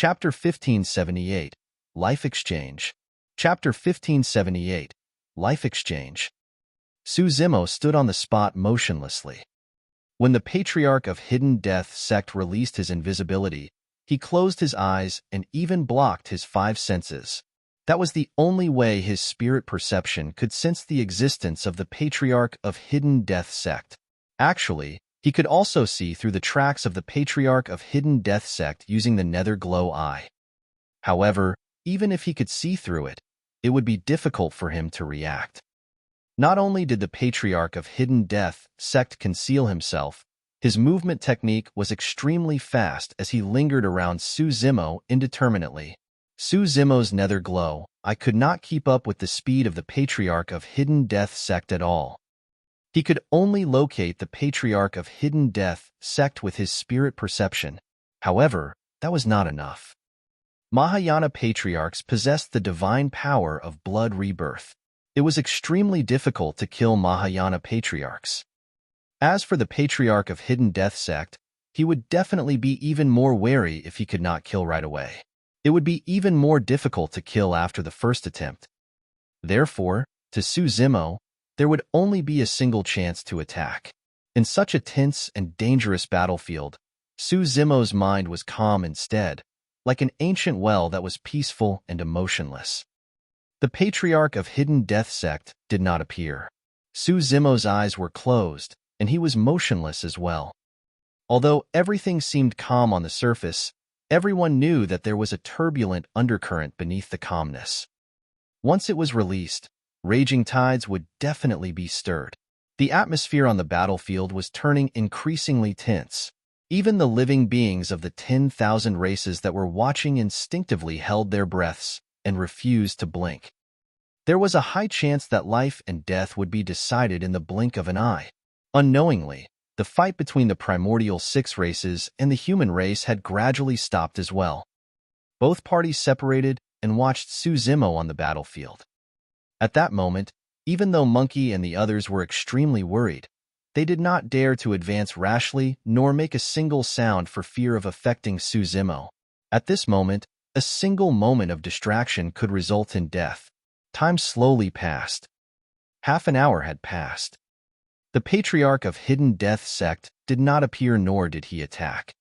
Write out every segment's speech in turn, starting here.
Chapter 1578, Life Exchange. Chapter 1578, Life Exchange. Su Zimo stood on the spot motionlessly. When the Patriarch of Hidden Death sect released his invisibility, he closed his eyes and even blocked his five senses. That was the only way his spirit perception could sense the existence of the Patriarch of Hidden Death sect. Actually, he could also see through the tracks of the Patriarch of Hidden Death sect using the Nether Glow Eye. However, even if he could see through it, it would be difficult for him to react. Not only did the Patriarch of Hidden Death sect conceal himself, his movement technique was extremely fast as he lingered around Su Zimo indeterminately. Su Zimo's nether glow, I could not keep up with the speed of the Patriarch of Hidden Death sect at all. He could only locate the Patriarch of Hidden Death sect with his spirit perception. However, that was not enough. Mahayana Patriarchs possessed the divine power of blood rebirth. It was extremely difficult to kill Mahayana Patriarchs. As for the Patriarch of Hidden Death sect, he would definitely be even more wary if he could not kill right away. It would be even more difficult to kill after the first attempt. Therefore, to Su Zimo, there would only be a single chance to attack. In such a tense and dangerous battlefield, Su Zimo's mind was calm instead, like an ancient well that was peaceful and emotionless. The Patriarch of Hidden Death sect did not appear. Su Zimo's eyes were closed, and he was motionless as well. Although everything seemed calm on the surface, everyone knew that there was a turbulent undercurrent beneath the calmness. Once it was released, raging tides would definitely be stirred. The atmosphere on the battlefield was turning increasingly tense. Even the living beings of the 10,000 races that were watching instinctively held their breaths and refused to blink. There was a high chance that life and death would be decided in the blink of an eye. Unknowingly, the fight between the primordial 6 races and the human race had gradually stopped as well. Both parties separated and watched Su Zimo on the battlefield. At that moment, even though Monkey and the others were extremely worried, they did not dare to advance rashly nor make a single sound for fear of affecting Su Zimo. At this moment, a single moment of distraction could result in death. Time slowly passed. Half an hour had passed. The Patriarch of Hidden Death sect did not appear nor did he attack.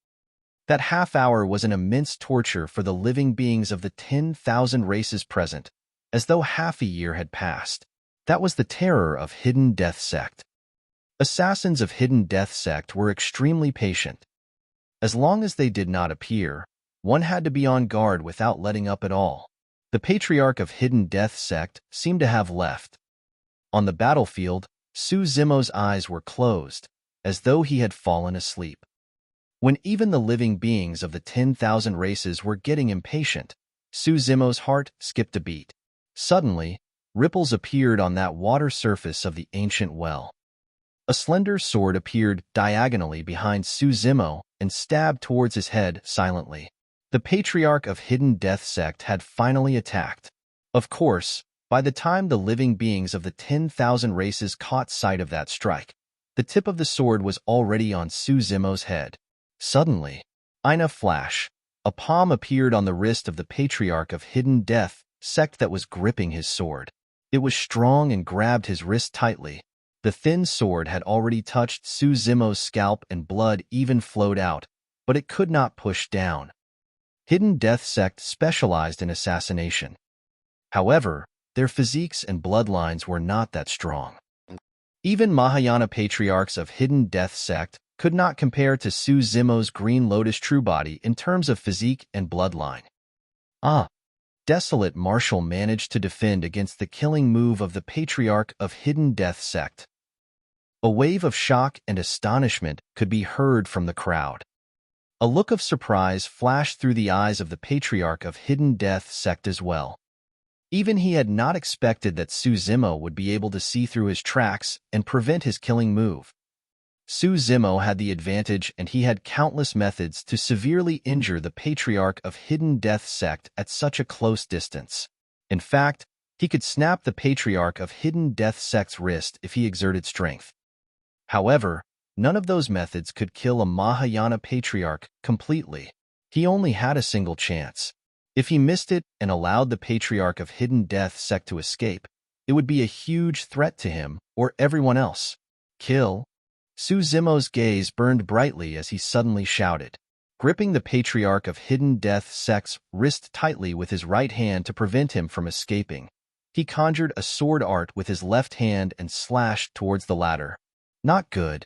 That half hour was an immense torture for the living beings of the 10,000 races present, as though half a year had passed. That was the terror of Hidden Death sect. Assassins of Hidden Death sect were extremely patient. As long as they did not appear, one had to be on guard without letting up at all. The Patriarch of Hidden Death sect seemed to have left. On the battlefield, Su Zimo's eyes were closed, as though he had fallen asleep. When even the living beings of the 10,000 races were getting impatient, Su Zimo's heart skipped a beat. Suddenly, ripples appeared on that water surface of the ancient well. A slender sword appeared diagonally behind Su Zimo and stabbed towards his head silently. The Patriarch of Hidden Death sect had finally attacked. Of course, by the time the living beings of the 10,000 races caught sight of that strike, the tip of the sword was already on Su Zimo's head. Suddenly, in a flash, a palm appeared on the wrist of the Patriarch of Hidden Death sect that was gripping his sword. It was strong and grabbed his wrist tightly. The thin sword had already touched Su Zimo's scalp and blood even flowed out, but it could not push down. Hidden Death sect specialized in assassination. However, their physiques and bloodlines were not that strong. Even Mahayana Patriarchs of Hidden Death sect could not compare to Su Zimo's Green Lotus True Body in terms of physique and bloodline. Desolate Marshal managed to defend against the killing move of the Patriarch of Hidden Death sect. A wave of shock and astonishment could be heard from the crowd. A look of surprise flashed through the eyes of the Patriarch of Hidden Death sect as well. Even he had not expected that Su Zimo would be able to see through his tracks and prevent his killing move. Su Zimo had the advantage and he had countless methods to severely injure the Patriarch of Hidden Death sect at such a close distance. In fact, he could snap the Patriarch of Hidden Death sect's wrist if he exerted strength. However, none of those methods could kill a Mahayana Patriarch completely. He only had a single chance. If he missed it and allowed the Patriarch of Hidden Death sect to escape, it would be a huge threat to him or everyone else. Kill. Su Zimo's gaze burned brightly as he suddenly shouted. Gripping the Patriarch of Hidden Death sect's wrist tightly with his right hand to prevent him from escaping, he conjured a sword art with his left hand and slashed towards the latter. Not good.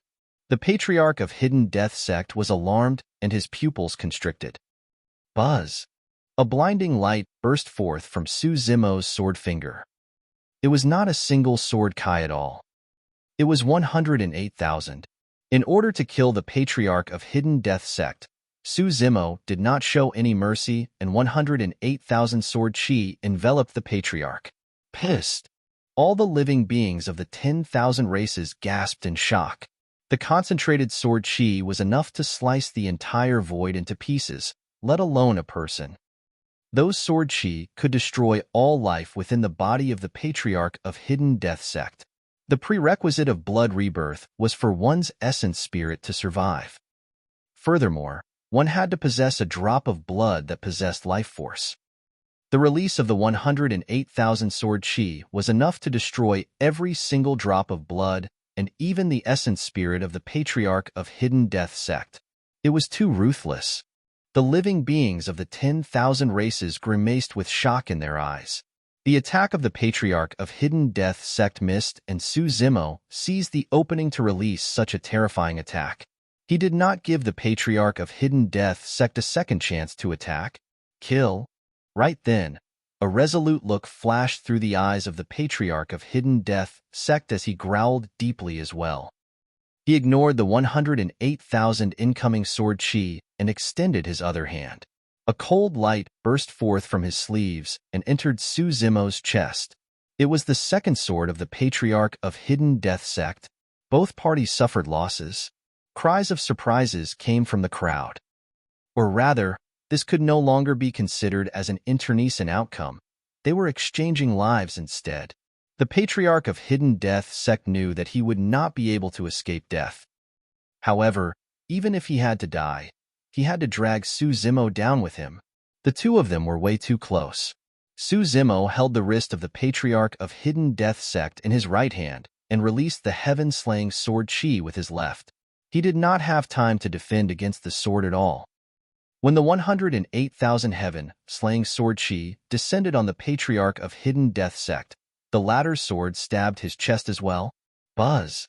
The Patriarch of Hidden Death sect was alarmed and his pupils constricted. Buzz. A blinding light burst forth from Su Zimo's sword finger. It was not a single sword kai at all. It was 108,000. In order to kill the Patriarch of Hidden Death sect, Su Zimo did not show any mercy, and 108,000 sword chi enveloped the Patriarch. Pissed. All the living beings of the 10,000 races gasped in shock. The concentrated sword chi was enough to slice the entire void into pieces, let alone a person. Those sword chi could destroy all life within the body of the Patriarch of Hidden Death sect. The prerequisite of blood rebirth was for one's essence spirit to survive. Furthermore, one had to possess a drop of blood that possessed life force. The release of the 108,000 sword chi was enough to destroy every single drop of blood and even the essence spirit of the Patriarch of Hidden Death sect. It was too ruthless. The living beings of the 10,000 races grimaced with shock in their eyes. The attack of the Patriarch of Hidden Death sect missed, and Su Zimo seized the opening to release such a terrifying attack. He did not give the Patriarch of Hidden Death sect a second chance to attack. Kill. Right then, a resolute look flashed through the eyes of the Patriarch of Hidden Death sect as he growled deeply as well. He ignored the 108,000 incoming sword chi and extended his other hand. A cold light burst forth from his sleeves and entered Su Zimo's chest. It was the second sword of the Patriarch of Hidden Death sect. Both parties suffered losses. Cries of surprises came from the crowd. Or rather, this could no longer be considered as an internecine outcome. They were exchanging lives instead. The Patriarch of Hidden Death sect knew that he would not be able to escape death. However, even if he had to die, he had to drag Su Zimo down with him. The two of them were way too close. Su Zimo held the wrist of the Patriarch of Hidden Death sect in his right hand and released the heaven-slaying sword chi with his left. He did not have time to defend against the sword at all. When the 108,000 heaven-slaying sword chi descended on the Patriarch of Hidden Death sect, the latter's sword stabbed his chest as well. Buzz.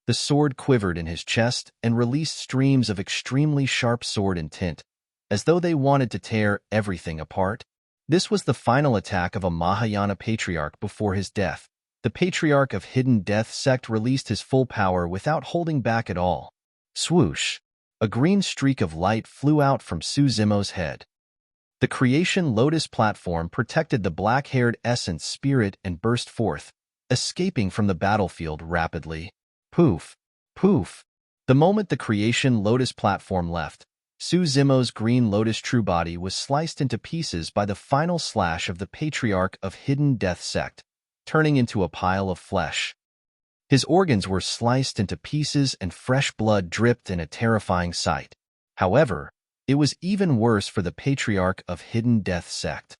The sword quivered in his chest and released streams of extremely sharp sword intent, as though they wanted to tear everything apart. This was the final attack of a Mahayana Patriarch before his death. The Patriarch of Hidden Death sect released his full power without holding back at all. Swoosh! A green streak of light flew out from Su Zimo's head. The Creation Lotus platform protected the black-haired essence spirit and burst forth, escaping from the battlefield rapidly. Poof! Poof! The moment the Creation Lotus platform left, Su Zimo's green lotus true body was sliced into pieces by the final slash of the Patriarch of Hidden Death sect, turning into a pile of flesh. His organs were sliced into pieces and fresh blood dripped in a terrifying sight. However, it was even worse for the Patriarch of Hidden Death sect.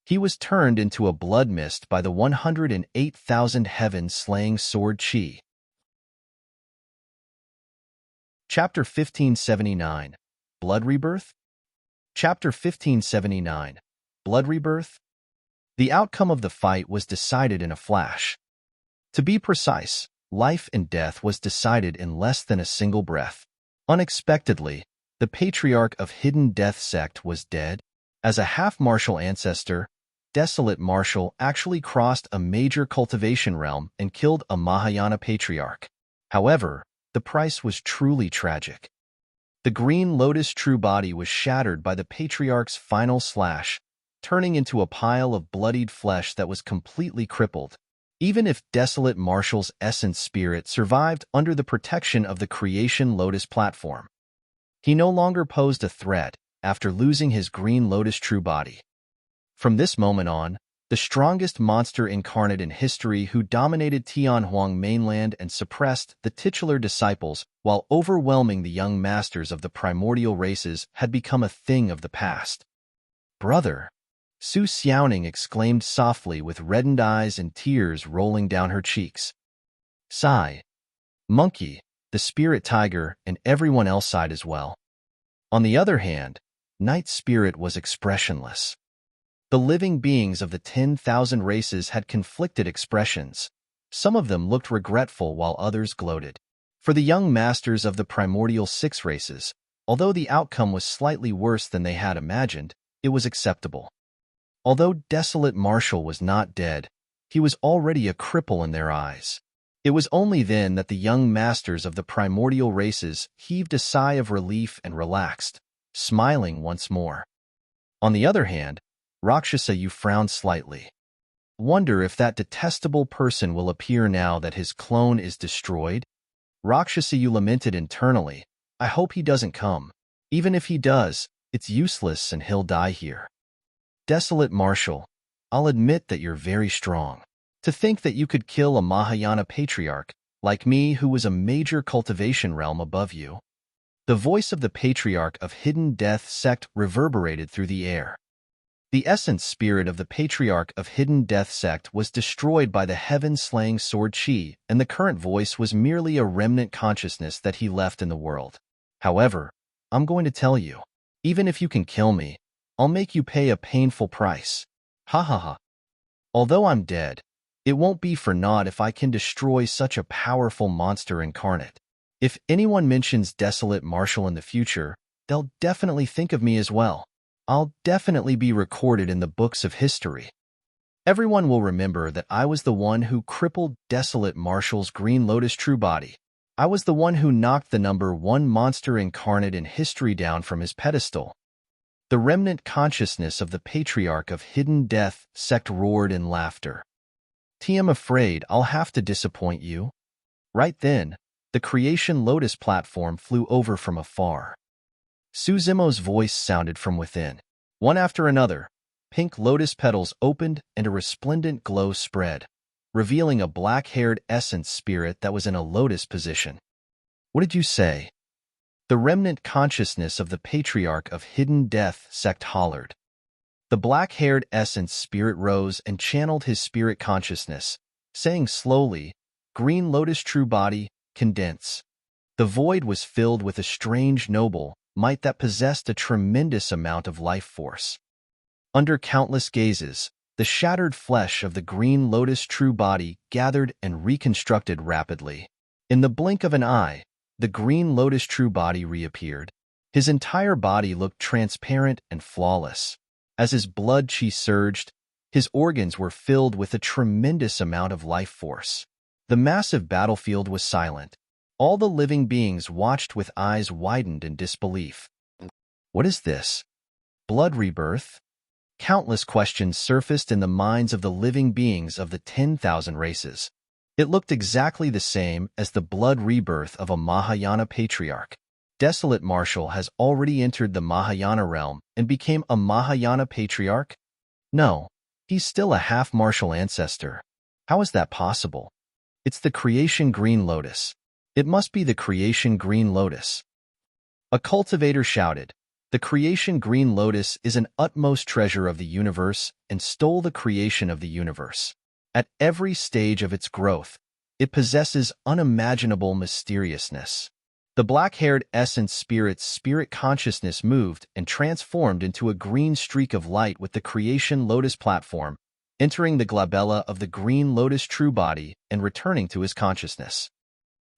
He was turned into a blood mist by the 108,000 heaven-slaying sword chi. Chapter 1579. Blood Rebirth? Chapter 1579. Blood Rebirth? The outcome of the fight was decided in a flash. To be precise, life and death was decided in less than a single breath. Unexpectedly, the Patriarch of Hidden Death sect was dead. As a half-martial ancestor, Desolate Martial actually crossed a major cultivation realm and killed a Mahayana Patriarch. However, the price was truly tragic. The Green Lotus true body was shattered by the Patriarch's final slash, turning into a pile of bloodied flesh that was completely crippled. Even if Desolate Martial's essence spirit survived under the protection of the Creation Lotus platform, he no longer posed a threat after losing his Green Lotus true body. From this moment on, the strongest monster incarnate in history who dominated Tianhuang mainland and suppressed the titular disciples while overwhelming the young masters of the primordial races, had become a thing of the past. "Brother," Su Xiaoning exclaimed softly with reddened eyes and tears rolling down her cheeks. Sigh. Monkey, the spirit tiger, and everyone else sighed as well. On the other hand, Night Spirit was expressionless. The living beings of the 10,000 races had conflicted expressions. Some of them looked regretful while others gloated. For the young masters of the primordial 6 races, although the outcome was slightly worse than they had imagined, it was acceptable. Although Desolate Marshal was not dead, he was already a cripple in their eyes. It was only then that the young masters of the primordial races heaved a sigh of relief and relaxed, smiling once more. On the other hand, Rakshasa Yu frowned slightly. Wonder if that detestable person will appear now that his clone is destroyed? Rakshasa Yu lamented internally. I hope he doesn't come. Even if he does, it's useless and he'll die here. Desolate Marshal, I'll admit that you're very strong. To think that you could kill a Mahayana Patriarch, like me who was a major cultivation realm above you. The voice of the Patriarch of Hidden Death Sect reverberated through the air. The essence spirit of the Patriarch of Hidden Death Sect was destroyed by the heaven-slaying sword Qi, and the current voice was merely a remnant consciousness that he left in the world. However, I'm going to tell you, even if you can kill me, I'll make you pay a painful price. Ha ha ha. Although I'm dead, it won't be for naught if I can destroy such a powerful monster incarnate. If anyone mentions Desolate Marshal in the future, they'll definitely think of me as well. I'll definitely be recorded in the books of history. Everyone will remember that I was the one who crippled Desolate Marshal's Green Lotus true body. I was the one who knocked the number 1 monster incarnate in history down from his pedestal. The remnant consciousness of the Patriarch of Hidden Death Sect roared in laughter. I'm afraid I'll have to disappoint you. Right then, the Creation Lotus platform flew over from afar. Suzimo's voice sounded from within. One after another, pink lotus petals opened and a resplendent glow spread, revealing a black-haired essence spirit that was in a lotus position. What did you say? The remnant consciousness of the Patriarch of Hidden Death Sect hollered. The black-haired essence spirit rose and channeled his spirit consciousness, saying slowly, Green Lotus true body, condense. The void was filled with a strange noble might that possessed a tremendous amount of life force. Under countless gazes, the shattered flesh of the Green Lotus true body gathered and reconstructed rapidly. In the blink of an eye, the Green Lotus true body reappeared. His entire body looked transparent and flawless. As his blood qi surged, his organs were filled with a tremendous amount of life force. The massive battlefield was silent. All the living beings watched with eyes widened in disbelief. What is this? Blood rebirth? Countless questions surfaced in the minds of the living beings of the 10,000 races. It looked exactly the same as the blood rebirth of a Mahayana Patriarch. Desolate Marshal has already entered the Mahayana realm and became a Mahayana Patriarch? No, he's still a half-martial ancestor. How is that possible? It's the Creation Green Lotus. It must be the Creation Green Lotus. A cultivator shouted, The Creation Green Lotus is an utmost treasure of the universe and stole the creation of the universe. At every stage of its growth, it possesses unimaginable mysteriousness. The black-haired essence spirit's spirit consciousness moved and transformed into a green streak of light with the Creation Lotus platform, entering the glabella of the Green Lotus true body and returning to his consciousness.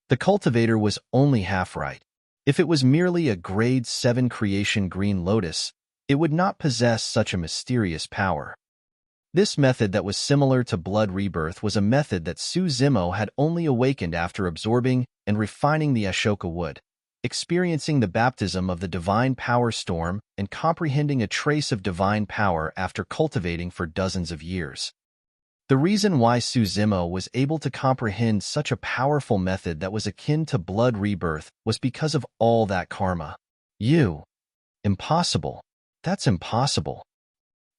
The cultivator was only half right. If it was merely a grade 7 Creation Green Lotus, it would not possess such a mysterious power. This method that was similar to blood rebirth was a method that Suzimo had only awakened after absorbing and refining the Ashoka wood, experiencing the baptism of the divine power storm and comprehending a trace of divine power after cultivating for dozens of years. The reason why Suzimo was able to comprehend such a powerful method that was akin to blood rebirth was because of all that karma. Impossible. That's impossible.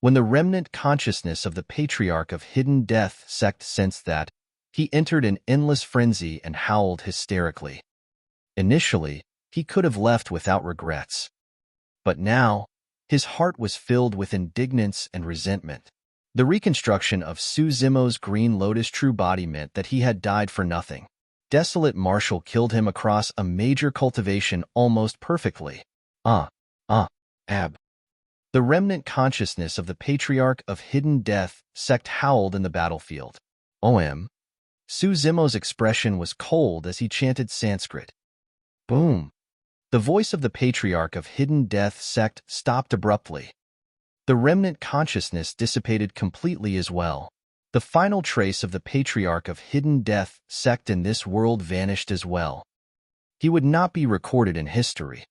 When the remnant consciousness of the Patriarch of Hidden Death sect sensed that, he entered an endless frenzy and howled hysterically. Initially, he could have left without regrets. But now, his heart was filled with indignance and resentment. The reconstruction of Su Zimo's Green Lotus true body meant that he had died for nothing. Desolate Marshal killed him across a major cultivation almost perfectly. Ab. The remnant consciousness of the Patriarch of Hidden Death sect howled in the battlefield. Su Zimo's expression was cold as he chanted Sanskrit. Boom. The voice of the Patriarch of Hidden Death sect stopped abruptly. The remnant consciousness dissipated completely as well. The final trace of the Patriarch of Hidden Death sect in this world vanished as well. He would not be recorded in history.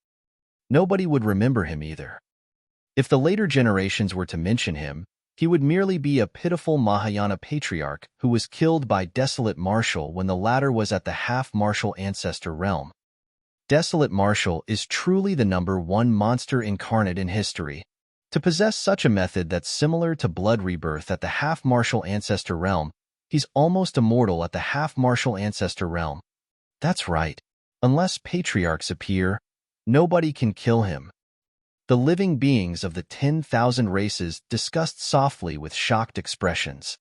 Nobody would remember him either. If the later generations were to mention him, he would merely be a pitiful Mahayana patriarch who was killed by Desolate Marshal when the latter was at the half-martial ancestor realm. Desolate Marshal is truly the #1 monster incarnate in history. To possess such a method that's similar to blood rebirth at the half-martial ancestor realm, he's almost immortal at the half-martial ancestor realm. That's right. Unless patriarchs appear, nobody can kill him. The living beings of the 10,000 races discussed softly with shocked expressions.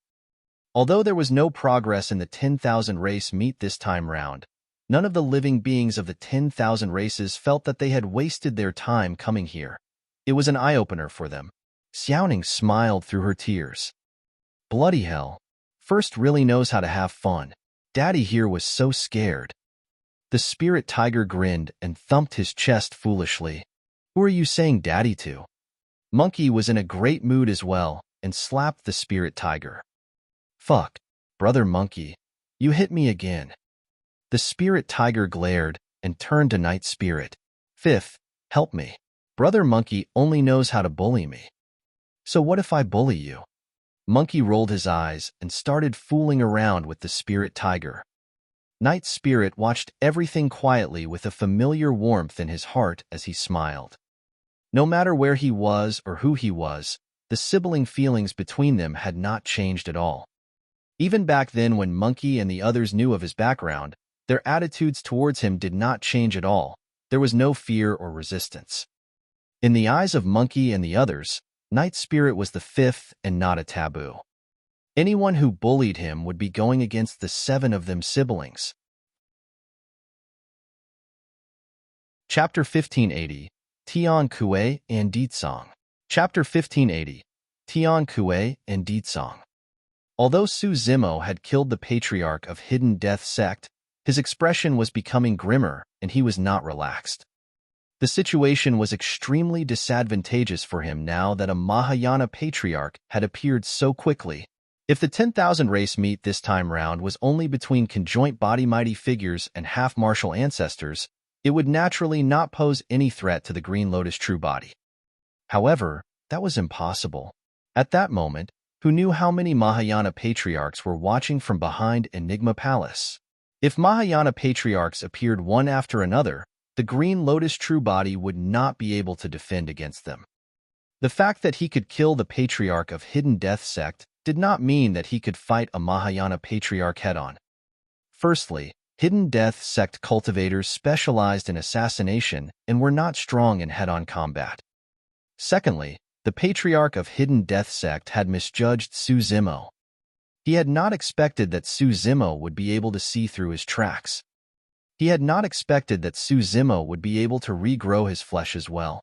Although there was no progress in the 10,000 race meet this time round, none of the living beings of the 10,000 races felt that they had wasted their time coming here. It was an eye-opener for them. Xiaoning smiled through her tears. Bloody hell. First really knows how to have fun. Daddy here was so scared. The spirit tiger grinned and thumped his chest foolishly. Who are you saying daddy to? Monkey was in a great mood as well and slapped the spirit tiger. Fuck, brother monkey, you hit me again. The spirit tiger glared and turned to Night Spirit. Fifth, help me. Brother Monkey only knows how to bully me. So what if I bully you? Monkey rolled his eyes and started fooling around with the spirit tiger. Night Spirit watched everything quietly with a familiar warmth in his heart as he smiled. No matter where he was or who he was, the sibling feelings between them had not changed at all. Even back then when Monkey and the others knew of his background, their attitudes towards him did not change at all. There was no fear or resistance. In the eyes of Monkey and the others, Night Spirit was the fifth and not a taboo. Anyone who bullied him would be going against the 7 of them siblings. Chapter 1580, Tian Kue and Ditsong. Chapter 1580, Tian Kue and Ditsong. Although Su Zimo had killed the Patriarch of Hidden Death sect, his expression was becoming grimmer and he was not relaxed. The situation was extremely disadvantageous for him now that a Mahayana patriarch had appeared so quickly. If the 10,000 race meet this time round was only between conjoint body mighty figures and half-martial ancestors, it would naturally not pose any threat to the Green Lotus true body. However, that was impossible. At that moment, who knew how many Mahayana patriarchs were watching from behind Enigma Palace? If Mahayana patriarchs appeared one after another, the Green Lotus true body would not be able to defend against them. The fact that he could kill the Patriarch of Hidden Death sect did not mean that he could fight a Mahayana patriarch head-on. Firstly, Hidden Death sect cultivators specialized in assassination and were not strong in head-on combat. Secondly, the Patriarch of Hidden Death sect had misjudged Su Zimo. He had not expected that Su Zimo would be able to see through his tracks. He had not expected that Su Zimo would be able to regrow his flesh as well.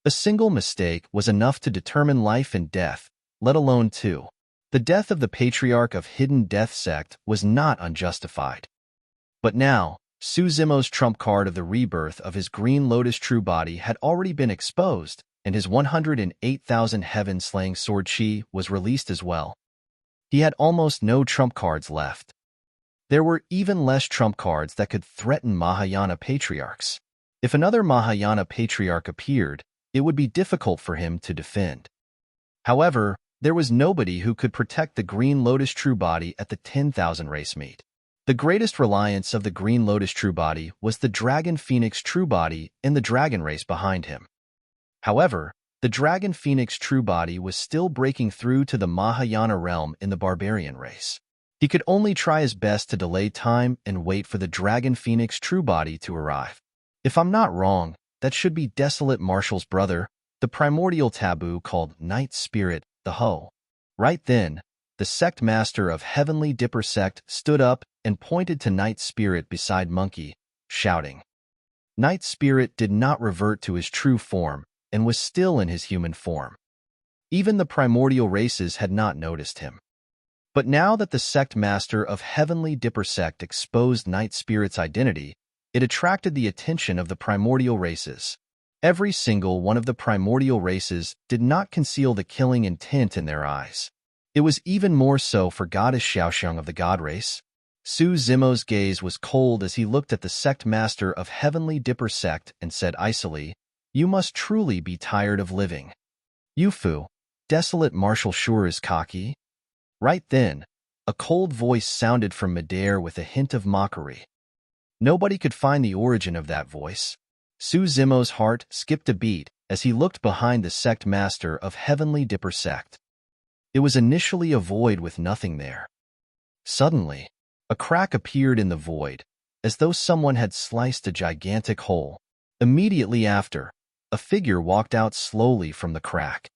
A single mistake was enough to determine life and death, let alone two. The death of the Patriarch of Hidden Death sect was not unjustified. But now, Su Zimo's trump card of the rebirth of his Green Lotus true body had already been exposed, and his 108,000 heaven-slaying sword chi was released as well. He had almost no trump cards left. There were even less trump cards that could threaten Mahayana patriarchs. If another Mahayana patriarch appeared, it would be difficult for him to defend. However, there was nobody who could protect the Green Lotus true body at the 10,000 race meet. The greatest reliance of the Green Lotus true body was the Dragon Phoenix true body and the dragon race behind him. However, The Dragon Phoenix true body was still breaking through to the Mahayana realm in the barbarian race. He could only try his best to delay time and wait for the Dragon Phoenix true body to arrive. If I'm not wrong, that should be Desolate Martial's brother, the primordial taboo called Night Spirit, the Ho. Right then, the sect master of Heavenly Dipper sect stood up and pointed to Night Spirit beside Monkey, shouting. Night Spirit did not revert to his true form and was still in his human form. Even the primordial races had not noticed him. But now that the sect master of Heavenly Dipper sect exposed Night Spirit's identity, it attracted the attention of the primordial races. Every single one of the primordial races did not conceal the killing intent in their eyes. It was even more so for Goddess Xiaoxiang of the God race. Su Zimo's gaze was cold as he looked at the sect master of Heavenly Dipper sect and said icily, "You must truly be tired of living. Yufu, Desolate Martial sure is cocky." Right then, a cold voice sounded from midair with a hint of mockery. Nobody could find the origin of that voice. Su Zimo's heart skipped a beat as he looked behind the sect master of Heavenly Dipper sect. It was initially a void with nothing there. Suddenly, a crack appeared in the void, as though someone had sliced a gigantic hole. Immediately after, a figure walked out slowly from the crack.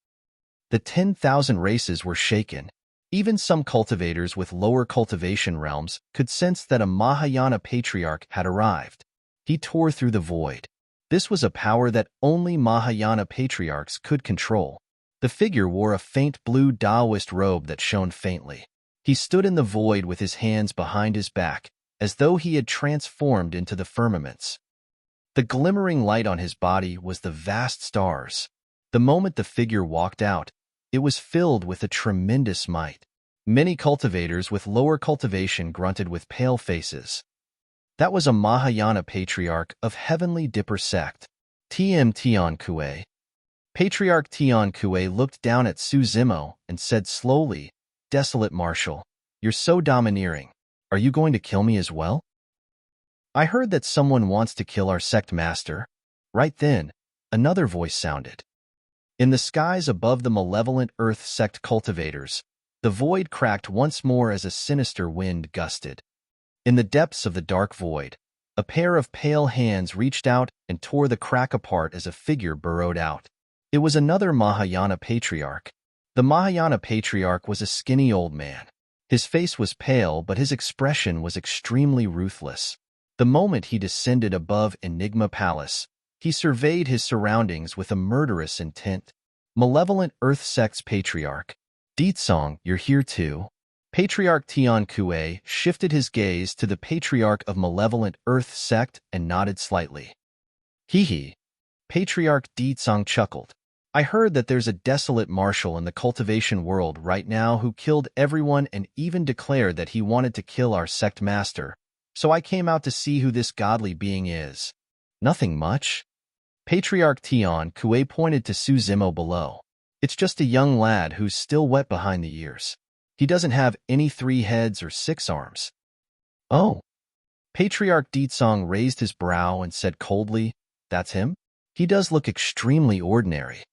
The 10,000 races were shaken. Even some cultivators with lower cultivation realms could sense that a Mahayana Patriarch had arrived. He tore through the void. This was a power that only Mahayana Patriarchs could control. The figure wore a faint blue Taoist robe that shone faintly. He stood in the void with his hands behind his back, as though he had transformed into the firmaments. The glimmering light on his body was the vast stars. The moment the figure walked out, it was filled with a tremendous might. Many cultivators with lower cultivation grunted with pale faces. That was a Mahayana Patriarch of Heavenly Dipper sect, Tian Kue. Patriarch Tian Kue looked down at Su Zimo and said slowly, "Desolate Martial, you're so domineering. Are you going to kill me as well?" "I heard that someone wants to kill our sect master." Right then, another voice sounded. In the skies above the malevolent earth sect cultivators, the void cracked once more as a sinister wind gusted. In the depths of the dark void, a pair of pale hands reached out and tore the crack apart as a figure burrowed out. It was another Mahayana Patriarch. The Mahayana Patriarch was a skinny old man. His face was pale, but his expression was extremely ruthless. The moment he descended above Enigma Palace, he surveyed his surroundings with a murderous intent. Malevolent Earth Sect's Patriarch. "Ditsong, you're here too?" Patriarch Tian Kue shifted his gaze to the Patriarch of Malevolent Earth Sect and nodded slightly. "Hee." Patriarch Ditsong chuckled. "I heard that there's a desolate martial in the cultivation world right now who killed everyone and even declared that he wanted to kill our sect master, so I came out to see who this godly being is." "Nothing much." Patriarch Tian Kue pointed to Su Zimo below. "It's just a young lad who's still wet behind the ears. He doesn't have any 3 heads or 6 arms." "Oh." Patriarch Ditsong raised his brow and said coldly, "That's him? He does look extremely ordinary."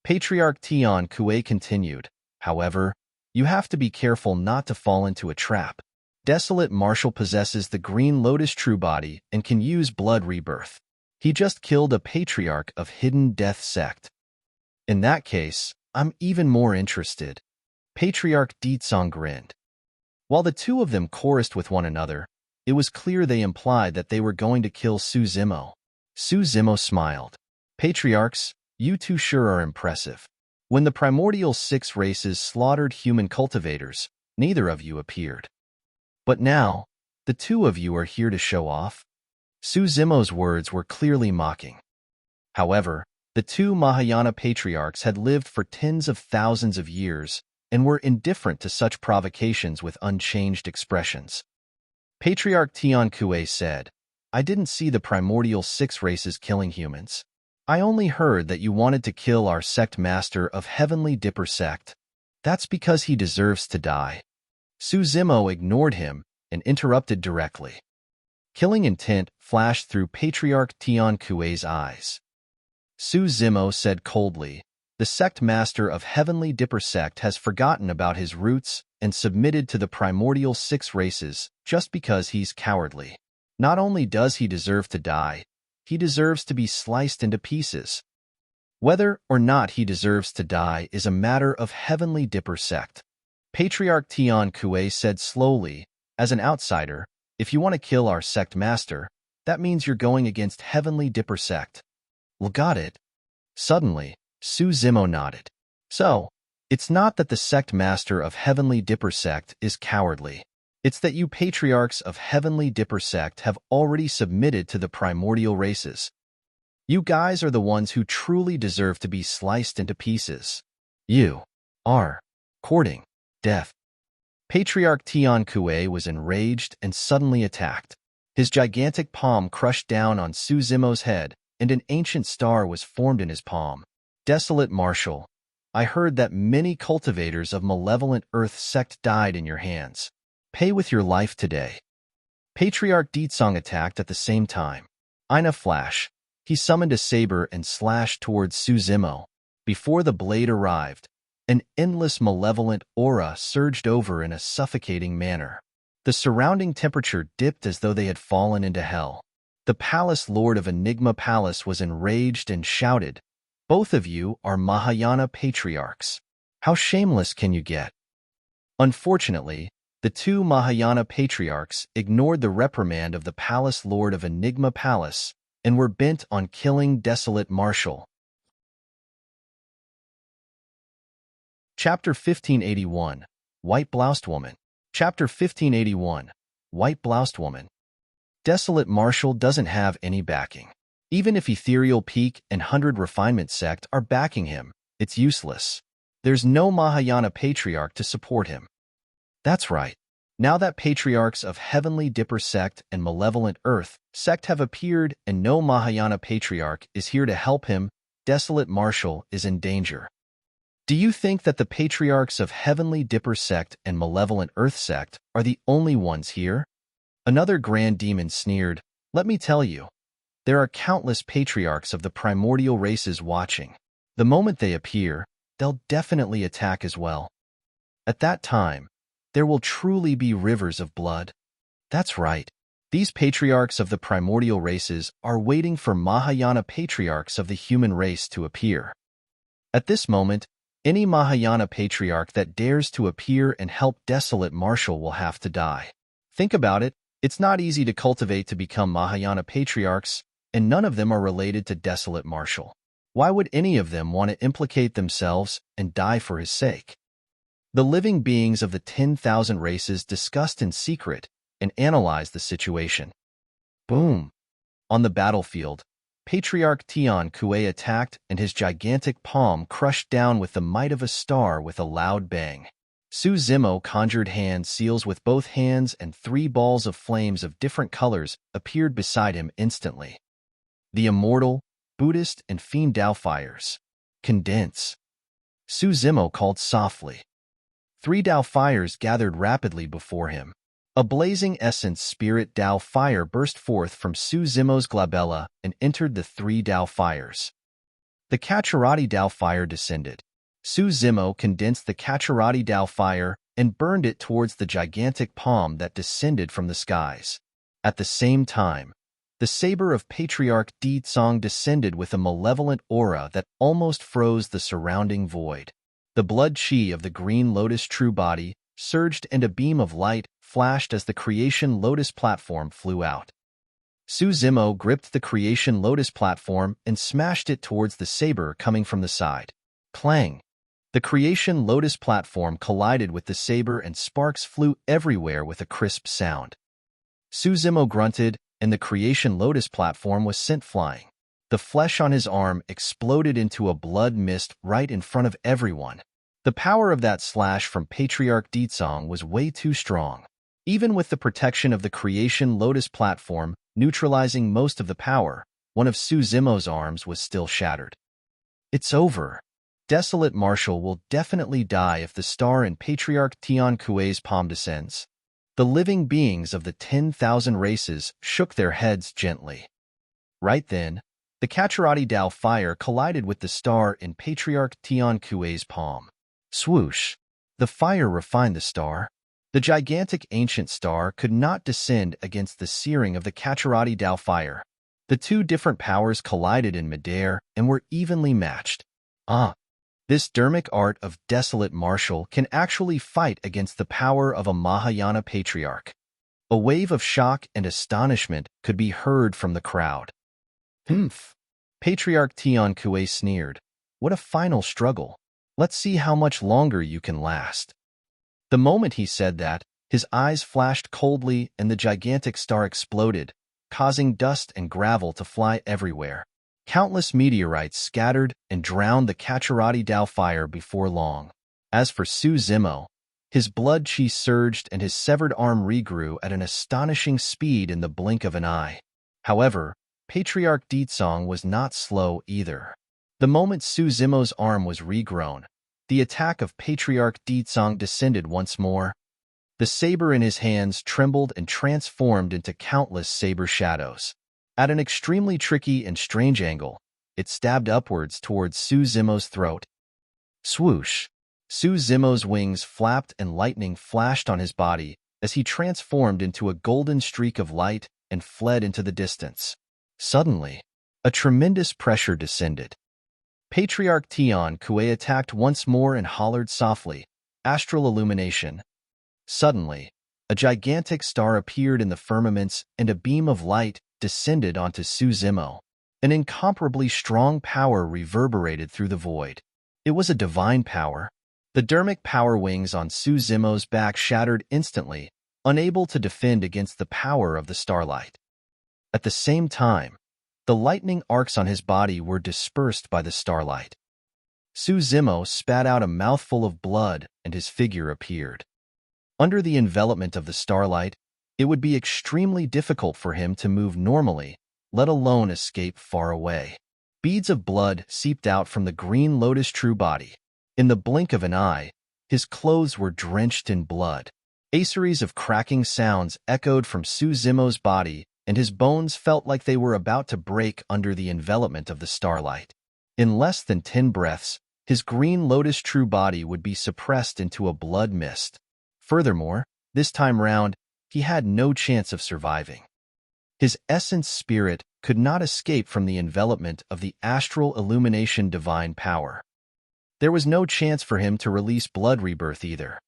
Patriarch Tian Kue continued, "However, you have to be careful not to fall into a trap. Desolate Martial possesses the Green Lotus True Body and can use blood rebirth. He just killed a Patriarch of Hidden Death Sect." "In that case, I'm even more interested." Patriarch Ditsong grinned. While the two of them chorused with one another, it was clear they implied that they were going to kill Su Zimo. Su Zimo smiled. "Patriarchs, you two sure are impressive. When the primordial 6 races slaughtered human cultivators, neither of you appeared. But now, the two of you are here to show off?" Su Zimo's words were clearly mocking. However, the 2 Mahayana Patriarchs had lived for tens of thousands of years and were indifferent to such provocations with unchanged expressions. Patriarch Tian Kue said, "I didn't see the primordial 6 races killing humans. I only heard that you wanted to kill our sect master of Heavenly Dipper sect. That's because he deserves to die." Su Zimo ignored him and interrupted directly. Killing intent flashed through Patriarch Tian Kue's eyes. Su Zimo said coldly, The sect master of Heavenly Dipper sect has forgotten about his roots and submitted to the primordial 6 races just because he's cowardly. Not only does he deserve to die, he deserves to be sliced into pieces. Whether or not he deserves to die is a matter of Heavenly Dipper sect. Patriarch Tian said slowly, as an outsider, if you want to kill our sect master, that means you're going against Heavenly Dipper sect. Well, got it. Suddenly, Su Zimo nodded. So, it's not that the sect master of Heavenly Dipper sect is cowardly. It's that you patriarchs of Heavenly Dipper sect have already submitted to the primordial races. You guys are the ones who truly deserve to be sliced into pieces. You are courting death. Patriarch Tian was enraged and suddenly attacked. His gigantic palm crushed down on Su Zimo's head, and an ancient star was formed in his palm. Desolate Marshal, I heard that many cultivators of malevolent earth sect died in your hands. Pay with your life today. Patriarch Ditsong attacked at the same time. In a flash, he summoned a saber and slashed towards Su Zimo. Before the blade arrived, an endless malevolent aura surged over in a suffocating manner. The surrounding temperature dipped as though they had fallen into hell. The palace lord of Enigma Palace was enraged and shouted, "Both of you are Mahayana Patriarchs. How shameless can you get?" Unfortunately, the 2 Mahayana Patriarchs ignored the reprimand of the palace lord of Enigma Palace and were bent on killing Desolate Marshal. Chapter 1581, White-Bloused Woman. Chapter 1581, White-Bloused Woman. Desolate Marshal doesn't have any backing. Even if Ethereal Peak and 100 Refinement Sect are backing him, it's useless. There's no Mahayana Patriarch to support him. That's right. Now that Patriarchs of Heavenly Dipper sect and Malevolent Earth sect have appeared and no Mahayana Patriarch is here to help him, Desolate Marshal is in danger. Do you think that the Patriarchs of Heavenly Dipper sect and Malevolent Earth sect are the only ones here? Another Grand Demon sneered, "Let me tell you, there are countless Patriarchs of the primordial races watching. The moment they appear, they'll definitely attack as well. At that time, there will truly be rivers of blood." That's right. These Patriarchs of the primordial races are waiting for Mahayana Patriarchs of the human race to appear. At this moment, any Mahayana Patriarch that dares to appear and help Desolate Marshal will have to die. Think about it, it's not easy to cultivate to become Mahayana Patriarchs, and none of them are related to Desolate Marshal. Why would any of them want to implicate themselves and die for his sake? The living beings of the 10,000 races discussed in secret and analyzed the situation. Boom! On the battlefield, Patriarch Tian attacked and his gigantic palm crushed down with the might of a star with a loud bang. Su Zimo conjured hand seals with both hands and 3 balls of flames of different colors appeared beside him instantly. The immortal, Buddhist, and Fiend Dao fires. Condense. Su Zimo called softly. 3 Dao fires gathered rapidly before him. A blazing essence spirit Dao fire burst forth from Su Zimo's glabella and entered the 3 Dao fires. The Kacharati Dao fire descended. Su Zimo condensed the Kacharati Dao fire and burned it towards the gigantic palm that descended from the skies. At the same time, the saber of Patriarch Ditsong descended with a malevolent aura that almost froze the surrounding void. The blood chi of the green lotus true body surged and a beam of light flashed as the Creation Lotus platform flew out. Su Zimo gripped the Creation Lotus platform and smashed it towards the saber coming from the side. Clang! The Creation Lotus platform collided with the saber and sparks flew everywhere with a crisp sound. Su Zimo grunted, and the Creation Lotus platform was sent flying. The flesh on his arm exploded into a blood mist right in front of everyone. The power of that slash from Patriarch Ditsong was way too strong. Even with the protection of the Creation Lotus platform neutralizing most of the power, one of Su Zimo's arms was still shattered. It's over. Desolate Marshal will definitely die if the star in Patriarch Tian palm descends. The living beings of the 10,000 races shook their heads gently. Right then, The Kacharati Dao fire collided with the star in Patriarch Tian Kuei's palm. Swoosh! The fire refined the star. The gigantic ancient star could not descend against the searing of the Kacharati Dao fire. The two different powers collided in midair and were evenly matched. This dharmic art of desolate martial can actually fight against the power of a Mahayana patriarch. A wave of shock and astonishment could be heard from the crowd. Humph! Patriarch Tian Kuei sneered. What a final struggle. Let's see how much longer you can last. The moment he said that, his eyes flashed coldly and the gigantic star exploded, causing dust and gravel to fly everywhere. Countless meteorites scattered and drowned the Kacharati Dao fire before long. As for Su Zimo, his blood chi surged and his severed arm regrew at an astonishing speed in the blink of an eye. However, Patriarch Ditsong was not slow either. The moment Su Zimo's arm was regrown, the attack of Patriarch Ditsong descended once more. The saber in his hands trembled and transformed into countless saber shadows. At an extremely tricky and strange angle, it stabbed upwards towards Su Zimo's throat. Swoosh! Su Zimo's wings flapped and lightning flashed on his body as he transformed into a golden streak of light and fled into the distance. Suddenly, a tremendous pressure descended. Patriarch Tian Kuei attacked once more and hollered softly, "Astral illumination." Suddenly, a gigantic star appeared in the firmaments and a beam of light descended onto Su Zimo. An incomparably strong power reverberated through the void. It was a divine power. The dharmic power wings on Su Zimo's back shattered instantly, unable to defend against the power of the starlight. At the same time, the lightning arcs on his body were dispersed by the starlight. Su Zimo spat out a mouthful of blood and his figure appeared. Under the envelopment of the starlight, it would be extremely difficult for him to move normally, let alone escape far away. Beads of blood seeped out from the green lotus true body. In the blink of an eye, his clothes were drenched in blood. A series of cracking sounds echoed from Su Zimo's body, and his bones felt like they were about to break under the envelopment of the starlight. In less than 10 breaths, his green lotus true body would be suppressed into a blood mist. Furthermore, this time round, he had no chance of surviving. His essence spirit could not escape from the envelopment of the astral illumination divine power. There was no chance for him to release blood rebirth either.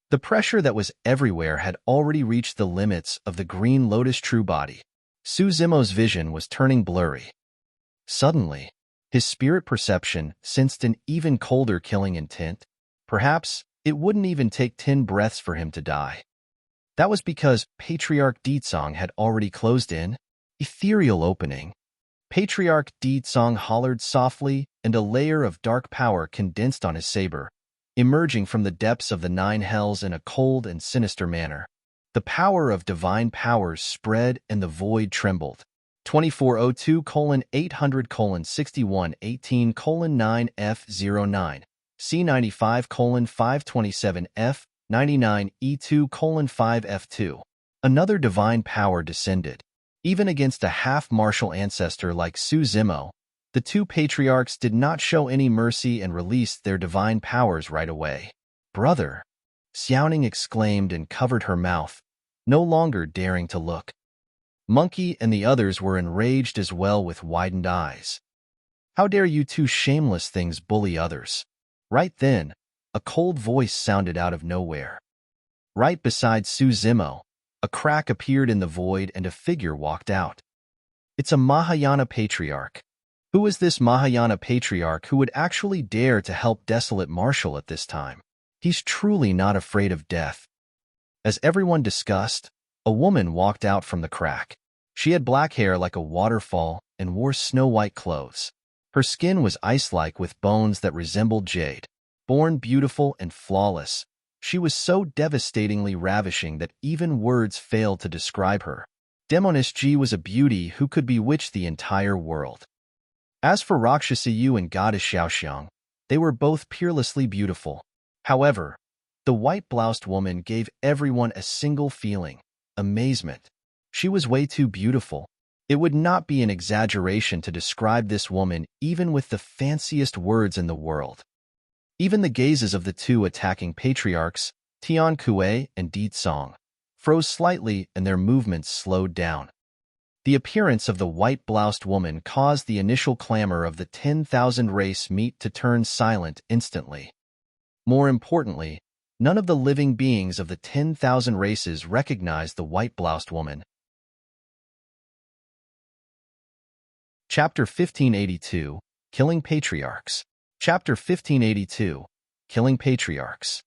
The pressure that was everywhere had already reached the limits of the green lotus true body. Su Zimo's vision was turning blurry. Suddenly, his spirit perception sensed an even colder killing intent. Perhaps it wouldn't even take 10 breaths for him to die. That was because Patriarch Ditsong had already closed in. Ethereal opening. Patriarch Ditsong hollered softly, and a layer of dark power condensed on his saber, emerging from the depths of the 9 hells in a cold and sinister manner. The power of divine powers spread and the void trembled. 2402:800:6118:9F09 C95:527F99E2:5F2. Another divine power descended. Even against a half-martial ancestor like Su Zimo, the two patriarchs did not show any mercy and released their divine powers right away. "Brother!" Xiaoning exclaimed and covered her mouth, no longer daring to look. Monkey and the others were enraged as well with widened eyes. "How dare you two shameless things bully others?" Right then, a cold voice sounded out of nowhere. Right beside Su Zimo, a crack appeared in the void and a figure walked out. It's a Mahayana Patriarch. Who is this Mahayana Patriarch who would actually dare to help desolate Marshall at this time? He's truly not afraid of death. As everyone discussed, a woman walked out from the crack. She had black hair like a waterfall and wore snow-white clothes. Her skin was ice-like with bones that resembled jade. Born beautiful and flawless, she was so devastatingly ravishing that even words failed to describe her. Demoness Ji was a beauty who could bewitch the entire world. As for Rakshasa Yu and Goddess Xiaoxiang, they were both peerlessly beautiful. However, the white-bloused woman gave everyone a single feeling: amazement. She was way too beautiful. It would not be an exaggeration to describe this woman even with the fanciest words in the world. Even the gazes of the two attacking patriarchs, Tian and Di Song, froze slightly and their movements slowed down. The appearance of the white-bloused woman caused the initial clamor of the 10,000 race meet to turn silent instantly. More importantly, none of the living beings of the 10,000 races recognized the white-bloused woman. Chapter 1582, Killing Patriarchs. Chapter 1582, Killing Patriarchs.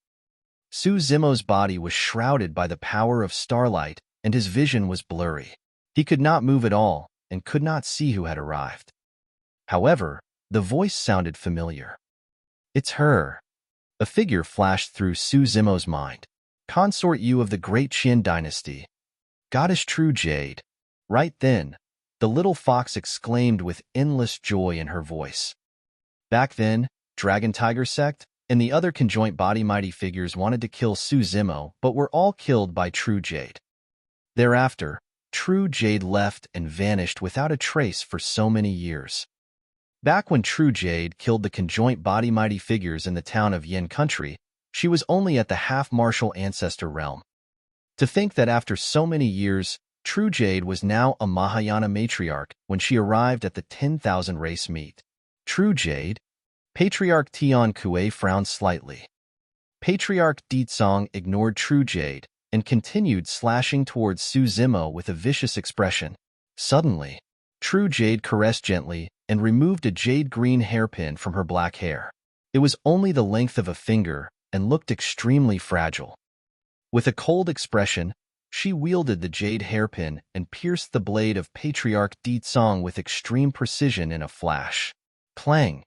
Su Zimo's body was shrouded by the power of starlight, and his vision was blurry. He could not move at all, and could not see who had arrived. However, the voice sounded familiar. "It's her." A figure flashed through Su Zimo's mind. "Consort Yu of the Great Tian dynasty. Goddess True Jade." Right then, the little fox exclaimed with endless joy in her voice. Back then, Dragon Tiger Sect and the other conjoint body mighty figures wanted to kill Su Zimo, but were all killed by True Jade. Thereafter, True Jade left and vanished without a trace for so many years. Back when True Jade killed the conjoint body mighty figures in the town of Yin Country, she was only at the half-martial ancestor realm. To think that after so many years, True Jade was now a Mahayana matriarch when she arrived at the 10,000 race meet. True Jade? Patriarch Tian frowned slightly. Patriarch Di Song ignored True Jade and continued slashing towards Su Zimo with a vicious expression. Suddenly, True Jade caressed gently and removed a jade-green hairpin from her black hair. It was only the length of a finger and looked extremely fragile. With a cold expression, she wielded the jade hairpin and pierced the blade of Patriarch Di Song with extreme precision in a flash. Clang!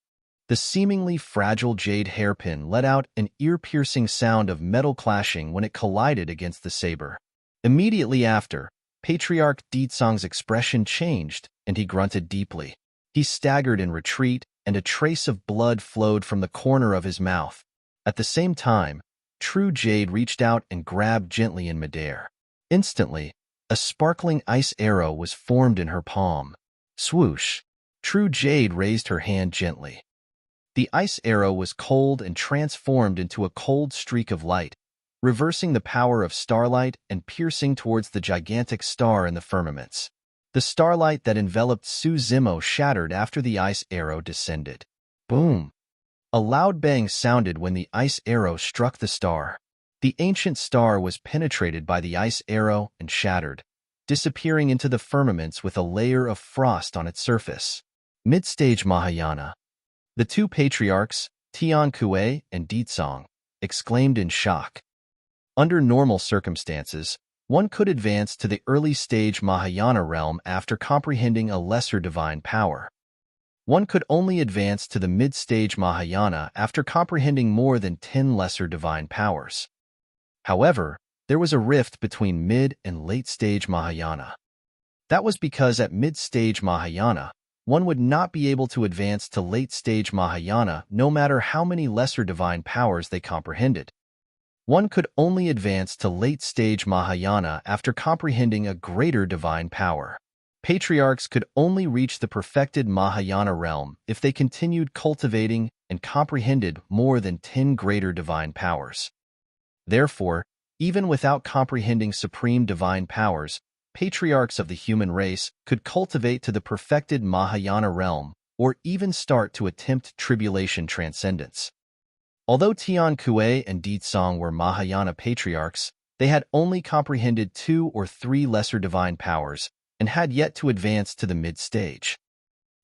The seemingly fragile jade hairpin let out an ear-piercing sound of metal clashing when it collided against the saber. Immediately after, Patriarch Di Song's expression changed, and he grunted deeply. He staggered in retreat, and a trace of blood flowed from the corner of his mouth. At the same time, True Jade reached out and grabbed gently in midair. Instantly, a sparkling ice arrow was formed in her palm. Swoosh! True Jade raised her hand gently. The ice arrow was cold and transformed into a cold streak of light, reversing the power of starlight and piercing towards the gigantic star in the firmaments. The starlight that enveloped Su Zimo shattered after the ice arrow descended. Boom! A loud bang sounded when the ice arrow struck the star. The ancient star was penetrated by the ice arrow and shattered, disappearing into the firmaments with a layer of frost on its surface. Mid-stage Mahayana. The two patriarchs, Tian and Di Song, exclaimed in shock. Under normal circumstances, one could advance to the early-stage Mahayana realm after comprehending a lesser divine power. One could only advance to the mid-stage Mahayana after comprehending more than 10 lesser divine powers. However, there was a rift between mid- and late-stage Mahayana. That was because at mid-stage Mahayana, one would not be able to advance to late-stage Mahayana no matter how many lesser divine powers they comprehended. One could only advance to late-stage Mahayana after comprehending a greater divine power. Patriarchs could only reach the perfected Mahayana realm if they continued cultivating and comprehended more than 10 greater divine powers. Therefore, even without comprehending supreme divine powers, patriarchs of the human race could cultivate to the perfected Mahayana realm, or even start to attempt tribulation transcendence. Although Tian and Di Song were Mahayana patriarchs, they had only comprehended 2 or 3 lesser divine powers, and had yet to advance to the mid-stage.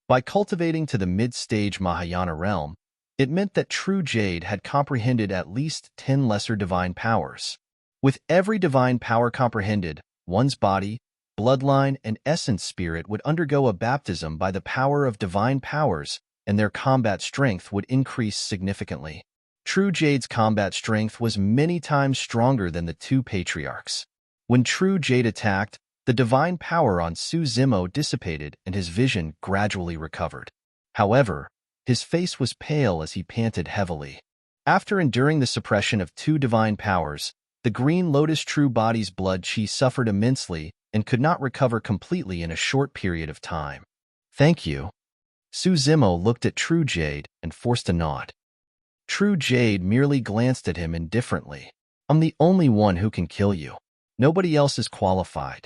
By cultivating to the mid-stage Mahayana realm, it meant that True Jade had comprehended at least 10 lesser divine powers. With every divine power comprehended, one's body, bloodline, and essence spirit would undergo a baptism by the power of divine powers, and their combat strength would increase significantly. True Jade's combat strength was many times stronger than the two patriarchs. When True Jade attacked, the divine power on Su Zimo dissipated and his vision gradually recovered. However, his face was pale as he panted heavily. After enduring the suppression of 2 divine powers, The green lotus true body's blood chi suffered immensely and could not recover completely in a short period of time. Thank you. Su Zimo looked at True Jade and forced a nod. True Jade merely glanced at him indifferently. I'm the only one who can kill you. Nobody else is qualified.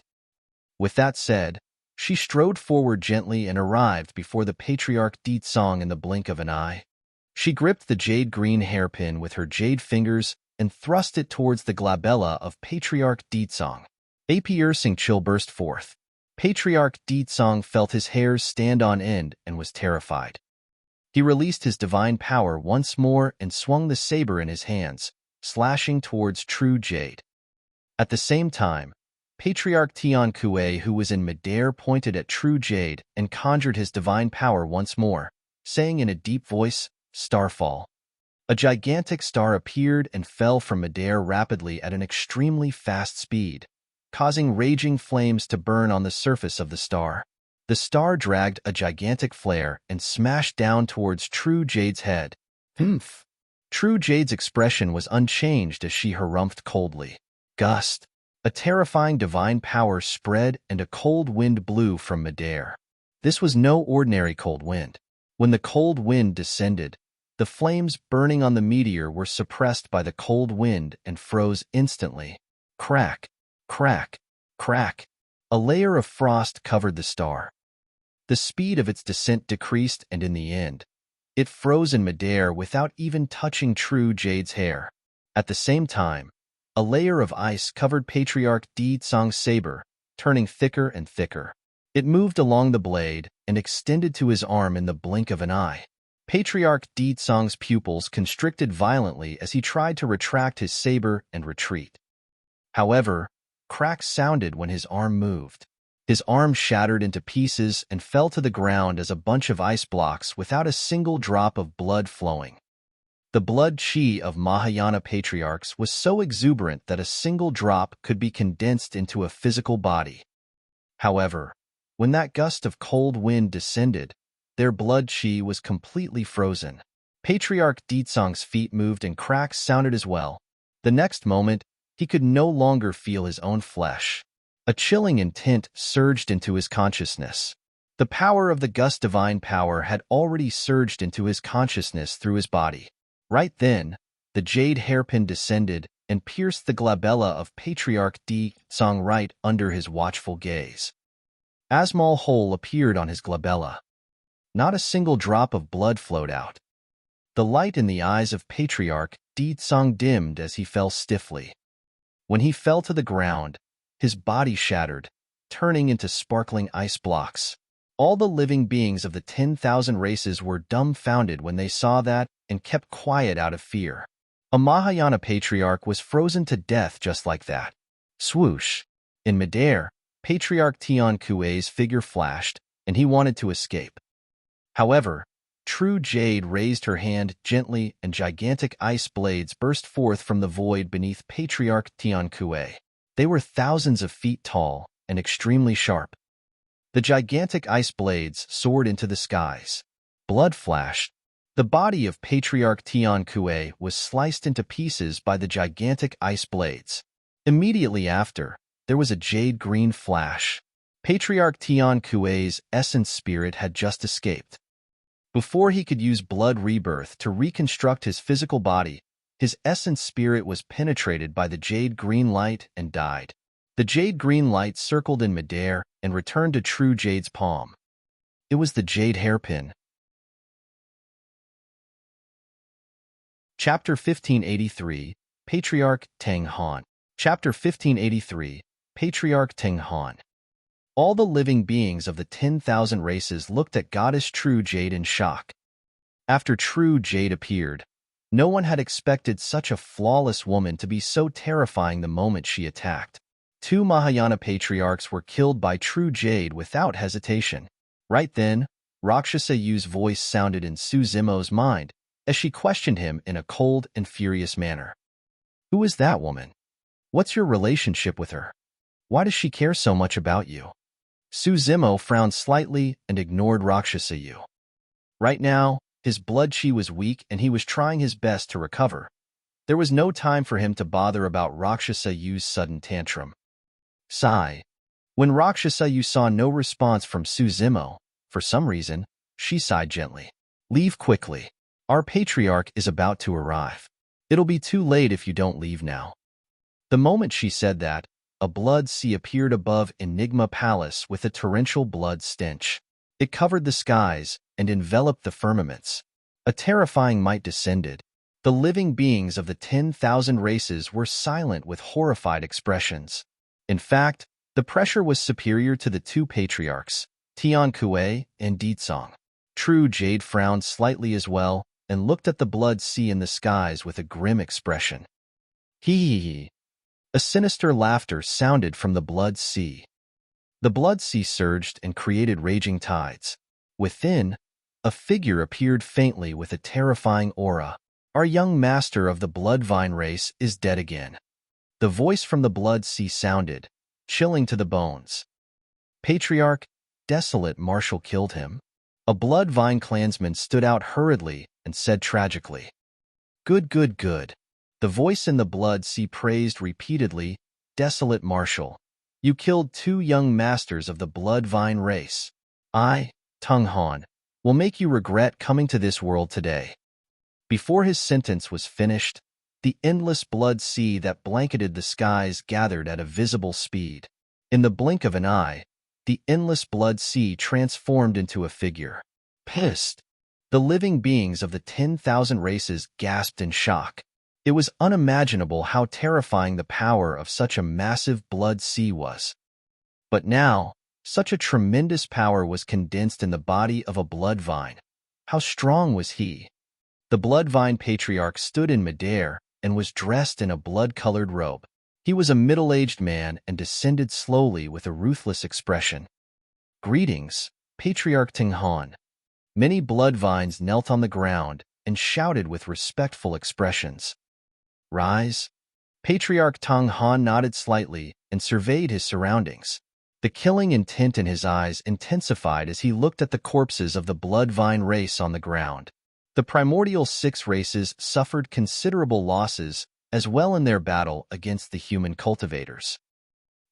With that said, she strode forward gently and arrived before the Patriarch Song in the blink of an eye. She gripped the jade-green hairpin with her jade fingers and thrust it towards the glabella of Patriarch Song. A piercing chill burst forth. Patriarch Song felt his hairs stand on end and was terrified. He released his divine power once more and swung the saber in his hands, slashing towards True Jade. At the same time, Patriarch Tian, who was in midair, pointed at True Jade and conjured his divine power once more, saying in a deep voice, "Starfall." A gigantic star appeared and fell from midair rapidly at an extremely fast speed, causing raging flames to burn on the surface of the star. The star dragged a gigantic flare and smashed down towards True Jade's head. Humph! True Jade's expression was unchanged as she harumphed coldly. Gust! A terrifying divine power spread and a cold wind blew from midair. This was no ordinary cold wind. When the cold wind descended, the flames burning on the meteor were suppressed by the cold wind and froze instantly. Crack! Crack! Crack! A layer of frost covered the star. The speed of its descent decreased and in the end, it froze in midair without even touching True Jade's hair. At the same time, a layer of ice covered Patriarch Song's saber, turning thicker and thicker. It moved along the blade and extended to his arm in the blink of an eye. Patriarch Song's pupils constricted violently as he tried to retract his saber and retreat. However, cracks sounded when his arm moved. His arm shattered into pieces and fell to the ground as a bunch of ice blocks without a single drop of blood flowing. The blood chi of Mahayana Patriarchs was so exuberant that a single drop could be condensed into a physical body. However, when that gust of cold wind descended, their blood chi was completely frozen. Patriarch Song's feet moved and cracks sounded as well. The next moment, he could no longer feel his own flesh. A chilling intent surged into his consciousness. The power of the gust divine power had already surged into his consciousness through his body. Right then, the jade hairpin descended and pierced the glabella of Patriarch Song right under his watchful gaze. A small hole appeared on his glabella. Not a single drop of blood flowed out. The light in the eyes of Patriarch Song dimmed as he fell stiffly. When he fell to the ground, his body shattered, turning into sparkling ice blocks. All the living beings of the 10,000 races were dumbfounded when they saw that and kept quiet out of fear. A Mahayana Patriarch was frozen to death just like that. Swoosh! In midair, Patriarch Tian's figure flashed, and he wanted to escape. However, True Jade raised her hand gently and gigantic ice blades burst forth from the void beneath Patriarch Tian. They were thousands of feet tall and extremely sharp. The gigantic ice blades soared into the skies. Blood flashed. The body of Patriarch Tian was sliced into pieces by the gigantic ice blades. Immediately after, there was a jade-green flash. Patriarch Tian's essence spirit had just escaped. Before he could use blood rebirth to reconstruct his physical body, his essence spirit was penetrated by the jade-green light and died. The jade-green light circled in midair and returned to True Jade's palm. It was the jade hairpin. Chapter 1583, Patriarch Teng Han. Chapter 1583, Patriarch Teng Han. All the living beings of the 10,000 races looked at Goddess True Jade in shock. After True Jade appeared, no one had expected such a flawless woman to be so terrifying the moment she attacked. 2 Mahayana Patriarchs were killed by True Jade without hesitation. Right then, Rakshasa Yu's voice sounded in Su Zimo's mind as she questioned him in a cold and furious manner. Who is that woman? What's your relationship with her? Why does she care so much about you? Su Zimo frowned slightly and ignored Rakshasa Yu. Right now, his blood chi was weak and he was trying his best to recover. There was no time for him to bother about Rakshasa Yu's sudden tantrum. Sigh. When Rakshasa Yu saw no response from Suzimo, for some reason, she sighed gently. Leave quickly. Our patriarch is about to arrive. It'll be too late if you don't leave now. The moment she said that, a blood sea appeared above Enigma Palace with a torrential blood stench. It covered the skies and enveloped the firmaments. A terrifying might descended. The living beings of the 10,000 races were silent with horrified expressions. In fact, the pressure was superior to the two patriarchs, Tian and Ditsong. True Jade frowned slightly as well and looked at the blood sea in the skies with a grim expression. Hee. A sinister laughter sounded from the blood sea. The blood sea surged and created raging tides. Within, a figure appeared faintly with a terrifying aura. Our young master of the Bloodvine race is dead again. The voice from the blood sea sounded, chilling to the bones. Patriarch, desolate Marshal killed him. A Bloodvine clansman stood out hurriedly and said tragically. Good. The voice in the blood sea praised repeatedly, desolate Marshal. You killed two young masters of the Bloodvine race. I, Teng Han, will make you regret coming to this world today. Before his sentence was finished, the endless blood sea that blanketed the skies gathered at a visible speed. In the blink of an eye, the endless blood sea transformed into a figure. Pissed. The living beings of the 10,000 races gasped in shock. It was unimaginable how terrifying the power of such a massive blood sea was. But now, such a tremendous power was condensed in the body of a bloodvine. How strong was he? The Bloodvine Patriarch stood in midair and was dressed in a blood-colored robe. He was a middle-aged man and descended slowly with a ruthless expression. Greetings, Patriarch Teng Han. Many Bloodvines knelt on the ground and shouted with respectful expressions. Rise. Patriarch Teng Han nodded slightly and surveyed his surroundings. The killing intent in his eyes intensified as he looked at the corpses of the Bloodvine race on the ground. The primordial 6 races suffered considerable losses as well in their battle against the human cultivators.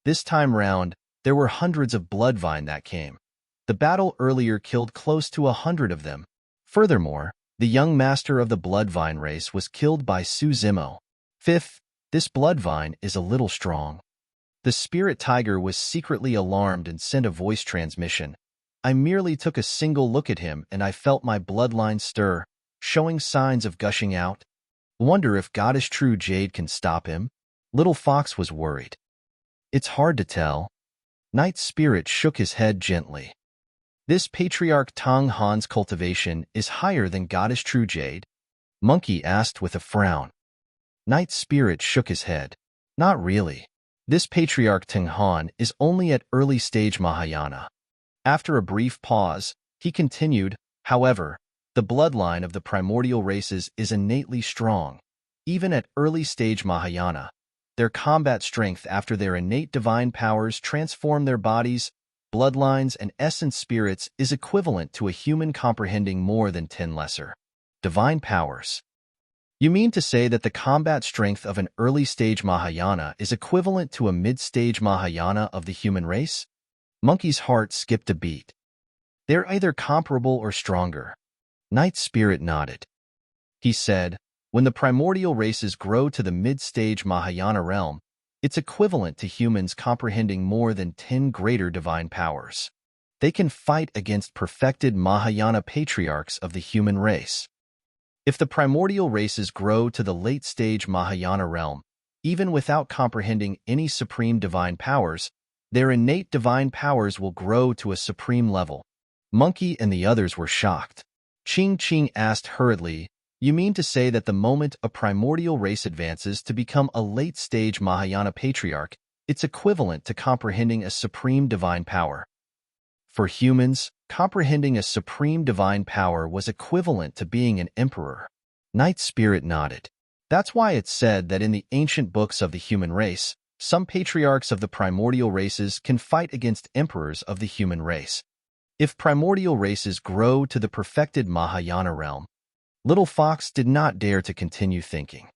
This time round, there were hundreds of Bloodvine that came. The battle earlier killed close to 100 of them. Furthermore, the young master of the Bloodvine race was killed by Suzimo. Fifth, this Bloodvine is a little strong. The spirit tiger was secretly alarmed and sent a voice transmission. I merely took a single look at him and I felt my bloodline stir, showing signs of gushing out. Wonder if Goddess True Jade can stop him? Little Fox was worried. It's hard to tell. Night Spirit shook his head gently. This Patriarch Teng Han's cultivation is higher than Goddess True Jade? Monkey asked with a frown. Night Spirit shook his head. Not really. This Patriarch Teng Han is only at early stage Mahayana. After a brief pause, he continued, however, the bloodline of the primordial races is innately strong. Even at early stage Mahayana, their combat strength after their innate divine powers transform their bodies, bloodlines, and essence spirits is equivalent to a human comprehending more than 10 lesser divine powers. You mean to say that the combat strength of an early-stage Mahayana is equivalent to a mid-stage Mahayana of the human race? Monkey's heart skipped a beat. They're either comparable or stronger. Night Spirit nodded. He said, when the primordial races grow to the mid-stage Mahayana realm, it's equivalent to humans comprehending more than 10 greater divine powers. They can fight against perfected Mahayana patriarchs of the human race. If the primordial races grow to the late-stage Mahayana realm, even without comprehending any supreme divine powers, their innate divine powers will grow to a supreme level. Monkey and the others were shocked. Ching asked hurriedly, you mean to say that the moment a primordial race advances to become a late-stage Mahayana patriarch, it's equivalent to comprehending a supreme divine power? For humans, comprehending a supreme divine power was equivalent to being an emperor. Night Spirit nodded. That's why it's said that in the ancient books of the human race, some patriarchs of the primordial races can fight against emperors of the human race. If primordial races grow to the perfected Mahayana realm, Little Fox did not dare to continue thinking.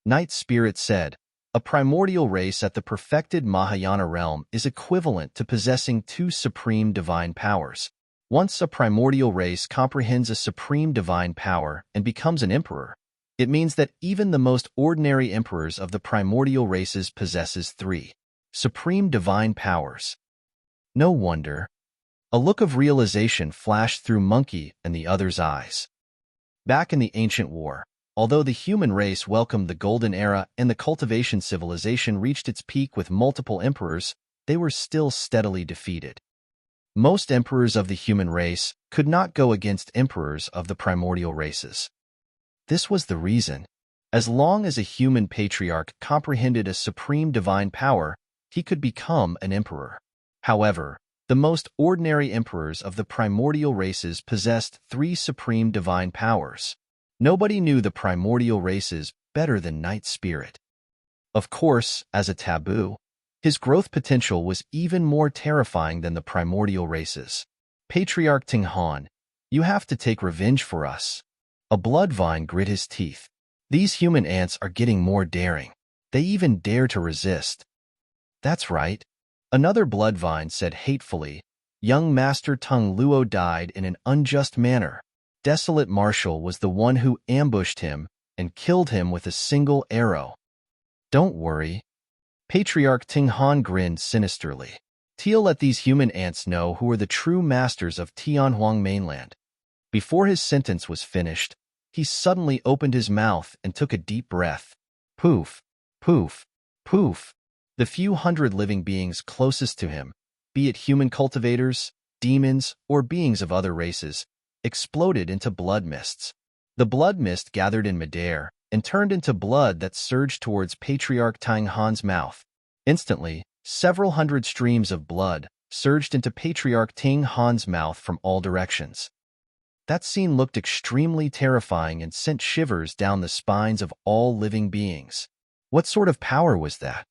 Night Spirit said, "A primordial race at the perfected Mahayana realm is equivalent to possessing two supreme divine powers. Once a primordial race comprehends a supreme divine power and becomes an emperor, it means that even the most ordinary emperors of the primordial races possesses three supreme divine powers." No wonder. A look of realization flashed through Monkey and the other's eyes. Back in the ancient war, although the human race welcomed the Golden Era and the cultivation civilization reached its peak with multiple emperors, they were still steadily defeated. Most emperors of the human race could not go against emperors of the primordial races. This was the reason. As long as a human patriarch comprehended a supreme divine power, he could become an emperor. However, the most ordinary emperors of the primordial races possessed three supreme divine powers. Nobody knew the primordial races better than Night Spirit. Of course, as a taboo, his growth potential was even more terrifying than the primordial races. Patriarch Teng, you have to take revenge for us. A bloodvine grit his teeth. These human ants are getting more daring. They even dare to resist. That's right. Another bloodvine said hatefully, "Young Master Tung Luo died in an unjust manner. Desolate Marshal was the one who ambushed him and killed him with a single arrow." Don't worry. Patriarch Teng grinned sinisterly. He'll let these human ants know who are the true masters of Tianhuang mainland. Before his sentence was finished, he suddenly opened his mouth and took a deep breath. Poof, poof, poof. The few hundred living beings closest to him, be it human cultivators, demons, or beings of other races, exploded into blood mists. The blood mist gathered in midair and turned into blood that surged towards Patriarch Teng's mouth. Instantly, several hundred streams of blood surged into Patriarch Teng's mouth from all directions. That scene looked extremely terrifying and sent shivers down the spines of all living beings. What sort of power was that?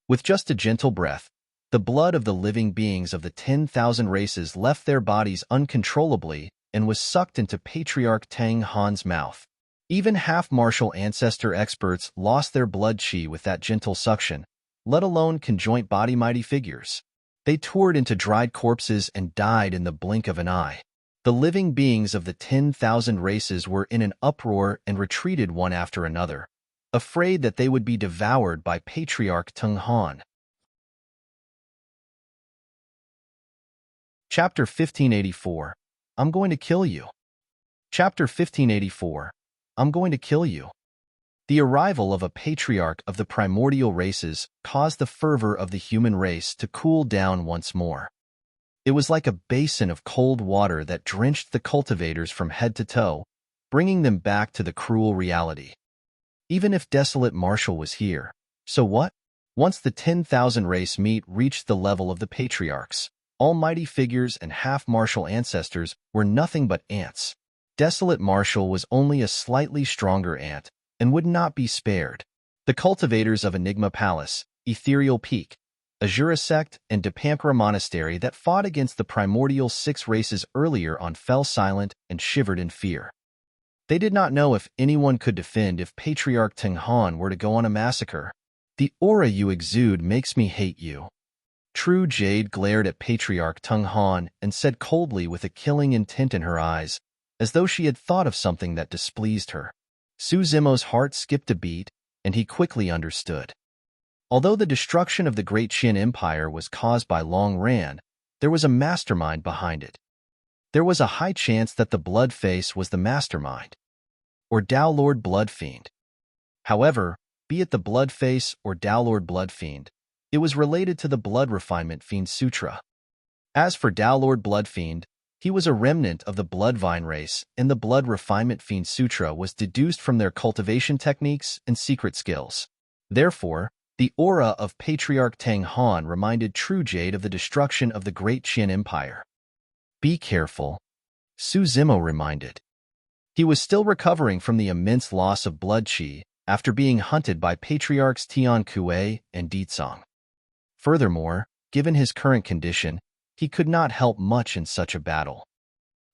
With just a gentle breath, the blood of the living beings of the 10,000 races left their bodies uncontrollably and was sucked into Patriarch Teng's mouth. Even half-martial ancestor experts lost their blood chi with that gentle suction, let alone conjoint body mighty figures. They toured into dried corpses and died in the blink of an eye. The living beings of the 10,000 races were in an uproar and retreated one after another, afraid that they would be devoured by Patriarch Teng. Chapter 1584. I'm going to kill you. Chapter 1584. I'm going to kill you. The arrival of a patriarch of the primordial races caused the fervor of the human race to cool down once more. It was like a basin of cold water that drenched the cultivators from head to toe, bringing them back to the cruel reality. Even if Desolate Marshal was here, so what? Once the 10,000 race meat reached the level of the patriarchs, almighty figures and half-martial ancestors were nothing but ants. Desolate Marshal was only a slightly stronger ant and would not be spared. The cultivators of Enigma Palace, Ethereal Peak, Azura Sect, and Depampara Monastery that fought against the primordial 6 races earlier on fell silent and shivered in fear. They did not know if anyone could defend if Patriarch Teng were to go on a massacre. The aura you exude makes me hate you. True Jade glared at Patriarch Teng and said coldly with a killing intent in her eyes, as though she had thought of something that displeased her. Su Zimo's heart skipped a beat, and he quickly understood. Although the destruction of the Great Qian Empire was caused by Long Ran, there was a mastermind behind it. There was a high chance that the Blood Face was the mastermind, or Tao Lord Blood Fiend. However, be it the Blood Face or Tao Lord Blood Fiend, it was related to the Blood Refinement Fiend Sutra. As for Tao Lord Blood Fiend, he was a remnant of the Bloodvine race, and the Blood Refinement Fiend Sutra was deduced from their cultivation techniques and secret skills. Therefore, the aura of Patriarch Teng reminded True Jade of the destruction of the Great Qian Empire. Be careful, Su Zimo reminded. He was still recovering from the immense loss of blood chi after being hunted by Patriarchs Tian Kuei and Ditsong. Furthermore, given his current condition, he could not help much in such a battle.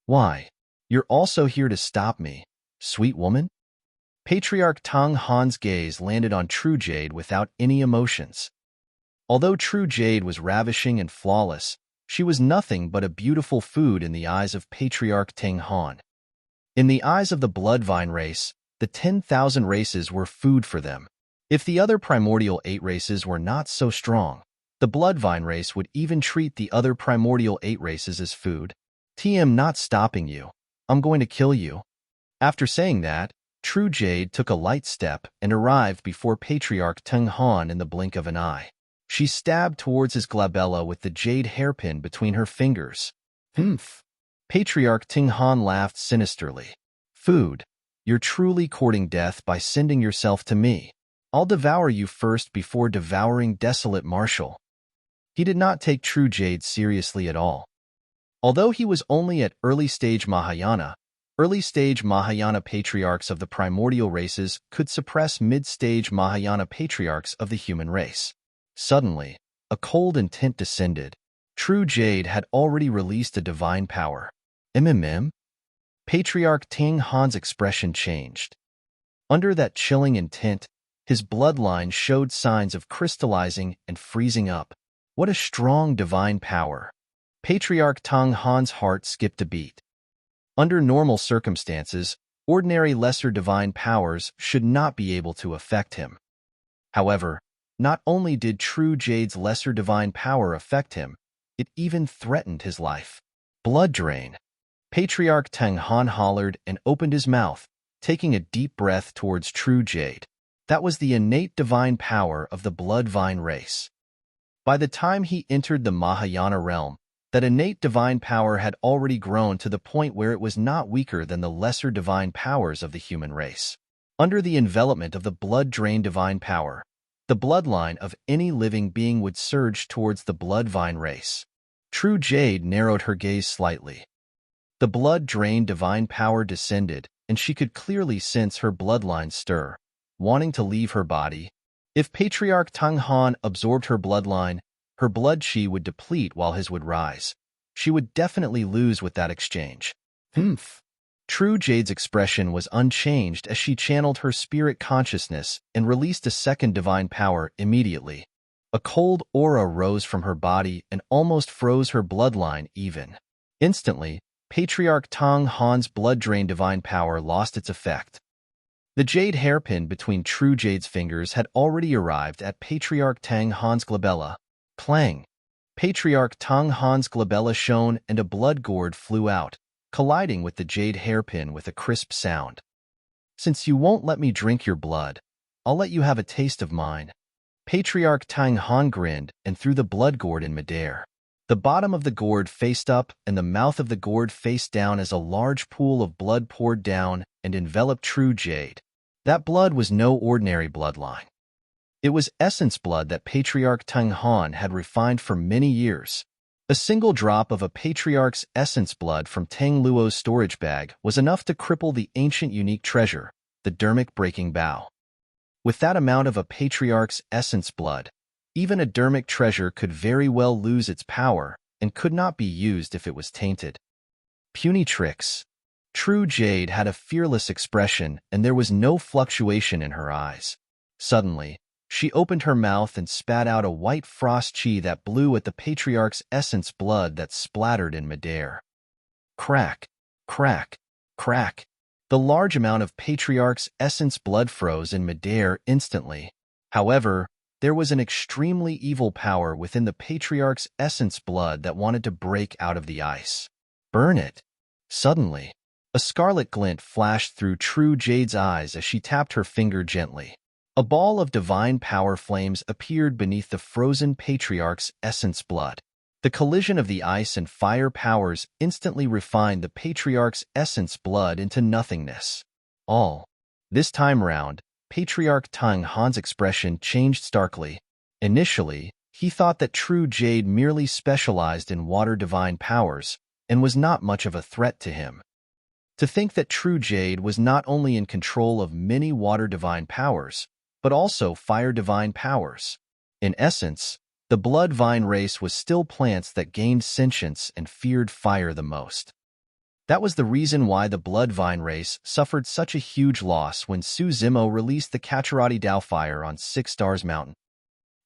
Why, you're also here to stop me, sweet woman? Patriarch Tang Han's gaze landed on True Jade without any emotions. Although True Jade was ravishing and flawless, she was nothing but a beautiful food in the eyes of Patriarch Teng Han. In the eyes of the Bloodvine race, the 10,000 races were food for them. If the other primordial 8 races were not so strong, the Bloodvine race would even treat the other primordial 8 races as food. "TM not stopping you. I'm going to kill you." After saying that, True Jade took a light step and arrived before Patriarch Teng Han in the blink of an eye. She stabbed towards his glabella with the jade hairpin between her fingers. "Humph." Patriarch Teng Han laughed sinisterly. "Food. You're truly courting death by sending yourself to me. I'll devour you first before devouring desolate Marshall." He did not take True Jade seriously at all. Although he was only at early-stage Mahayana patriarchs of the primordial races could suppress mid-stage Mahayana patriarchs of the human race. Suddenly, a cold intent descended. True Jade had already released a divine power. Patriarch Teng Han's expression changed. Under that chilling intent, his bloodline showed signs of crystallizing and freezing up. What a strong divine power! Patriarch Teng Han's heart skipped a beat. Under normal circumstances, ordinary lesser divine powers should not be able to affect him. However, not only did True Jade's lesser divine power affect him, it even threatened his life. Blood drain. Patriarch Teng Han hollered and opened his mouth, taking a deep breath towards True Jade. That was the innate divine power of the Bloodvine race. By the time he entered the Mahayana realm, that innate divine power had already grown to the point where it was not weaker than the lesser divine powers of the human race. Under the envelopment of the blood-drain divine power, the bloodline of any living being would surge towards the Bloodvine race. True Jade narrowed her gaze slightly. The blood-drain divine power descended, and she could clearly sense her bloodline stir, wanting to leave her body. If Patriarch Teng Han absorbed her bloodline, her blood chi would deplete while his would rise. She would definitely lose with that exchange. Humph. True Jade's expression was unchanged as she channeled her spirit consciousness and released a second divine power immediately. A cold aura rose from her body and almost froze her bloodline even. Instantly, Patriarch Teng Han's blood-drain divine power lost its effect. The jade hairpin between True Jade's fingers had already arrived at Patriarch Teng Han's glabella. Clang! Patriarch Teng Han's glabella shone and a blood gourd flew out, colliding with the jade hairpin with a crisp sound. "Since you won't let me drink your blood, I'll let you have a taste of mine." Patriarch Teng Han grinned and threw the blood gourd in midair. The bottom of the gourd faced up and the mouth of the gourd faced down as a large pool of blood poured down and enveloped True Jade. That blood was no ordinary bloodline. It was essence blood that Patriarch Teng Han had refined for many years. A single drop of a Patriarch's essence blood from Teng Luo's storage bag was enough to cripple the ancient unique treasure, the Dermic Breaking Bow. With that amount of a Patriarch's essence blood, even a Dermic treasure could very well lose its power and could not be used if it was tainted. Puny tricks. True Jade had a fearless expression and there was no fluctuation in her eyes. Suddenly, she opened her mouth and spat out a white frost chi that blew at the Patriarch's essence blood that splattered in midair. Crack, crack, crack. The large amount of Patriarch's essence blood froze in midair instantly. However, there was an extremely evil power within the Patriarch's essence blood that wanted to break out of the ice. Burn it. Suddenly, a scarlet glint flashed through True Jade's eyes as she tapped her finger gently. A ball of divine power flames appeared beneath the frozen Patriarch's essence blood. The collision of the ice and fire powers instantly refined the Patriarch's essence blood into nothingness. This time round, Patriarch Teng Han's expression changed starkly. Initially, he thought that True Jade merely specialized in water divine powers and was not much of a threat to him. To think that True Jade was not only in control of many water divine powers, but also fire divine powers. In essence, the Bloodvine race was still plants that gained sentience and feared fire the most. That was the reason why the Bloodvine race suffered such a huge loss when Su Zimo released the Kacharati Dao fire on 6 Stars Mountain.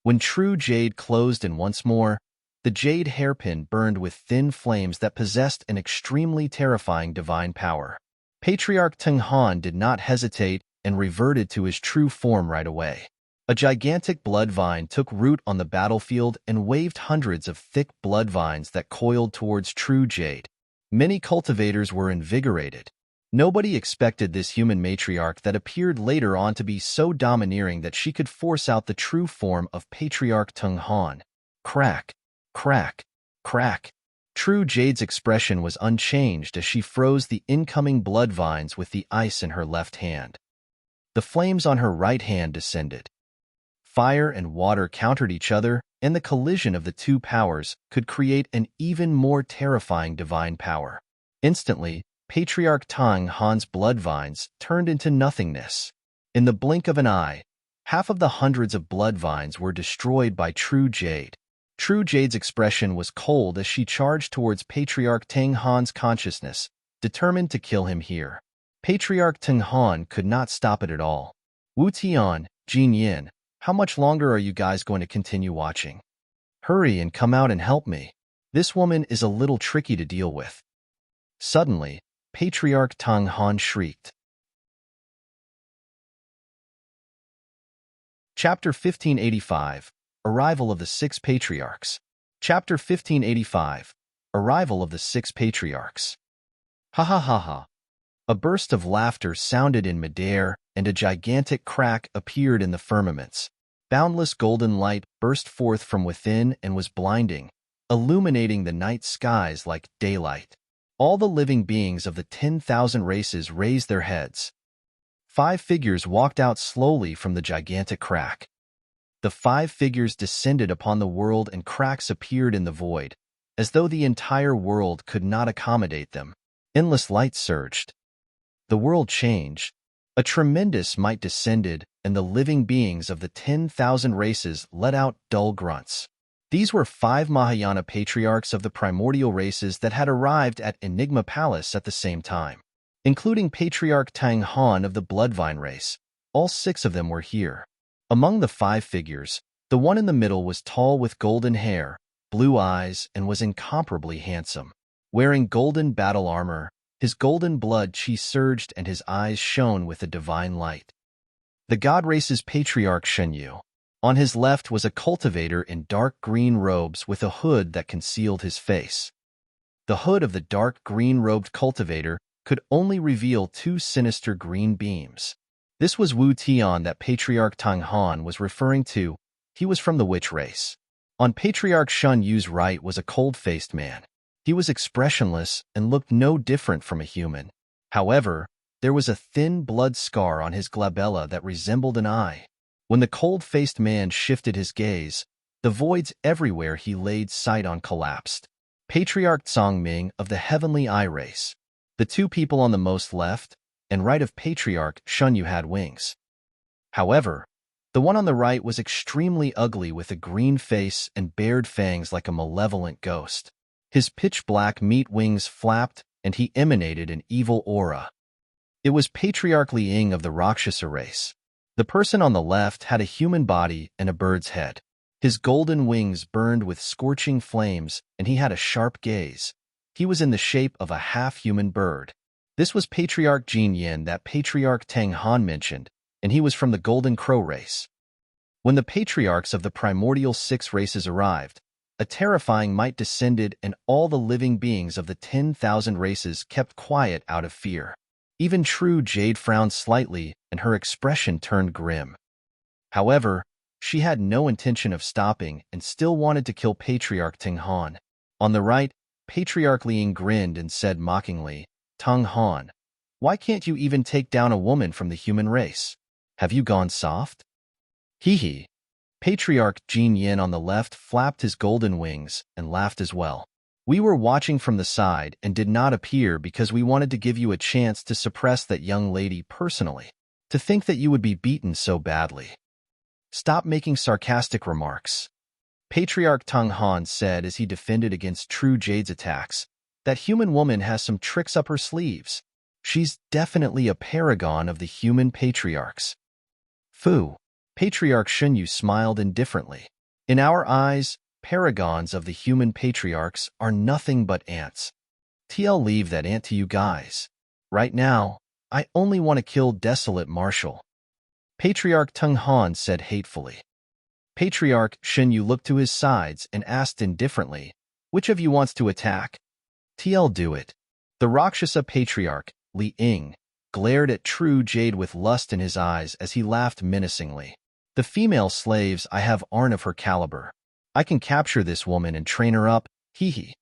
When true jade closed in once more, the jade hairpin burned with thin flames that possessed an extremely terrifying divine power. Patriarch Teng Han did not hesitate and reverted to his true form right away. A gigantic blood vine took root on the battlefield and waved hundreds of thick blood vines that coiled towards true jade. Many cultivators were invigorated. Nobody expected this human matriarch that appeared later on to be so domineering that she could force out the true form of Patriarch Teng Han. Crack, crack, crack. True Jade's expression was unchanged as she froze the incoming blood vines with the ice in her left hand. The flames on her right hand descended. Fire and water countered each other, and the collision of the two powers could create an even more terrifying divine power. Instantly, Patriarch Teng Han's blood vines turned into nothingness. In the blink of an eye, half of the hundreds of blood vines were destroyed by True Jade. True Jade's expression was cold as she charged towards Patriarch Teng Han's consciousness, determined to kill him here. Patriarch Teng Han could not stop it at all. Wu Tian, Jin Yin, how much longer are you guys going to continue watching? Hurry and come out and help me. This woman is a little tricky to deal with. Suddenly, Patriarch Teng Han shrieked. Chapter 1585, Arrival of the Six Patriarchs. Chapter 1585, Arrival of the Six Patriarchs. Ha ha ha ha. A burst of laughter sounded in midair, and a gigantic crack appeared in the firmaments. Boundless golden light burst forth from within and was blinding, illuminating the night skies like daylight. All the living beings of the 10,000 races raised their heads. 5 figures walked out slowly from the gigantic crack. The 5 figures descended upon the world and cracks appeared in the void, as though the entire world could not accommodate them. Endless light surged. The world changed. A tremendous might descended, and the living beings of the 10,000 races let out dull grunts. These were 5 Mahayana patriarchs of the primordial races that had arrived at Enigma Palace at the same time. Including Patriarch Teng Han of the Bloodvine race, all 6 of them were here. Among the 5 figures, the one in the middle was tall with golden hair, blue eyes, and was incomparably handsome. Wearing golden battle armor, his golden blood chi surged and his eyes shone with a divine light. The God Race's Patriarch Shenyu. On his left was a cultivator in dark green robes with a hood that concealed his face. The hood of the dark green-robed cultivator could only reveal 2 sinister green beams. This was Wu Tian that Patriarch Teng Han was referring to. He was from the witch race. On Patriarch Shun Yu's right was a cold-faced man. He was expressionless and looked no different from a human. However, there was a thin blood scar on his glabella that resembled an eye. When the cold-faced man shifted his gaze, the voids everywhere he laid sight on collapsed. Patriarch Tsang Ming of the Heavenly Eye race. The 2 people on the most left and right of Patriarch Shunyu had wings. However, the one on the right was extremely ugly with a green face and bared fangs like a malevolent ghost. His pitch-black meat wings flapped, and he emanated an evil aura. It was Patriarch Li Ying of the Rakshasa race. The person on the left had a human body and a bird's head. His golden wings burned with scorching flames, and he had a sharp gaze. He was in the shape of a half-human bird. This was Patriarch Jin Yin that Patriarch Teng Han mentioned, and he was from the Golden Crow race. When the patriarchs of the primordial 6 races arrived, a terrifying might descended and all the living beings of the 10,000 races kept quiet out of fear. Even True Jade frowned slightly and her expression turned grim. However, she had no intention of stopping and still wanted to kill Patriarch Teng Han. On the right, Patriarch Li Ying grinned and said mockingly, Teng Han, why can't you even take down a woman from the human race? Have you gone soft? Hee hee. Patriarch Jin Yin on the left flapped his golden wings and laughed as well. We were watching from the side and did not appear because we wanted to give you a chance to suppress that young lady personally. To think that you would be beaten so badly. Stop making sarcastic remarks. Patriarch Teng Han said as he defended against True Jade's attacks. That human woman has some tricks up her sleeves. She's definitely a paragon of the human patriarchs. Fu. Patriarch Shunyu smiled indifferently. In our eyes, paragons of the human patriarchs are nothing but ants. TL leave that ant to you guys. Right now, I only want to kill Desolate Marshal. Patriarch Teng Han said hatefully. Patriarch Shunyu looked to his sides and asked indifferently, which of you wants to attack? TL do it. The Rakshasa Patriarch, Li Ying, glared at True Jade with lust in his eyes as he laughed menacingly. The female slaves I have aren't of her caliber. I can capture this woman and train her up, hee.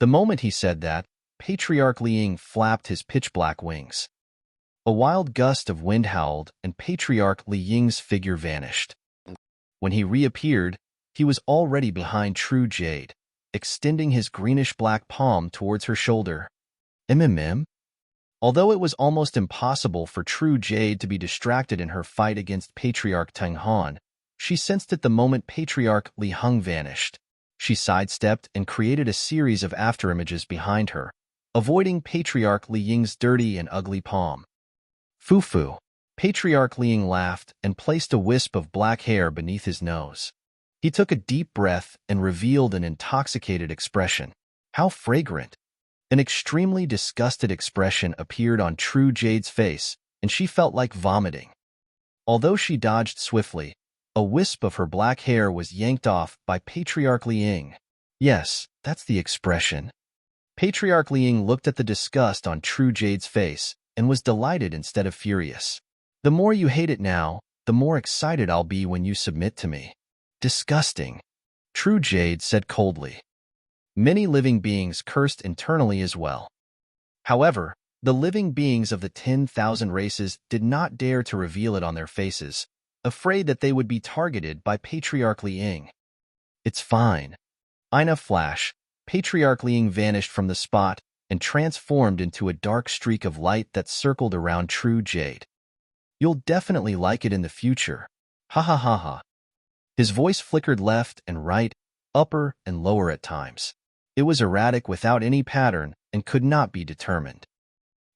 The moment he said that, Patriarch Li Ying flapped his pitch-black wings. A wild gust of wind howled, and Patriarch Li Ying's figure vanished. When he reappeared, he was already behind True Jade, extending his greenish-black palm towards her shoulder. Although it was almost impossible for True Jade to be distracted in her fight against Patriarch Teng Han, she sensed it the moment Patriarch Li Hung vanished. She sidestepped and created a series of afterimages behind her, avoiding Patriarch Li Ying's dirty and ugly palm. Fu. Patriarch Li Ying laughed and placed a wisp of black hair beneath his nose. He took a deep breath and revealed an intoxicated expression. How fragrant! An extremely disgusted expression appeared on True Jade's face, and she felt like vomiting. Although she dodged swiftly, a wisp of her black hair was yanked off by Patriarch Li Ying. Yes, that's the expression. Patriarch Li Ying looked at the disgust on True Jade's face and was delighted instead of furious. The more you hate it now, the more excited I'll be when you submit to me. Disgusting, True Jade said coldly. Many living beings cursed internally as well. However, the living beings of the 10,000 races did not dare to reveal it on their faces, afraid that they would be targeted by Patriarch Li Ying. It's fine. In a flash, Patriarch Li Ying vanished from the spot and transformed into a dark streak of light that circled around True Jade. You'll definitely like it in the future. Ha ha ha ha. His voice flickered left and right, upper and lower at times. It was erratic without any pattern and could not be determined.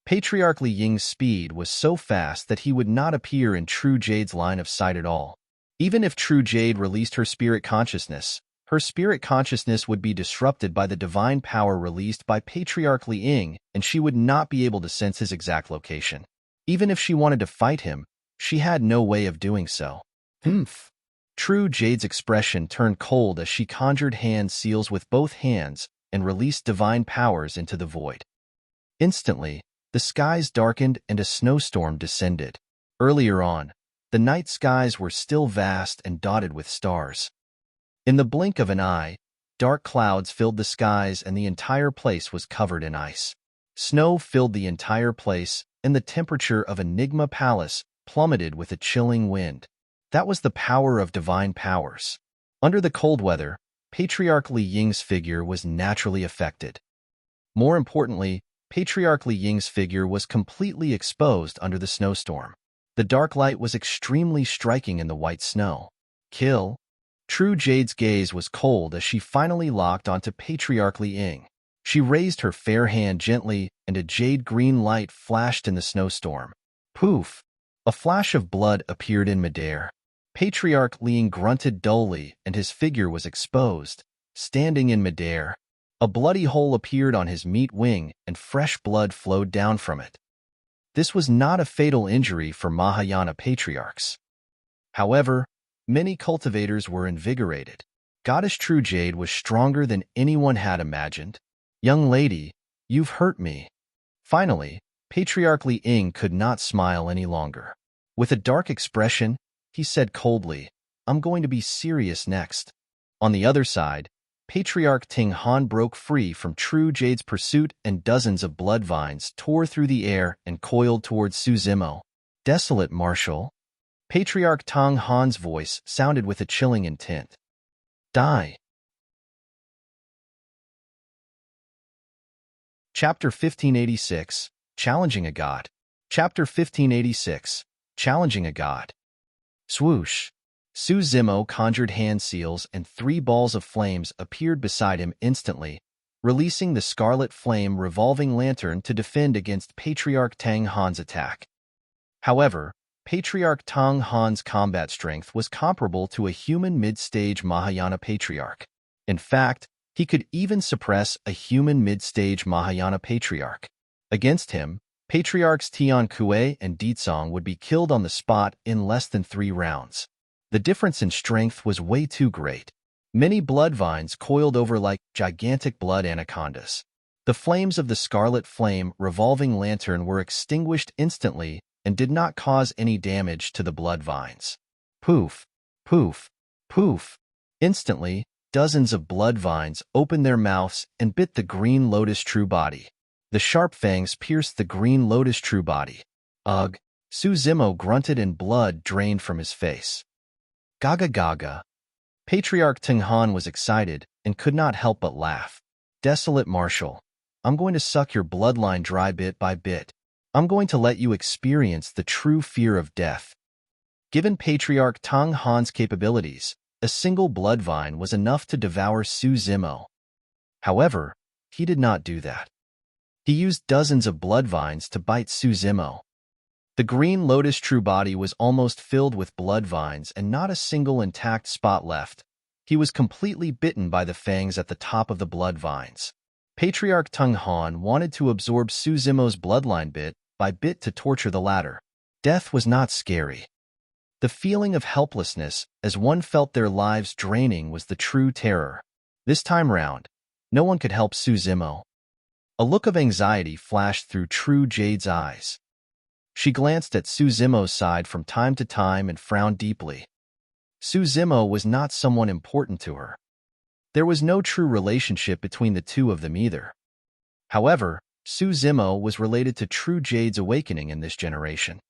Patriarch Li Ying's speed was so fast that he would not appear in True Jade's line of sight at all. Even if True Jade released her spirit consciousness would be disrupted by the divine power released by Patriarch Li Ying, and she would not be able to sense his exact location. Even if she wanted to fight him, she had no way of doing so. True Jade's expression turned cold as she conjured hand seals with both hands and released divine powers into the void. Instantly, the skies darkened and a snowstorm descended. Earlier on, the night skies were still vast and dotted with stars. In the blink of an eye, dark clouds filled the skies and the entire place was covered in ice. Snow filled the entire place, and the temperature of Enigma Palace plummeted with a chilling wind. That was the power of divine powers. Under the cold weather, Patriarch Li Ying's figure was naturally affected. More importantly, Patriarch Li Ying's figure was completely exposed under the snowstorm. The dark light was extremely striking in the white snow. Kill. True Jade's gaze was cold as she finally locked onto Patriarch Li Ying. She raised her fair hand gently, and a jade-green light flashed in the snowstorm. Poof! A flash of blood appeared in midair. Patriarch Li Ying grunted dully, and his figure was exposed, standing in midair. A bloody hole appeared on his meat wing, and fresh blood flowed down from it. This was not a fatal injury for Mahayana Patriarchs. However, many cultivators were invigorated. Goddess True Jade was stronger than anyone had imagined. Young lady, you've hurt me. Finally, Patriarch Li Ying could not smile any longer. With a dark expression, he said coldly, I'm going to be serious next. On the other side, Patriarch Teng Han broke free from True Jade's pursuit and dozens of blood vines tore through the air and coiled towards Su Zimo. Desolate Marshal. Patriarch Teng Han's voice sounded with a chilling intent. Die. Chapter 1586, Challenging a God. Chapter 1586, Challenging a God. Swoosh. Su Zimo conjured hand seals and 3 balls of flames appeared beside him instantly, releasing the Scarlet Flame revolving lantern to defend against Patriarch Teng Han's attack. However, Patriarch Teng Han's combat strength was comparable to a human mid-stage Mahayana Patriarch. In fact, he could even suppress a human mid-stage Mahayana Patriarch. Against him, Patriarchs Tian Kue and Ditsong would be killed on the spot in less than 3 rounds. The difference in strength was way too great. Many blood vines coiled over like gigantic blood anacondas. The flames of the Scarlet Flame revolving lantern were extinguished instantly and did not cause any damage to the blood vines. Poof, poof, poof. Instantly, dozens of blood vines opened their mouths and bit the Green Lotus true body. The sharp fangs pierced the Green Lotus true body. Ugh! Su Zimo grunted and blood drained from his face. Gaga gaga. Patriarch Teng Han was excited and could not help but laugh. Desolate Marshal, I'm going to suck your bloodline dry bit by bit. I'm going to let you experience the true fear of death. Given Patriarch Teng Han's capabilities, a single blood vine was enough to devour Su Zimo. However, he did not do that. He used dozens of blood vines to bite Su Zimo. The Green Lotus true body was almost filled with blood vines and not a single intact spot left. He was completely bitten by the fangs at the top of the blood vines. Patriarch Teng Han wanted to absorb Su Zimo's bloodline bit by bit to torture the latter. Death was not scary. The feeling of helplessness as one felt their lives draining was the true terror. This time round, no one could help Su Zimo. A look of anxiety flashed through True Jade's eyes. She glanced at Su Zimo's side from time to time and frowned deeply. Su Zimo was not someone important to her. There was no true relationship between the two of them either. However, Su Zimo was related to True Jade's awakening in this generation.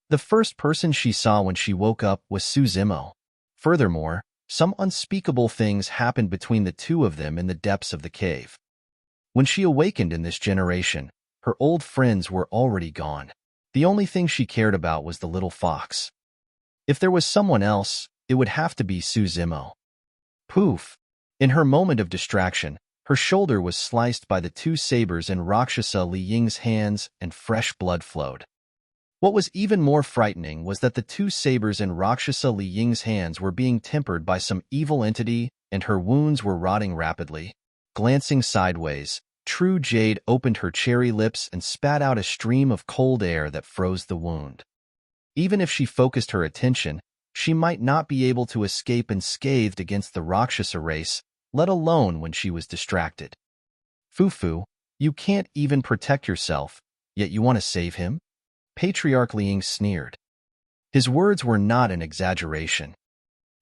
The first person she saw when she woke up was Su Zimo. Furthermore, some unspeakable things happened between the two of them in the depths of the cave. When she awakened in this generation, her old friends were already gone. The only thing she cared about was the little fox. If there was someone else, it would have to be Su Zimo. Poof! In her moment of distraction, her shoulder was sliced by the 2 sabers in Rakshasa Li Ying's hands and fresh blood flowed. What was even more frightening was that the 2 sabers in Rakshasa Li Ying's hands were being tempered by some evil entity and her wounds were rotting rapidly. Glancing sideways, True Jade opened her cherry lips and spat out a stream of cold air that froze the wound. Even if she focused her attention, she might not be able to escape unscathed against the Rakshasa race, let alone when she was distracted. Fufu, you can't even protect yourself, yet you want to save him? Patriarch Liang sneered. His words were not an exaggeration.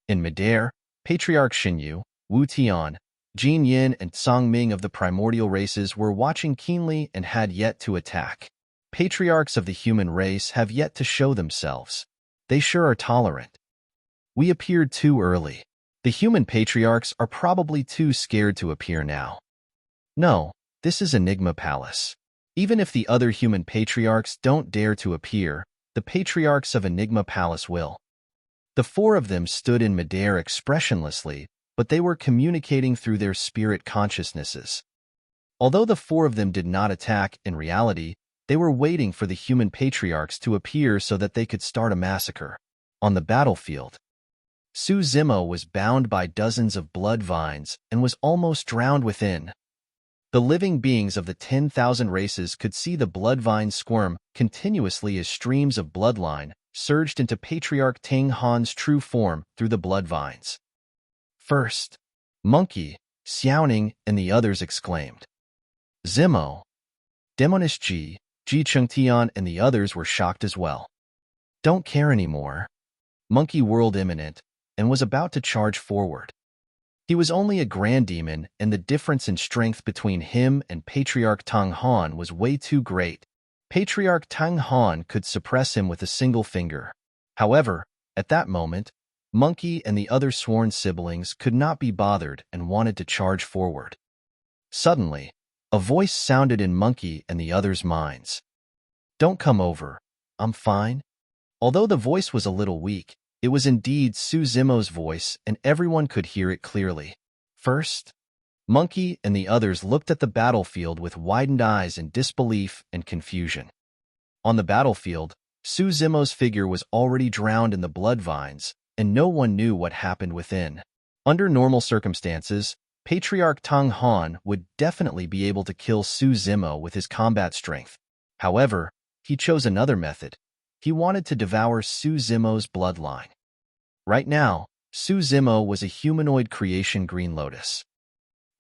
In midair, Patriarch Xinyu, Wu Tian, Jin Yin and Song Ming of the primordial races were watching keenly and had yet to attack. Patriarchs of the human race have yet to show themselves. They sure are tolerant. We appeared too early. The human patriarchs are probably too scared to appear now. No, this is Enigma Palace. Even if the other human patriarchs don't dare to appear, the patriarchs of Enigma Palace will. The 4 of them stood in midair expressionlessly, but they were communicating through their spirit consciousnesses. Although the 4 of them did not attack, in reality, they were waiting for the human patriarchs to appear so that they could start a massacre. On the battlefield, Su Zimo was bound by dozens of blood vines and was almost drowned within. The living beings of the 10,000 races could see the blood vines squirm continuously as streams of bloodline surged into Patriarch Teng Han's true form through the blood vines. First, Monkey, Xiaoning, and the others exclaimed. Zimo, Demonist Ji Chengtian, and the others were shocked as well. Don't care anymore. Monkey whirled imminent and was about to charge forward. He was only a grand demon, and the difference in strength between him and Patriarch Teng Han was way too great. Patriarch Teng Han could suppress him with a single finger. However, at that moment, Monkey and the other sworn siblings could not be bothered and wanted to charge forward. Suddenly, a voice sounded in Monkey and the others' minds. Don't come over. I'm fine. Although the voice was a little weak, it was indeed Su Zimo's voice and everyone could hear it clearly. First, Monkey and the others looked at the battlefield with widened eyes in disbelief and confusion. On the battlefield, Su Zimo's figure was already drowned in the blood vines, and no one knew what happened within. Under normal circumstances, Patriarch Teng Han would definitely be able to kill Su Zimo with his combat strength. However, he chose another method. He wanted to devour Su Zimo's bloodline. Right now, Su Zimo was a humanoid creation Green Lotus.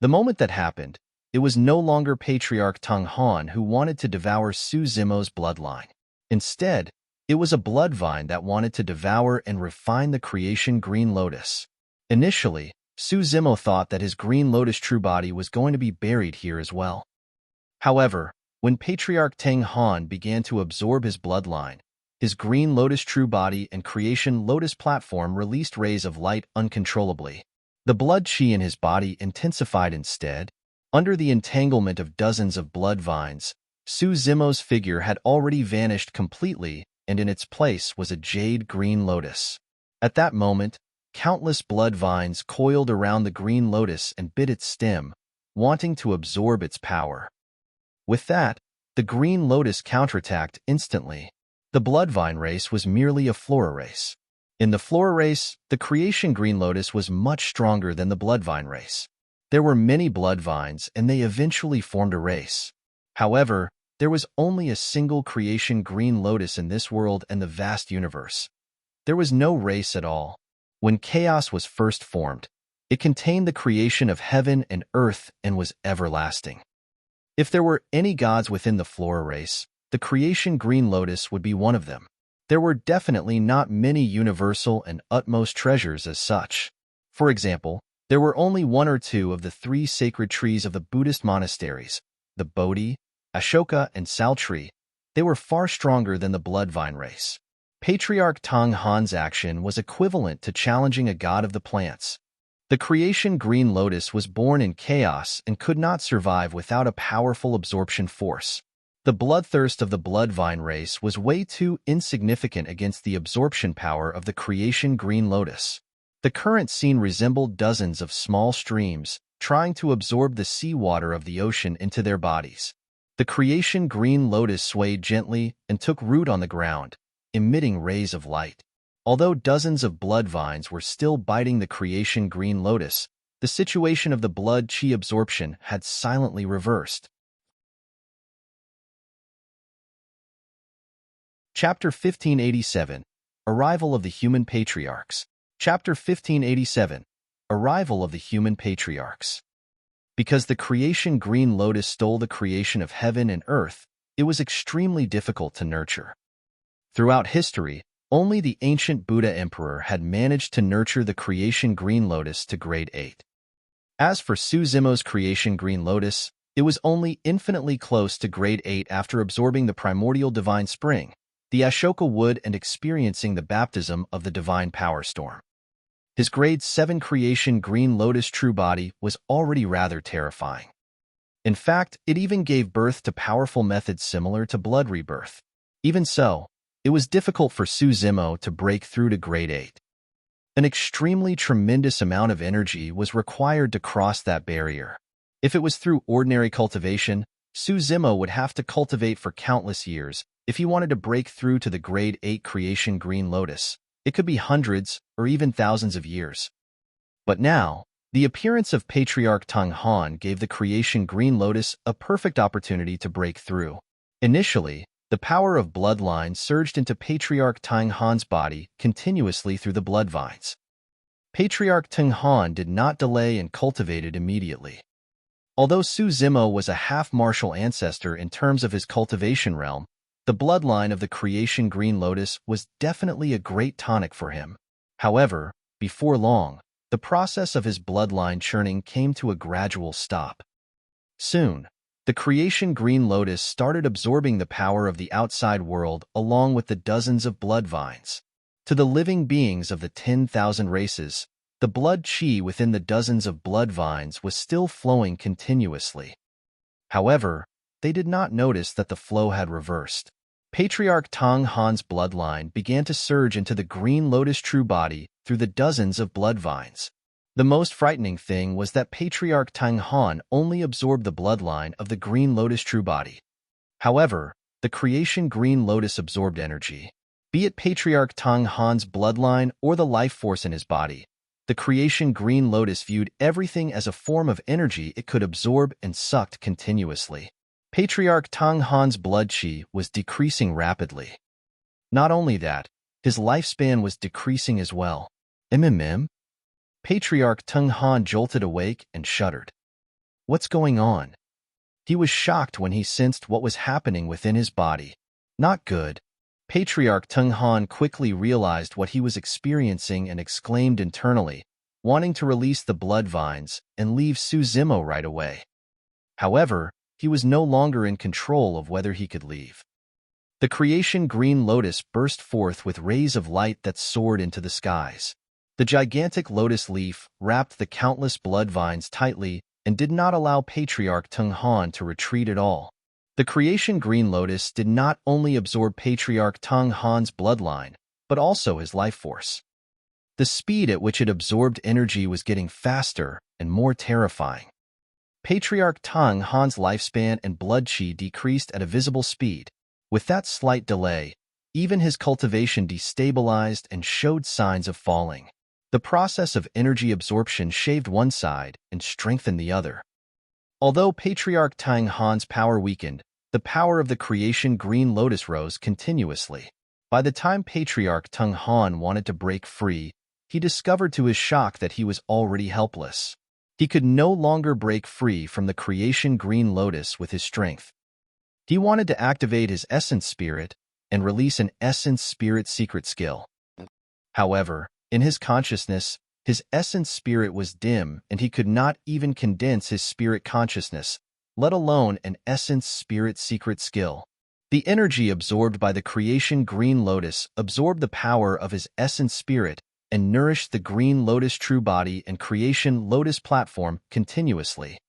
The moment that happened, it was no longer Patriarch Teng Han who wanted to devour Su Zimo's bloodline. Instead, it was a blood vine that wanted to devour and refine the creation Green Lotus. Initially, Su Zimo thought that his Green Lotus true body was going to be buried here as well. However, when Patriarch Teng Han began to absorb his bloodline, his Green Lotus true body and creation Lotus platform released rays of light uncontrollably. The blood chi in his body intensified instead. Under the entanglement of dozens of blood vines, Su Zimo's figure had already vanished completely, and in its place was a jade green lotus. At that moment, countless blood vines coiled around the green lotus and bit its stem, wanting to absorb its power. With that, the green lotus counterattacked instantly. The blood vine race was merely a flora race. In the flora race, the creation green lotus was much stronger than the blood vine race. There were many blood vines, and they eventually formed a race. However, there was only a single creation green lotus in this world and the vast universe. There was no race at all. When chaos was first formed, it contained the creation of heaven and earth and was everlasting. If there were any gods within the flora race, the creation green lotus would be one of them. There were definitely not many universal and utmost treasures as such. For example, there were only one or two of the three sacred trees of the Buddhist monasteries, the Bodhi, Ashoka, and Sal tree. They were far stronger than the blood vine race. Patriarch Teng Han's action was equivalent to challenging a god of the plants. The creation green lotus was born in chaos and could not survive without a powerful absorption force. The bloodthirst of the blood vine race was way too insignificant against the absorption power of the creation green lotus. The current scene resembled dozens of small streams trying to absorb the seawater of the ocean into their bodies. The creation green lotus swayed gently and took root on the ground, emitting rays of light. Although dozens of blood vines were still biting the creation green lotus, the situation of the blood chi absorption had silently reversed. Chapter 1587, Arrival of the Human Patriarchs. Chapter 1587, Arrival of the Human Patriarchs. Because the creation green lotus stole the creation of heaven and earth, it was extremely difficult to nurture. Throughout history, only the ancient Buddha emperor had managed to nurture the creation green lotus to grade 8. As for Su Zimo's creation green lotus, it was only infinitely close to grade 8 after absorbing the primordial divine spring, the Ashoka wood, and experiencing the baptism of the divine power storm. His grade 7 creation green lotus true body was already rather terrifying. In fact, it even gave birth to powerful methods similar to blood rebirth. Even so, it was difficult for Su Zimo to break through to grade 8. An extremely tremendous amount of energy was required to cross that barrier. If it was through ordinary cultivation, Su Zimo would have to cultivate for countless years. If he wanted to break through to the grade 8 creation green lotus, it could be hundreds or even thousands of years. But now, the appearance of Patriarch Teng Han gave the creation green lotus a perfect opportunity to break through. Initially, the power of bloodline surged into Patriarch Teng Han's body continuously through the blood vines. Patriarch Teng Han did not delay and cultivated immediately. Although Su Zimo was a half-martial ancestor in terms of his cultivation realm, the bloodline of the creation green lotus was definitely a great tonic for him. However, before long, the process of his bloodline churning came to a gradual stop. Soon, the creation green lotus started absorbing the power of the outside world along with the dozens of blood vines. To the living beings of the 10,000 races, the blood chi within the dozens of blood vines was still flowing continuously. However, they did not notice that the flow had reversed. Patriarch Teng Han's bloodline began to surge into the green lotus true body through the dozens of blood vines. The most frightening thing was that Patriarch Teng only absorbed the bloodline of the Green Lotus true body. However, the creation Green Lotus absorbed energy. Be it Patriarch Teng's bloodline or the life force in his body, the creation Green Lotus viewed everything as a form of energy it could absorb and sucked continuously. Patriarch Teng's blood chi was decreasing rapidly. Not only that, his lifespan was decreasing as well. Patriarch Teng jolted awake and shuddered. What's going on? He was shocked when he sensed what was happening within his body. Not good. Patriarch Teng quickly realized what he was experiencing and exclaimed internally, wanting to release the blood vines and leave Su Zimo right away. However, he was no longer in control of whether he could leave. The creation Green Lotus burst forth with rays of light that soared into the skies. The gigantic lotus leaf wrapped the countless blood vines tightly and did not allow Patriarch Teng to retreat at all. The creation Green Lotus did not only absorb Patriarch Teng's bloodline, but also his life force. The speed at which it absorbed energy was getting faster and more terrifying. Patriarch Teng's lifespan and blood chi decreased at a visible speed. With that slight delay, even his cultivation destabilized and showed signs of falling. The process of energy absorption shaved one side and strengthened the other. Although Patriarch Teng's power weakened, the power of the creation Green Lotus rose continuously. By the time Patriarch Teng wanted to break free, he discovered to his shock that he was already helpless. He could no longer break free from the creation Green Lotus with his strength. He wanted to activate his Essence Spirit and release an Essence Spirit secret skill. However, in his consciousness, his Essence Spirit was dim and he could not even condense his spirit consciousness, let alone an Essence Spirit secret skill. The energy absorbed by the creation Green Lotus absorbed the power of his Essence Spirit and nourished the Green Lotus true body and creation Lotus platform continuously.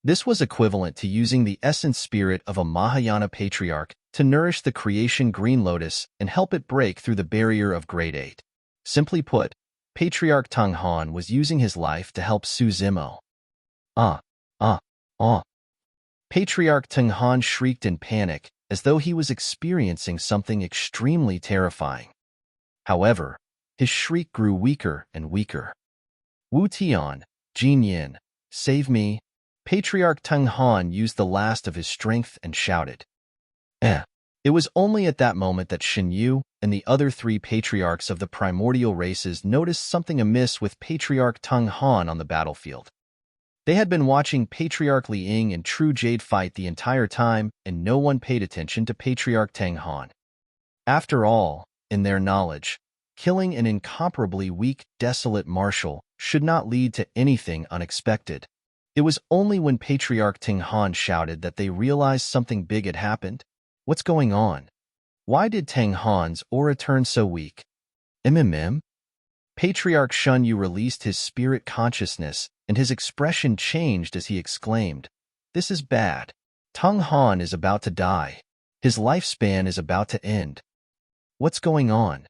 This was equivalent to using the Essence Spirit of a Mahayana Patriarch to nourish the creation Green Lotus and help it break through the barrier of Grade 8. Simply put, Patriarch Teng was using his life to help Su Zimo. Patriarch Teng shrieked in panic, as though he was experiencing something extremely terrifying. However, his shriek grew weaker and weaker. Wu Tian, Jin Yin, save me. Patriarch Teng used the last of his strength and shouted. It was only at that moment that Shen Yu and the other three patriarchs of the primordial races noticed something amiss with Patriarch Teng on the battlefield. They had been watching Patriarch Li Ying and True Jade fight the entire time, and no one paid attention to Patriarch Teng. After all, in their knowledge, killing an incomparably weak, desolate marshal should not lead to anything unexpected. It was only when Patriarch Teng shouted that they realized something big had happened. What's going on? Why did Teng's aura turn so weak? Patriarch Shun Yu released his spirit consciousness, and his expression changed as he exclaimed, "This is bad. Teng is about to die. His lifespan is about to end. What's going on?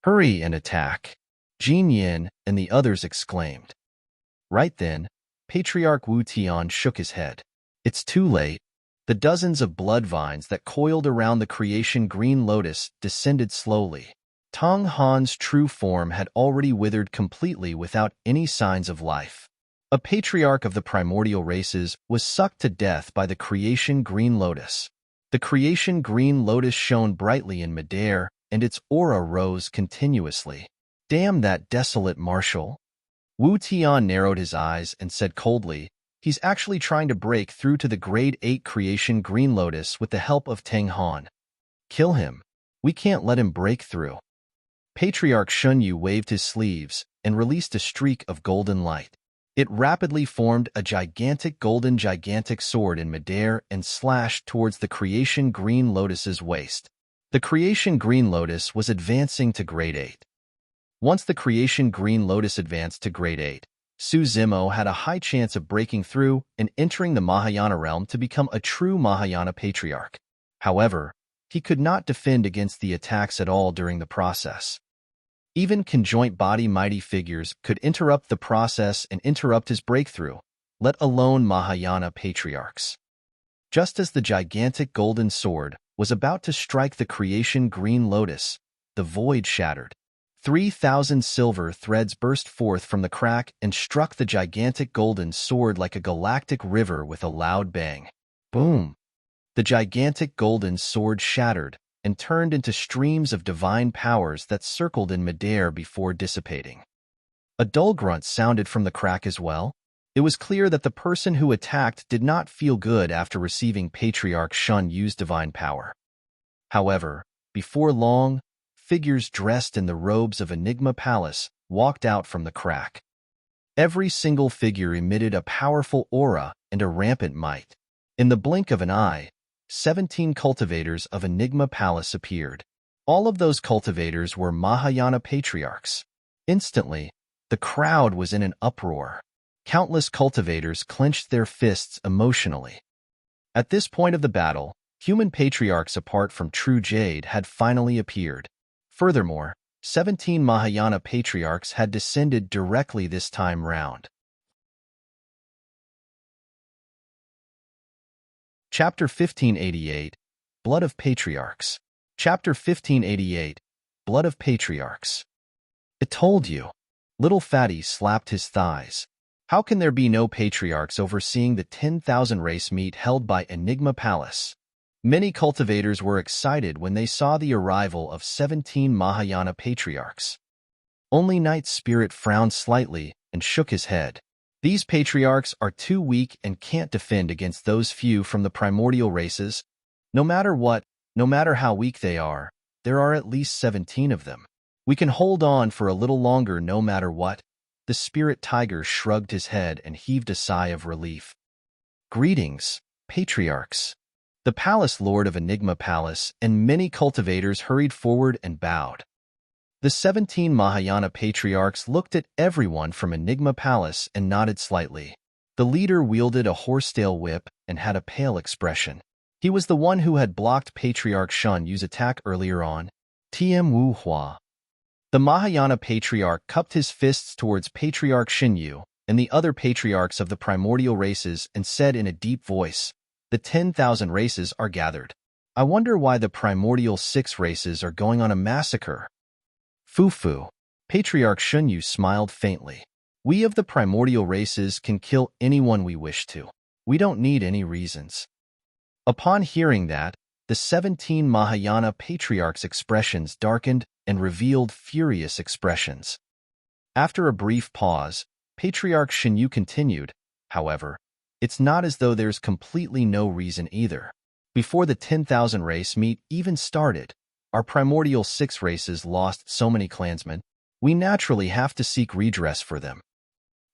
Hurry and attack!" Jin Yin and the others exclaimed. Right then, Patriarch Wu Tian shook his head. It's too late. The dozens of blood vines that coiled around the creation Green Lotus descended slowly. Teng's true form had already withered completely without any signs of life. A patriarch of the primordial races was sucked to death by the creation Green Lotus. The creation Green Lotus shone brightly in midair, and its aura rose continuously. Damn that desolate marshal! Wu Tian narrowed his eyes and said coldly, "He's actually trying to break through to the Grade 8 creation Green Lotus with the help of Teng. Kill him. We can't let him break through." Patriarch Shun Yu waved his sleeves and released a streak of golden light. It rapidly formed a gigantic sword in midair and slashed towards the creation Green Lotus's waist. The creation Green Lotus was advancing to Grade 8. Once the creation Green Lotus advanced to Grade 8, Su Zimo had a high chance of breaking through and entering the Mahayana realm to become a true Mahayana Patriarch. However, he could not defend against the attacks at all during the process. Even conjoint body mighty figures could interrupt the process and interrupt his breakthrough, let alone Mahayana Patriarchs. Just as the gigantic golden sword was about to strike the creation green lotus, the void shattered. 3,000 silver threads burst forth from the crack and struck the gigantic golden sword like a galactic river with a loud bang. Boom! The gigantic golden sword shattered and turned into streams of divine powers that circled in midair before dissipating. A dull grunt sounded from the crack as well. It was clear that the person who attacked did not feel good after receiving Patriarch Shun Yu's divine power. However, before long, figures dressed in the robes of Enigma Palace walked out from the crack. Every single figure emitted a powerful aura and a rampant might. In the blink of an eye, 17 cultivators of Enigma Palace appeared. All of those cultivators were Mahayana Patriarchs. Instantly, the crowd was in an uproar. Countless cultivators clenched their fists emotionally. At this point of the battle, human patriarchs apart from True Jade had finally appeared. Furthermore, 17 Mahayana Patriarchs had descended directly this time round. Chapter 1588, Blood of Patriarchs. Chapter 1588, Blood of Patriarchs. "It told you." Little Fatty slapped his thighs. How can there be no patriarchs overseeing the 10,000 race meet held by Enigma Palace? Many cultivators were excited when they saw the arrival of 17 Mahayana Patriarchs. Only Night Spirit frowned slightly and shook his head. These patriarchs are too weak and can't defend against those few from the primordial races. No matter what, no matter how weak they are, there are at least 17 of them. We can hold on for a little longer no matter what. The spirit tiger shrugged his head and heaved a sigh of relief. "Greetings, patriarchs." The palace lord of Enigma Palace and many cultivators hurried forward and bowed. The 17 Mahayana Patriarchs looked at everyone from Enigma Palace and nodded slightly. The leader wielded a horsetail whip and had a pale expression. He was the one who had blocked Patriarch Shun Yu's attack earlier on. Tian Wu Hua. The Mahayana Patriarch cupped his fists towards Patriarch Shin Yu and the other patriarchs of the primordial races and said in a deep voice, "The 10,000 races are gathered. I wonder why the primordial 6 races are going on a massacre." "Fufu." Patriarch Shun Yu smiled faintly. "We of the primordial races can kill anyone we wish to. We don't need any reasons." Upon hearing that, the 17 Mahayana Patriarchs' expressions darkened and revealed furious expressions. After a brief pause, Patriarch Shin Yu continued, "However, it's not as though there's completely no reason either. Before the 10,000 race meet even started, our primordial 6 races lost so many clansmen, we naturally have to seek redress for them."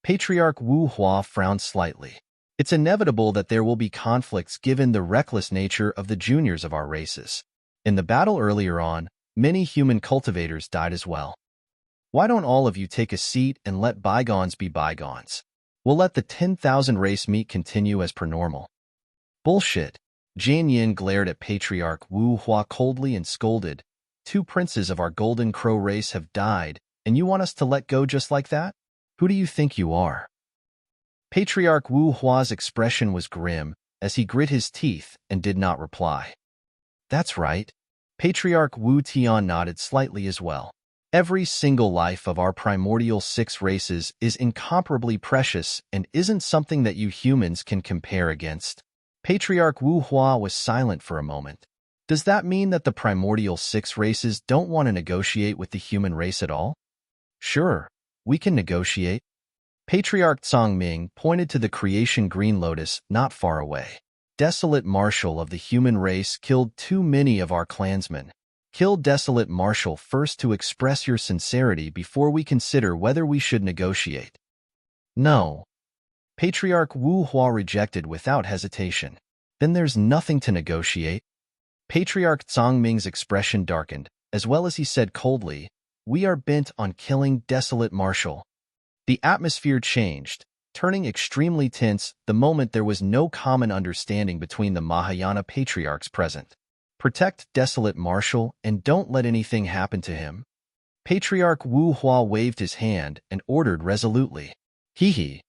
Patriarch Wu Hua frowned slightly. "It's inevitable that there will be conflicts given the reckless nature of the juniors of our races. In the battle earlier on, many human cultivators died as well. Why don't all of you take a seat and let bygones be bygones? We'll let the 10,000 race meet continue as per normal." "Bullshit." Jian Yin glared at Patriarch Wu Hua coldly and scolded. "2 princes of our Golden Crow race have died, and you want us to let go just like that? Who do you think you are?" Patriarch Wu Hua's expression was grim as he grit his teeth and did not reply. "That's right." Patriarch Wu Tian nodded slightly as well. "Every single life of our primordial 6 races is incomparably precious and isn't something that you humans can compare against." Patriarch Wu Hua was silent for a moment. "Does that mean that the primordial 6 races don't want to negotiate with the human race at all?" "Sure, we can negotiate." Patriarch Tsongming pointed to the creation green lotus not far away. "Desolate Marshal of the human race killed too many of our clansmen. Kill Desolate Marshal first to express your sincerity before we consider whether we should negotiate." "No." Patriarch Wu Hua rejected without hesitation. "Then there's nothing to negotiate." Patriarch Tsongming's expression darkened, as well as he said coldly, "We are bent on killing Desolate Marshal." The atmosphere changed, turning extremely tense the moment there was no common understanding between the Mahayana Patriarchs present. "Protect Desolate Marshal and don't let anything happen to him." Patriarch Wu Hua waved his hand and ordered resolutely. Hee hee.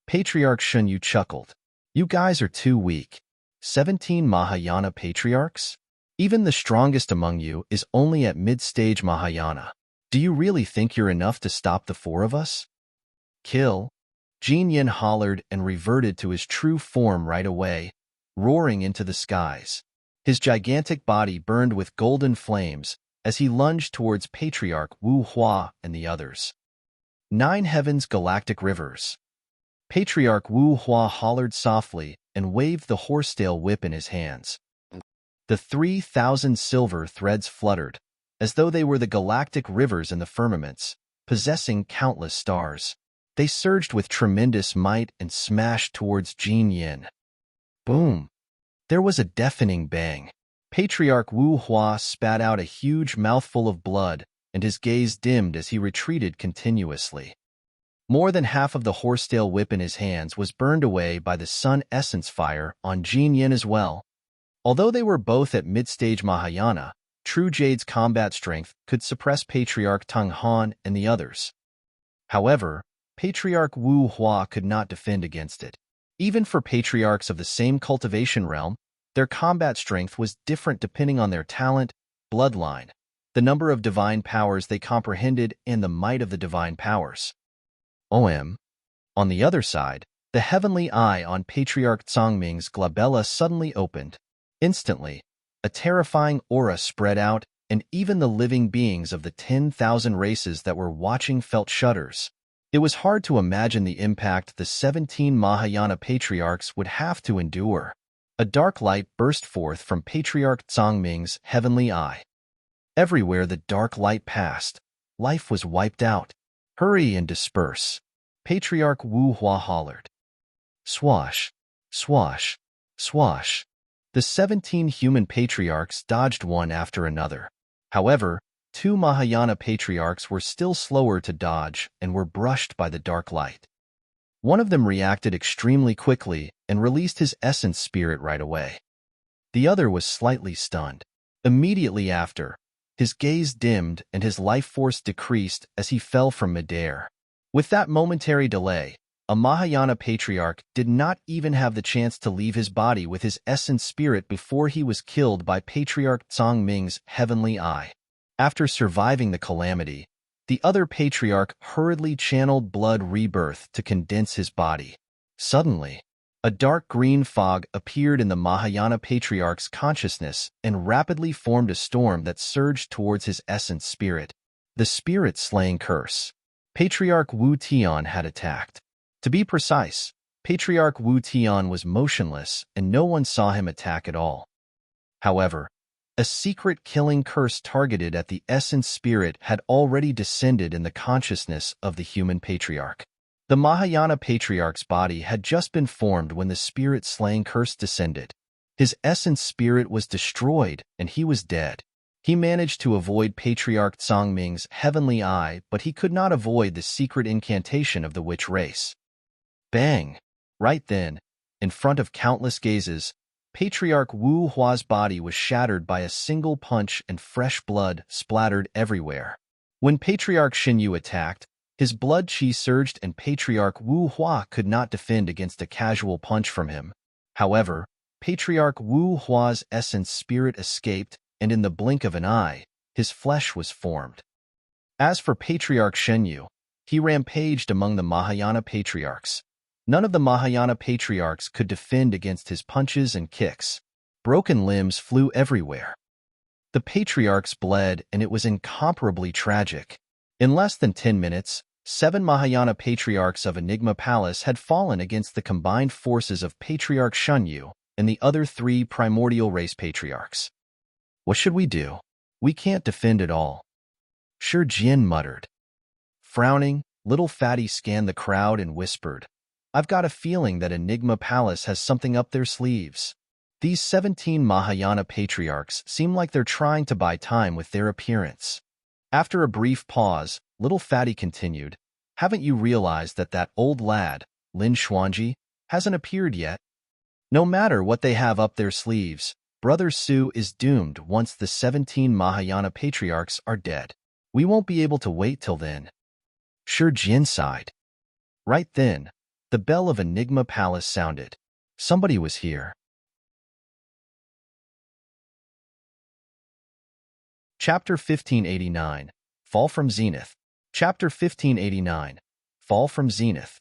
Patriarch Shun Yu chuckled. You guys are too weak. 17 Mahayana Patriarchs? Even the strongest among you is only at mid-stage Mahayana. Do you really think you're enough to stop the 4 of us? Kill! Jin Yin hollered and reverted to his true form right away, roaring into the skies. His gigantic body burned with golden flames as he lunged towards Patriarch Wu Hua and the others. 9 Heavens Galactic Rivers. Patriarch Wu Hua hollered softly and waved the horsetail whip in his hands. The 3,000 silver threads fluttered, as though they were the galactic rivers in the firmaments, possessing countless stars. They surged with tremendous might and smashed towards Jin Yin. Boom! There was a deafening bang. Patriarch Wu Hua spat out a huge mouthful of blood, and his gaze dimmed as he retreated continuously. More than half of the horsetail whip in his hands was burned away by the sun essence fire on Jin Yin as well. Although they were both at mid-stage Mahayana, True Jade's combat strength could suppress Patriarch Teng Han and the others. However, Patriarch Wu Hua could not defend against it. Even for patriarchs of the same cultivation realm, their combat strength was different depending on their talent, bloodline, the number of divine powers they comprehended, and the might of the divine powers. On the other side, the heavenly eye on Patriarch Zongming's glabella suddenly opened. Instantly, a terrifying aura spread out, and even the living beings of the 10,000 races that were watching felt shudders. It was hard to imagine the impact the 17 Mahayana Patriarchs would have to endure. A dark light burst forth from Patriarch Zongming's heavenly eye. Everywhere the dark light passed, life was wiped out. Hurry and disperse, Patriarch Wu Hua hollered. Swash, swash, swash. The 17 human patriarchs dodged one after another. However, 2 Mahayana patriarchs were still slower to dodge and were brushed by the dark light. One of them reacted extremely quickly and released his essence spirit right away. The other was slightly stunned. Immediately after, his gaze dimmed and his life force decreased as he fell from midair. With that momentary delay, a Mahayana patriarch did not even have the chance to leave his body with his essence spirit before he was killed by Patriarch Zongming's heavenly eye. After surviving the calamity, the other patriarch hurriedly channeled blood rebirth to condense his body. Suddenly, a dark green fog appeared in the Mahayana patriarch's consciousness and rapidly formed a storm that surged towards his essence spirit. The spirit-slaying curse. Patriarch Wu Tian had attacked. To be precise, Patriarch Wu Tian was motionless and no one saw him attack at all. However, a secret killing curse targeted at the essence spirit had already descended in the consciousness of the human patriarch. The Mahayana patriarch's body had just been formed when the spirit-slaying curse descended. His essence spirit was destroyed and he was dead. He managed to avoid Patriarch Zongming's heavenly eye, but he could not avoid the secret incantation of the witch race. Bang! Right then, in front of countless gazes, Patriarch Wu Hua's body was shattered by a single punch and fresh blood splattered everywhere. When Patriarch Xinyu attacked, his blood qi surged and Patriarch Wu Hua could not defend against a casual punch from him. However, Patriarch Wu Hua's essence spirit escaped, and in the blink of an eye, his flesh was formed. As for Patriarch Xinyu, he rampaged among the Mahayana patriarchs. None of the Mahayana patriarchs could defend against his punches and kicks. Broken limbs flew everywhere. The patriarchs bled, and it was incomparably tragic. In less than 10 minutes, 7 Mahayana patriarchs of Enigma Palace had fallen against the combined forces of Patriarch Shunyu and the other 3 primordial race patriarchs. What should we do? We can't defend at all. Sure, Jin muttered. Frowning, Little Fatty scanned the crowd and whispered, I've got a feeling that Enigma Palace has something up their sleeves. These 17 Mahayana patriarchs seem like they're trying to buy time with their appearance. After a brief pause, Little Fatty continued, Haven't you realized that that old lad, Lin Xuanji, hasn't appeared yet? No matter what they have up their sleeves, Brother Su is doomed once the 17 Mahayana patriarchs are dead. We won't be able to wait till then. Sure, Jin sighed. Right then, the bell of Enigma Palace sounded. Somebody was here. Chapter 1589. Fall from Zenith. Chapter 1589. Fall from Zenith.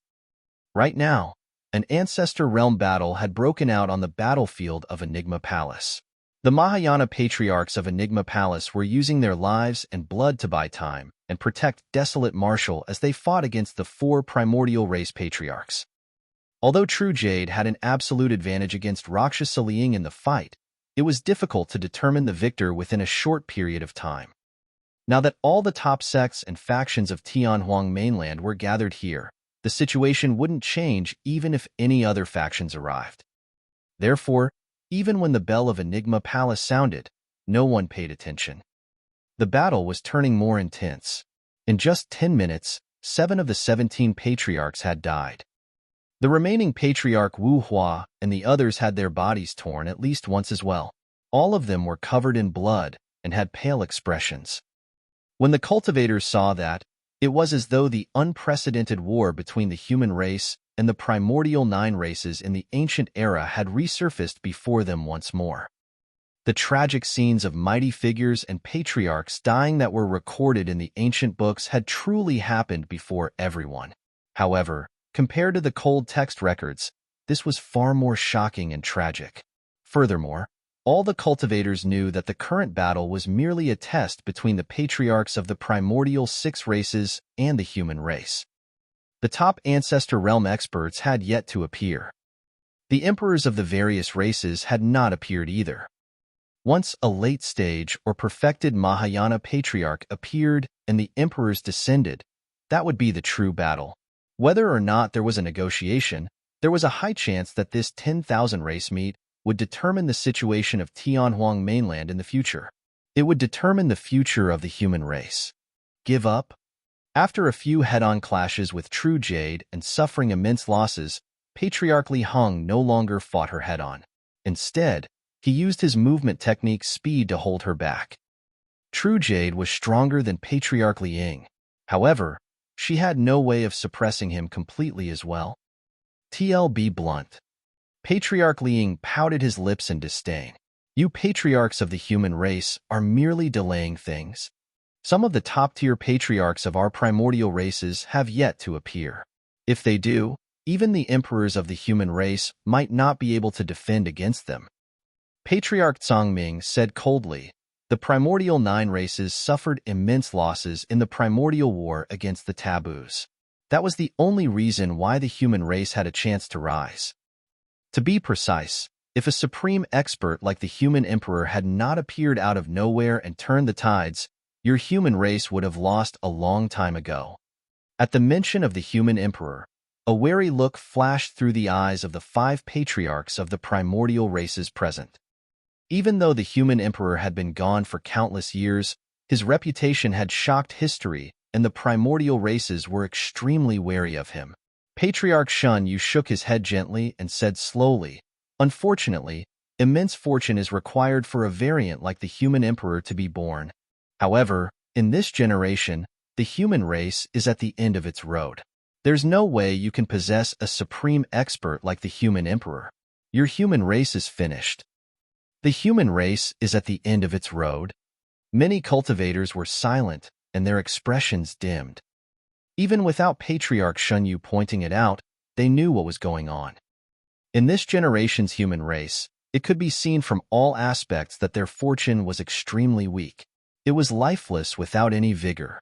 Right now, an Ancestor Realm battle had broken out on the battlefield of Enigma Palace. The Mahayana Patriarchs of Enigma Palace were using their lives and blood to buy time and protect Desolate Marshal as they fought against the 4 primordial race Patriarchs. Although True Jade had an absolute advantage against Rakshasa Liang in the fight, it was difficult to determine the victor within a short period of time. Now that all the top sects and factions of Tianhuang mainland were gathered here, the situation wouldn't change even if any other factions arrived. Therefore, even when the bell of Enigma Palace sounded, no one paid attention. The battle was turning more intense. In just 10 minutes, 7 of the 17 patriarchs had died. The remaining patriarch Wu Hua and the others had their bodies torn at least once as well. All of them were covered in blood and had pale expressions. When the cultivators saw that, it was as though the unprecedented war between the human race and the primordial 9 races in the ancient era had resurfaced before them once more. The tragic scenes of mighty figures and patriarchs dying that were recorded in the ancient books had truly happened before everyone. However, compared to the cold text records, this was far more shocking and tragic. Furthermore, all the cultivators knew that the current battle was merely a test between the patriarchs of the primordial 6 races and the human race. The top Ancestor Realm experts had yet to appear. The emperors of the various races had not appeared either. Once a late-stage or perfected Mahayana Patriarch appeared and the emperors descended, that would be the true battle. Whether or not there was a negotiation, there was a high chance that this 10,000 race meet would determine the situation of Tianhuang mainland in the future. It would determine the future of the human race. Give up? After a few head-on clashes with True Jade and suffering immense losses, Patriarch Li Heng no longer fought her head-on. Instead, he used his movement technique speed to hold her back. True Jade was stronger than Patriarch Liang. However, she had no way of suppressing him completely as well. TLB blunt. Patriarch Liang pouted his lips in disdain. You patriarchs of the human race are merely delaying things. Some of the top-tier patriarchs of our primordial races have yet to appear. If they do, even the emperors of the human race might not be able to defend against them. Patriarch Zhongming said coldly, the primordial 9 races suffered immense losses in the primordial war against the taboos. That was the only reason why the human race had a chance to rise. To be precise, if a supreme expert like the human emperor had not appeared out of nowhere and turned the tides, your human race would have lost a long time ago. At the mention of the human emperor, a wary look flashed through the eyes of the 5 patriarchs of the primordial races present. Even though the human emperor had been gone for countless years, his reputation had shocked history, and the primordial races were extremely wary of him. Patriarch Shun Yu shook his head gently and said slowly, unfortunately, immense fortune is required for a variant like the human emperor to be born. However, in this generation, the human race is at the end of its road. There's no way you can possess a supreme expert like the human emperor. Your human race is finished. The human race is at the end of its road. Many cultivators were silent and their expressions dimmed. Even without Patriarch Shun Yu pointing it out, they knew what was going on. In this generation's human race, it could be seen from all aspects that their fortune was extremely weak. It was lifeless without any vigor.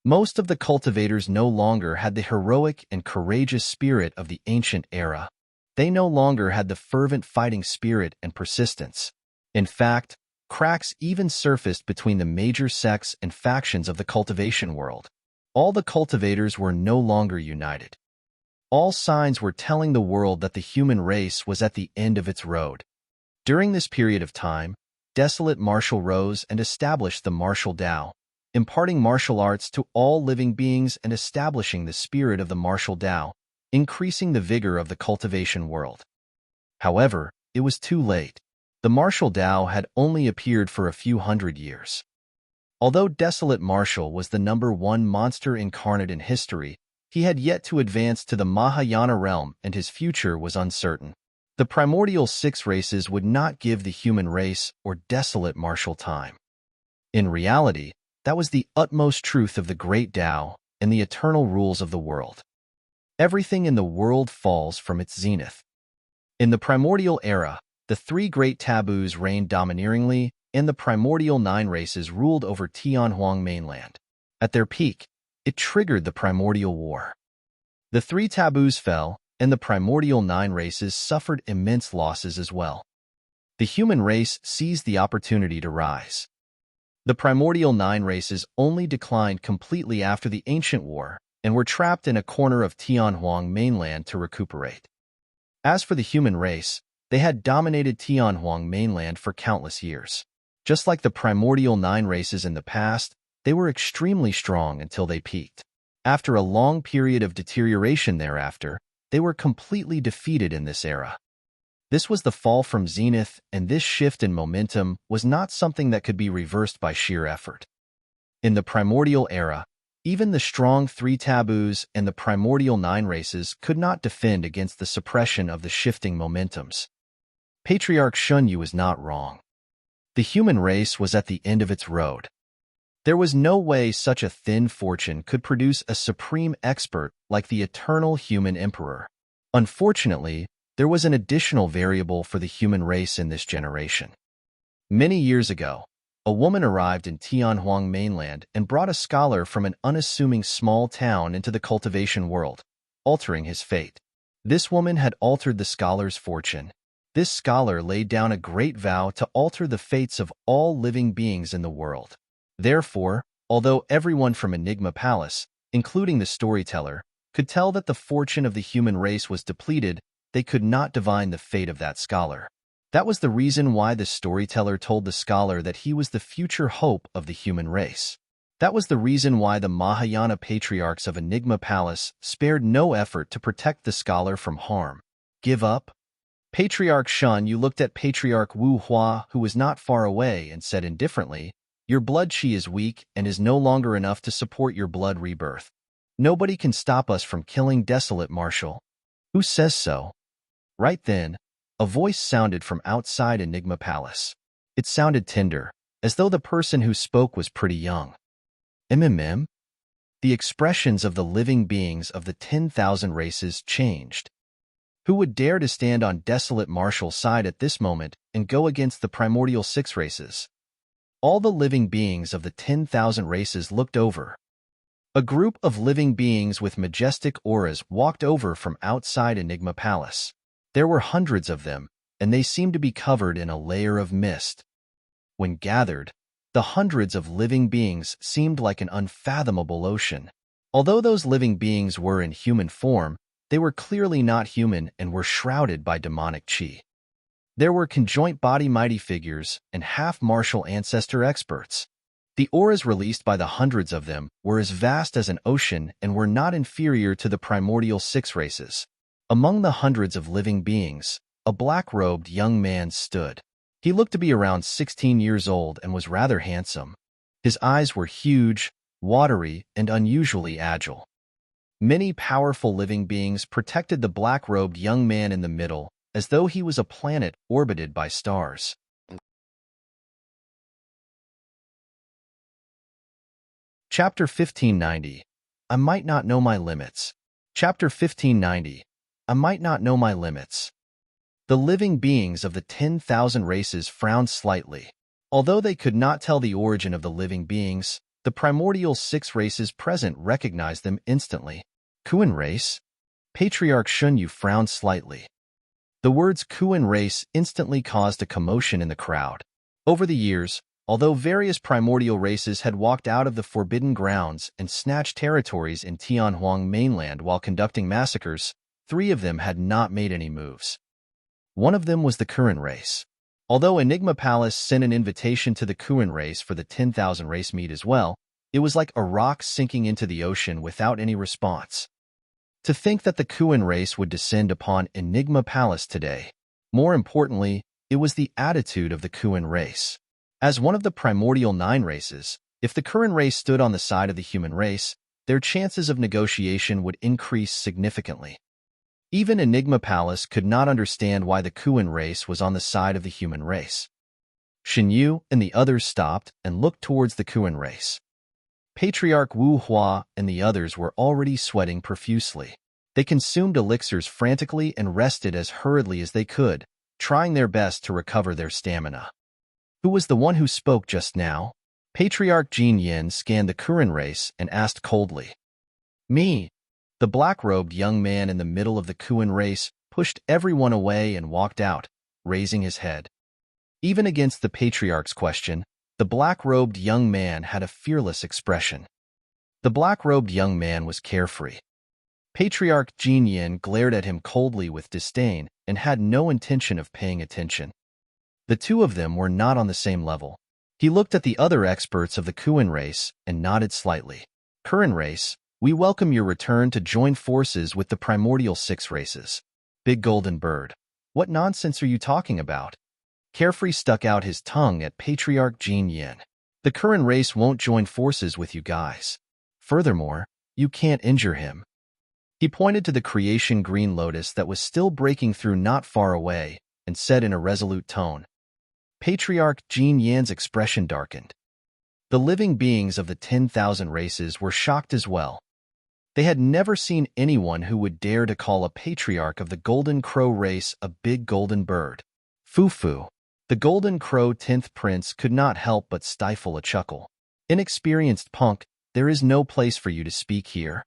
Most of the cultivators no longer had the heroic and courageous spirit of the ancient era. They no longer had the fervent fighting spirit and persistence. In fact, cracks even surfaced between the major sects and factions of the cultivation world. All the cultivators were no longer united. All signs were telling the world that the human race was at the end of its road. During this period of time, Desolate Marshal rose and established the martial Tao, imparting martial arts to all living beings and establishing the spirit of the martial Tao, increasing the vigor of the cultivation world. However, it was too late. The martial Tao had only appeared for a few hundred years. Although Desolate Marshal was the #1 monster incarnate in history, he had yet to advance to the Mahayana realm and his future was uncertain. The primordial 6 races would not give the human race or Desolate Marshal time. In reality, that was the utmost truth of the Great Tao and the eternal rules of the world. Everything in the world falls from its zenith. In the primordial era, the 3 great taboos reigned domineeringly, and the primordial 9 races ruled over Tianhuang mainland. At their peak, it triggered the primordial war. The 3 taboos fell, and the primordial 9 races suffered immense losses as well. The human race seized the opportunity to rise. The primordial 9 races only declined completely after the ancient war and were trapped in a corner of Tianhuang mainland to recuperate. As for the human race, they had dominated Tianhuang mainland for countless years. Just like the primordial 9 races in the past, they were extremely strong until they peaked. After a long period of deterioration thereafter, they were completely defeated in this era. This was the fall from Zenith, and this shift in momentum was not something that could be reversed by sheer effort. In the primordial era, even the strong 3 taboos and the primordial 9 races could not defend against the suppression of the shifting momentums. Patriarch Shunyu was not wrong. The human race was at the end of its road. There was no way such a thin fortune could produce a supreme expert like the eternal human emperor. Unfortunately, there was an additional variable for the human race in this generation. Many years ago, a woman arrived in Tianhuang mainland and brought a scholar from an unassuming small town into the cultivation world, altering his fate. This woman had altered the scholar's fortune. This scholar laid down a great vow to alter the fates of all living beings in the world. Therefore, although everyone from Enigma Palace, including the storyteller, could tell that the fortune of the human race was depleted, they could not divine the fate of that scholar. That was the reason why the storyteller told the scholar that he was the future hope of the human race. That was the reason why the Mahayana Patriarchs of Enigma Palace spared no effort to protect the scholar from harm. Give up? Patriarch Shunyu looked at Patriarch Wu Hua, who was not far away, and said indifferently, "Your blood chi is weak and is no longer enough to support your blood rebirth. Nobody can stop us from killing Desolate Marshal." "Who says so?" Right then, a voice sounded from outside Enigma Palace. It sounded tender, as though the person who spoke was pretty young. "MMM?" The expressions of the living beings of the 10,000 races changed. Who would dare to stand on Desolate Marshal's side at this moment and go against the primordial 6 races? All the living beings of the 10,000 races looked over. A group of living beings with majestic auras walked over from outside Enigma Palace. There were hundreds of them, and they seemed to be covered in a layer of mist. When gathered, the hundreds of living beings seemed like an unfathomable ocean. Although those living beings were in human form, they were clearly not human and were shrouded by demonic chi. There were conjoint body mighty figures and half-martial ancestor experts. The auras released by the hundreds of them were as vast as an ocean and were not inferior to the primordial 6 races. Among the hundreds of living beings, a black-robed young man stood. He looked to be around 16 years old and was rather handsome. His eyes were huge, watery, and unusually agile. Many powerful living beings protected the black-robed young man in the middle, as though he was a planet orbited by stars. Chapter 1590. I might not know my limits. Chapter 1590. I might not know my limits. The living beings of the 10,000 races frowned slightly. Although they could not tell the origin of the living beings, the primordial 6 races present recognized them instantly. Kuan race? Patriarch Shunyu frowned slightly. The words Kuan race instantly caused a commotion in the crowd. Over the years, although various primordial races had walked out of the forbidden grounds and snatched territories in Tianhuang mainland while conducting massacres, 3 of them had not made any moves. One of them was the Kuan race. Although Enigma Palace sent an invitation to the Kuan race for the 10,000 race meet as well, it was like a rock sinking into the ocean without any response. To think that the Kuan race would descend upon Enigma Palace today. More importantly, it was the attitude of the Kuan race. As one of the primordial 9 races, If the current race stood on the side of the human race, their chances of negotiation would increase significantly. Even Enigma Palace could not understand why the Kuan race was on the side of the human race. Xinyu and the others stopped and looked towards the Kuan race. Patriarch Wu Hua and the others were already sweating profusely. They consumed elixirs frantically and rested as hurriedly as they could, trying their best to recover their stamina. Who was the one who spoke just now? Patriarch Jin Yin scanned the Kuan race and asked coldly. Me. The black-robed young man in the middle of the Kuan race pushed everyone away and walked out, raising his head. Even against the Patriarch's question, the black-robed young man had a fearless expression. The black-robed young man was carefree. Patriarch Jin Yin glared at him coldly with disdain and had no intention of paying attention. The two of them were not on the same level. He looked at the other experts of the Kuan race and nodded slightly. Kuan race, we welcome your return to join forces with the primordial 6 races. Big Golden Bird. What nonsense are you talking about? Carefree stuck out his tongue at Patriarch Jin Yin. The Kuan race won't join forces with you guys. Furthermore, you can't injure him. He pointed to the creation green lotus that was still breaking through not far away and said in a resolute tone. Patriarch Jin Yan's expression darkened. The living beings of the 10,000 races were shocked as well. They had never seen anyone who would dare to call a patriarch of the Golden Crow race a big golden bird. Fufu. The Golden Crow 10th Prince could not help but stifle a chuckle. Inexperienced punk, there is no place for you to speak here.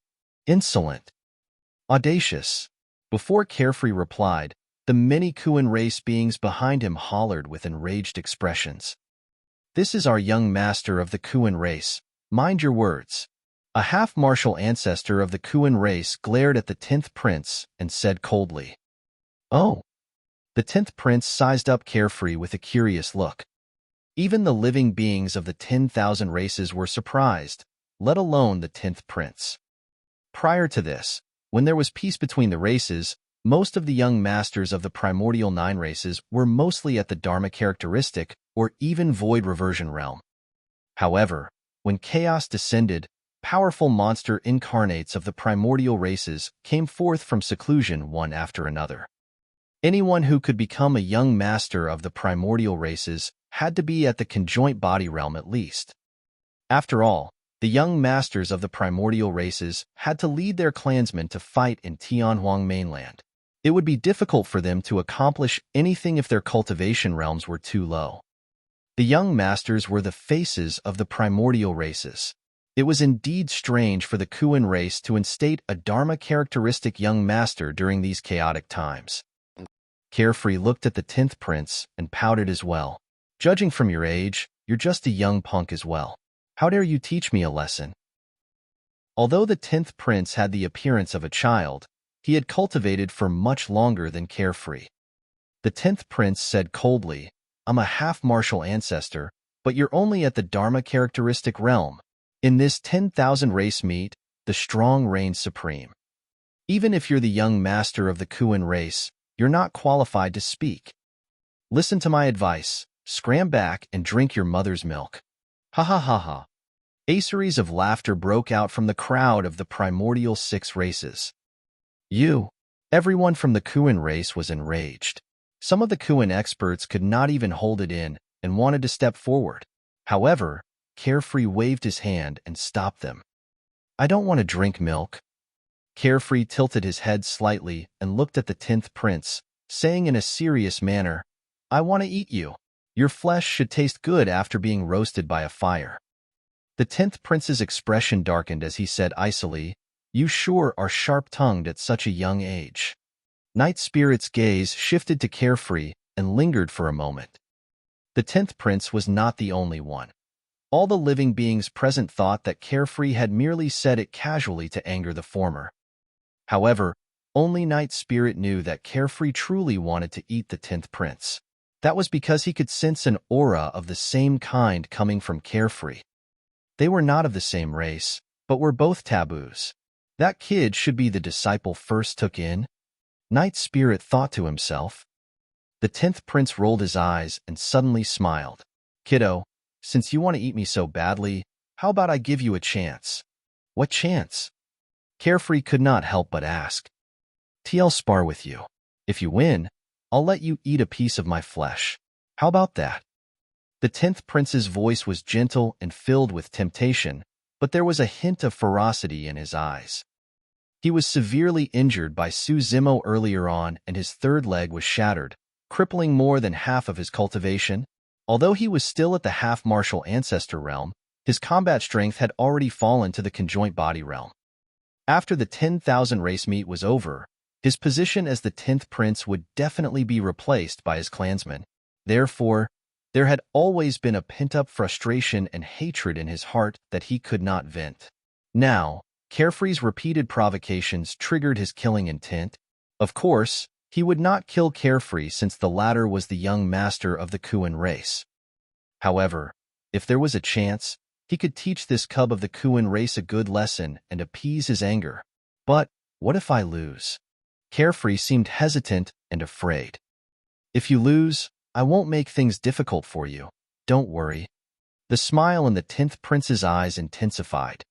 Insolent. Audacious. Before Carefree replied, the many Kuan race beings behind him hollered with enraged expressions. This is our young master of the Kuan race. Mind your words. A half-martial ancestor of the Kuan race glared at the 10th Prince and said coldly. Oh. The 10th Prince sized up Carefree with a curious look. Even the living beings of the 10,000 races were surprised, let alone the 10th Prince. Prior to this, when there was peace between the races, most of the young masters of the primordial 9 races were mostly at the Dharma characteristic or even void reversion realm. However, when chaos descended, powerful monster incarnates of the primordial races came forth from seclusion one after another. Anyone who could become a young master of the primordial races had to be at the conjoint body realm at least. After all, the young masters of the primordial races had to lead their clansmen to fight in Tianhuang mainland. It would be difficult for them to accomplish anything if their cultivation realms were too low. The young masters were the faces of the primordial races. It was indeed strange for the Kuan race to instate a Dharma characteristic young master during these chaotic times. Carefree looked at the 10th Prince and pouted as well. Judging from your age, you're just a young punk as well. How dare you teach me a lesson? Although the 10th Prince had the appearance of a child, he had cultivated for much longer than Carefree. The 10th Prince said coldly, I'm a half-martial ancestor, but you're only at the Dharma characteristic realm. In this 10,000 race meet, the strong reign supreme. Even if you're the young master of the Kuan race, you're not qualified to speak. Listen to my advice, scram back and drink your mother's milk. Ha ha ha ha. A series of laughter broke out from the crowd of the primordial 6 races. Everyone from the Kuan race was enraged. Some of the Kuan experts could not even hold it in and wanted to step forward. However, Carefree waved his hand and stopped them. I don't want to drink milk. Carefree tilted his head slightly and looked at the 10th Prince, saying in a serious manner, I want to eat you. Your flesh should taste good after being roasted by a fire. The 10th Prince's expression darkened as he said icily, You sure are sharp-tongued at such a young age. Night Spirit's gaze shifted to Carefree and lingered for a moment. The 10th Prince was not the only one. All the living beings present thought that Carefree had merely said it casually to anger the former. However, only Night Spirit knew that Carefree truly wanted to eat the 10th Prince. That was because he could sense an aura of the same kind coming from Carefree. They were not of the same race, but were both taboos. That kid should be the disciple first took in. Night Spirit thought to himself. The 10th Prince rolled his eyes and suddenly smiled. Kiddo, since you want to eat me so badly, How about I give you a chance? What chance? Carefree could not help but ask. I'll spar with you. If you win, I'll let you eat a piece of my flesh. How about that? The 10th prince's voice was gentle and filled with temptation, but there was a hint of ferocity in his eyes. He was severely injured by Su Zimo earlier on, and his third leg was shattered, crippling more than half of his cultivation. Although he was still at the half-martial ancestor realm, his combat strength had already fallen to the conjoint body realm. After the 10,000 race meet was over, his position as the 10th prince would definitely be replaced by his clansmen. Therefore, there had always been a pent-up frustration and hatred in his heart that he could not vent. Now, Carefree's repeated provocations triggered his killing intent. Of course, he would not kill Carefree since the latter was the young master of the Kuan race. However, if there was a chance, he could teach this cub of the Kuan race a good lesson and appease his anger. But what if I lose? Carefree seemed hesitant and afraid. If you lose, I won't make things difficult for you. Don't worry. The smile in the 10th prince's eyes intensified.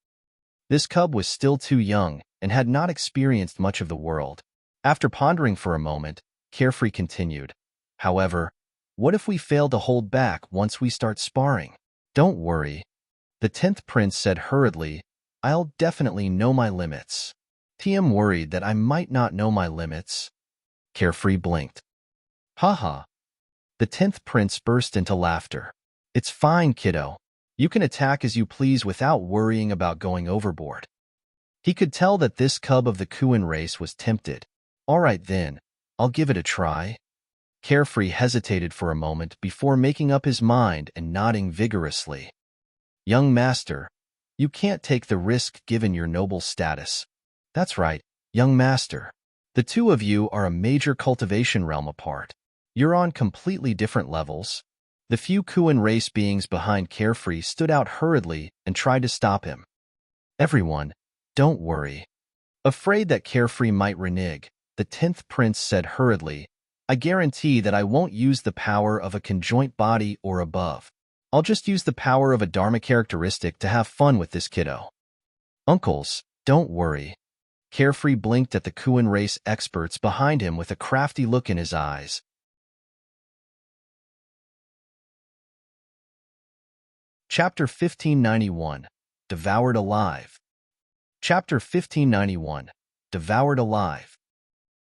This cub was still too young and had not experienced much of the world. After pondering for a moment, Carefree continued, However, what if we fail to hold back once we start sparring? Don't worry. The 10th prince said hurriedly, I'll definitely know my limits. Tian worried that I might not know my limits. Carefree blinked. Haha. The 10th prince burst into laughter. It's fine, kiddo. You can attack as you please without worrying about going overboard. He could tell that this cub of the Kuan race was tempted. All right then, I'll give it a try. Carefree hesitated for a moment before making up his mind and nodding vigorously. Young master, you can't take the risk given your noble status. That's right, young master. The two of you are a major cultivation realm apart. You're on completely different levels. The few Kuan race beings behind Carefree stood out hurriedly and tried to stop him. Everyone, don't worry. Afraid that Carefree might renege, the 10th prince said hurriedly, I guarantee that I won't use the power of a conjoint body or above. I'll just use the power of a Dharma characteristic to have fun with this kiddo. Uncles, don't worry. Carefree blinked at the Kuan race experts behind him with a crafty look in his eyes. Chapter 1591, Devoured Alive. Chapter 1591, Devoured Alive.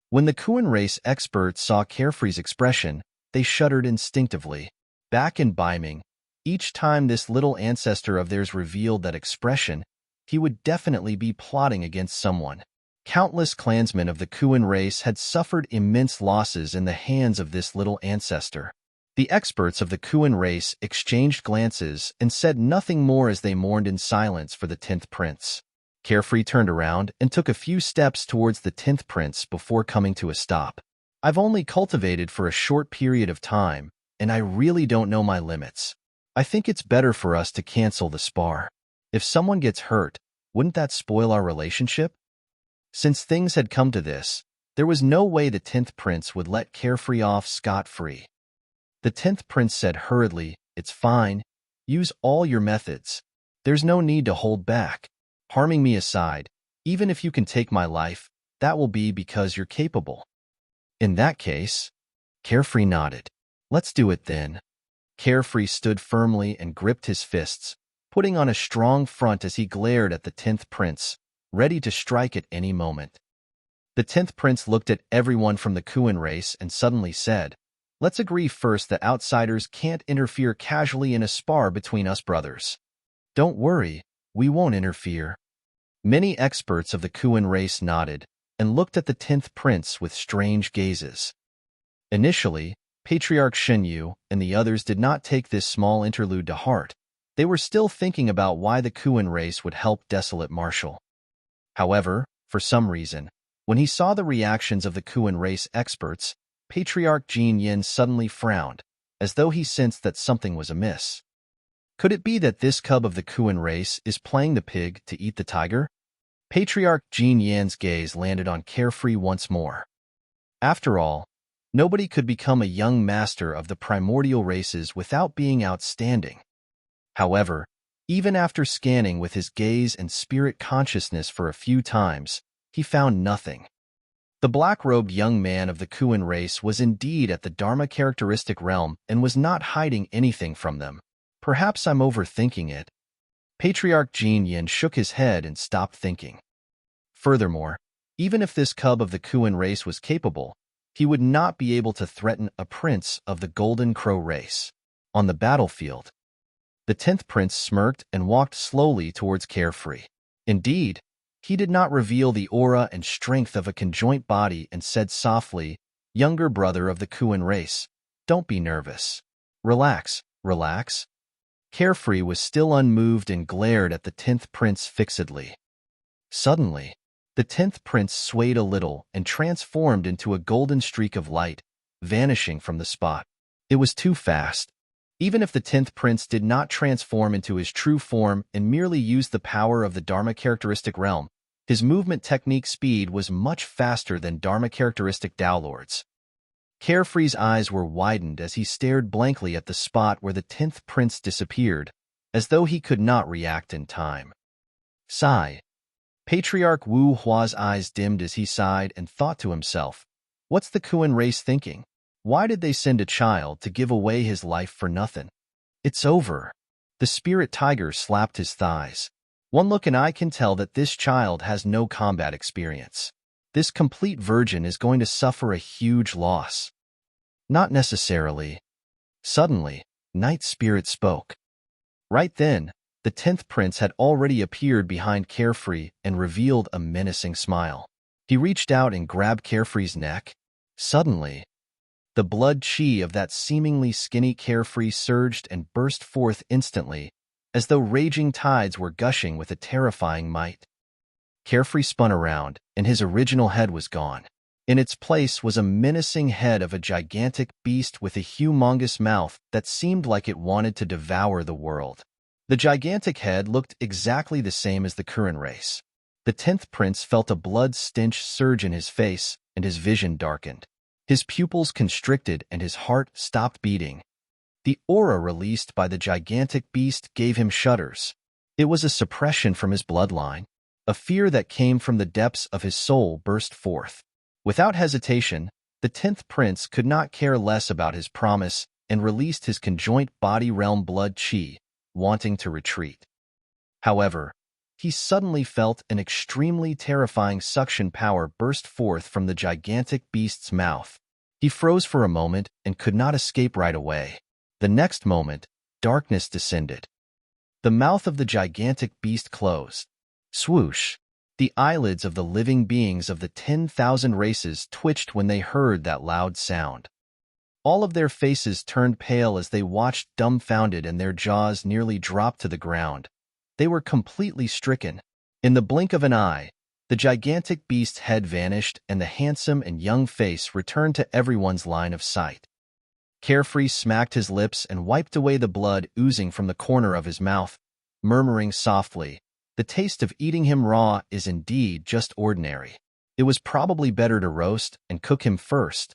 When the Kuan race experts saw Carefree's expression, they shuddered instinctively. Back in Baiming, each time this little ancestor of theirs revealed that expression, he would definitely be plotting against someone. Countless clansmen of the Kuan race had suffered immense losses in the hands of this little ancestor. The experts of the Kuan race exchanged glances and said nothing more as they mourned in silence for the 10th prince. Carefree turned around and took a few steps towards the 10th prince before coming to a stop. I've only cultivated for a short period of time, and I really don't know my limits. I think it's better for us to cancel the spar. If someone gets hurt, wouldn't that spoil our relationship? Since things had come to this, there was no way the 10th prince would let Carefree off scot-free. The 10th prince said hurriedly, It's fine. Use all your methods. There's no need to hold back. Harming me aside, even if you can take my life, that will be because you're capable. In that case, Carefree nodded. Let's do it then. Carefree stood firmly and gripped his fists, putting on a strong front as he glared at the 10th prince, ready to strike at any moment. The 10th prince looked at everyone from the Kuan race and suddenly said, Let's agree first that outsiders can't interfere casually in a spar between us brothers. Don't worry, we won't interfere. Many experts of the Kuan race nodded and looked at the 10th prince with strange gazes. Initially, Patriarch Shenyu and the others did not take this small interlude to heart. They were still thinking about why the Kuan race would help Desolate Marshal. However, for some reason, when he saw the reactions of the Kuan race experts, Patriarch Jin Yin suddenly frowned, as though he sensed that something was amiss. Could it be that this cub of the Kuan race is playing the pig to eat the tiger? Patriarch Jin Yan's gaze landed on Carefree once more. After all, nobody could become a young master of the primordial races without being outstanding. However, Even after scanning with his gaze and spirit consciousness for a few times, he found nothing. The black-robed young man of the Kuan race was indeed at the Dharma characteristic realm and was not hiding anything from them. Perhaps I'm overthinking it. Patriarch Yin Lan shook his head and stopped thinking. Furthermore, even if this cub of the Kuan race was capable, he would not be able to threaten a prince of the Golden Crow race. On the battlefield, the 10th prince smirked and walked slowly towards Carefree. Indeed, he did not reveal the aura and strength of a conjoint body and said softly, "Younger brother of the Kuan race, don't be nervous. Relax, relax." Carefree was still unmoved and glared at the 10th prince fixedly. Suddenly, the 10th prince swayed a little and transformed into a golden streak of light, vanishing from the spot. It was too fast. Even if the 10th prince did not transform into his true form and merely used the power of the Dharma characteristic realm, his movement technique speed was much faster than Dharma characteristic Tao Lord's. Carefree's eyes were widened as he stared blankly at the spot where the 10th prince disappeared, as though he could not react in time. Sigh. Patriarch Wu Hua's eyes dimmed as he sighed and thought to himself, "What's the Kuan race thinking? Why did they send a child to give away his life for nothing? It's over." The spirit tiger slapped his thighs. "One look and I can tell that this child has no combat experience. This complete virgin is going to suffer a huge loss." "Not necessarily." Suddenly, Night Spirit spoke. Right then, the 10th prince had already appeared behind Carefree and revealed a menacing smile. He reached out and grabbed Carefree's neck. Suddenly, the blood chi of that seemingly skinny Carefree surged and burst forth instantly, as though raging tides were gushing with a terrifying might. Carefree spun around, and his original head was gone. In its place was a menacing head of a gigantic beast with a humongous mouth that seemed like it wanted to devour the world. The gigantic head looked exactly the same as the Kuan race. The 10th prince felt a blood stench surge in his face, and his vision darkened. His pupils constricted and his heart stopped beating. The aura released by the gigantic beast gave him shudders. It was a suppression from his bloodline. A fear that came from the depths of his soul burst forth. Without hesitation, the 10th prince could not care less about his promise and released his conjoint body realm blood chi, wanting to retreat. However, he suddenly felt an extremely terrifying suction power burst forth from the gigantic beast's mouth. He froze for a moment and could not escape right away. The next moment, darkness descended. The mouth of the gigantic beast closed. Swoosh! The eyelids of the living beings of the 10,000 races twitched when they heard that loud sound. All of their faces turned pale as they watched dumbfounded and their jaws nearly dropped to the ground. They were completely stricken. In the blink of an eye, the gigantic beast's head vanished and the handsome and young face returned to everyone's line of sight. Carefree smacked his lips and wiped away the blood oozing from the corner of his mouth, murmuring softly, "The taste of eating him raw is indeed just ordinary. It was probably better to roast and cook him first."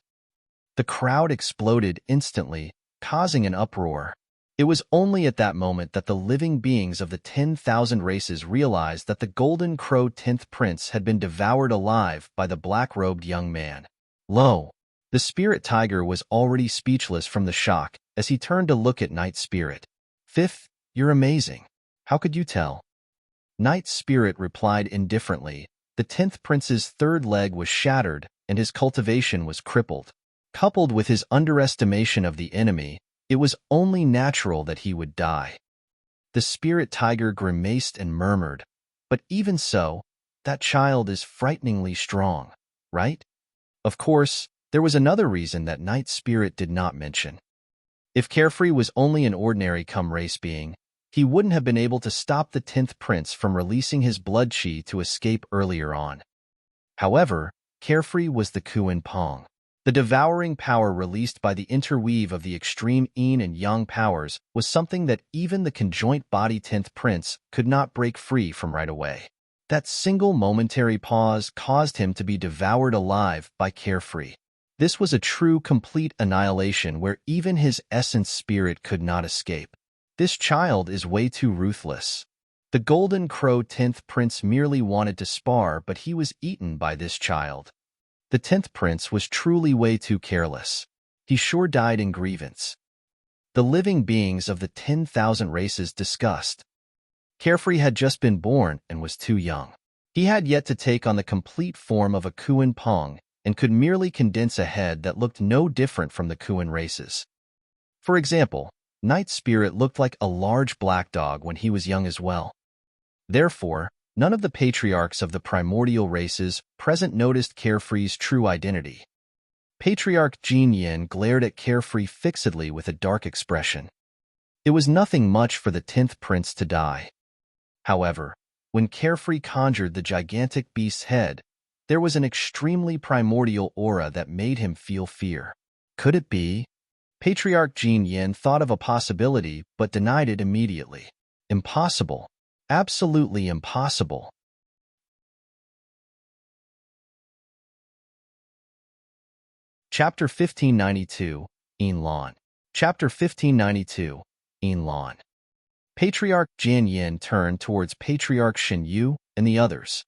The crowd exploded instantly, causing an uproar. It was only at that moment that the living beings of the 10,000 races realized that the Golden Crow 10th Prince had been devoured alive by the black-robed young man. Lo! The spirit tiger was already speechless from the shock as he turned to look at Night Spirit. "Fifth, you're amazing. How could you tell?" Night Spirit replied indifferently. The 10th Prince's third leg was shattered and his cultivation was crippled. Coupled with his underestimation of the enemy, it was only natural that he would die. The spirit tiger grimaced and murmured, "But even so, that child is frighteningly strong, right?" Of course, there was another reason that Night Spirit did not mention. If Carefree was only an ordinary race being, he wouldn't have been able to stop the 10th Prince from releasing his blood chi to escape earlier on. However, Carefree was the Kuan Pong. The devouring power released by the interweave of the extreme Yin and Yang powers was something that even the conjoint body 10th Prince could not break free from right away. That single momentary pause caused him to be devoured alive by Carefree. This was a true complete annihilation where even his essence spirit could not escape. This child is way too ruthless. The Golden Crow 10th Prince merely wanted to spar, but he was eaten by this child. The 10th Prince was truly way too careless. He sure died in grievance. The living beings of the 10,000 races discussed. Carefree had just been born and was too young. He had yet to take on the complete form of a Kuan Pong and could merely condense a head that looked no different from the Kuan races. For example, Night Spirit looked like a large black dog when he was young as well. Therefore, none of the patriarchs of the primordial races present noticed Carefree's true identity. Patriarch Yin Lan glared at Carefree fixedly with a dark expression. It was nothing much for the 10th Prince to die. However, when Carefree conjured the gigantic beast's head, there was an extremely primordial aura that made him feel fear. Could it be? Patriarch Yin Lan thought of a possibility but denied it immediately. Impossible. Absolutely impossible. Chapter 1592, Yin Lan. Chapter 1592, Yin Lan. Patriarch Jian Yin turned towards Patriarch Shen Yu and the others.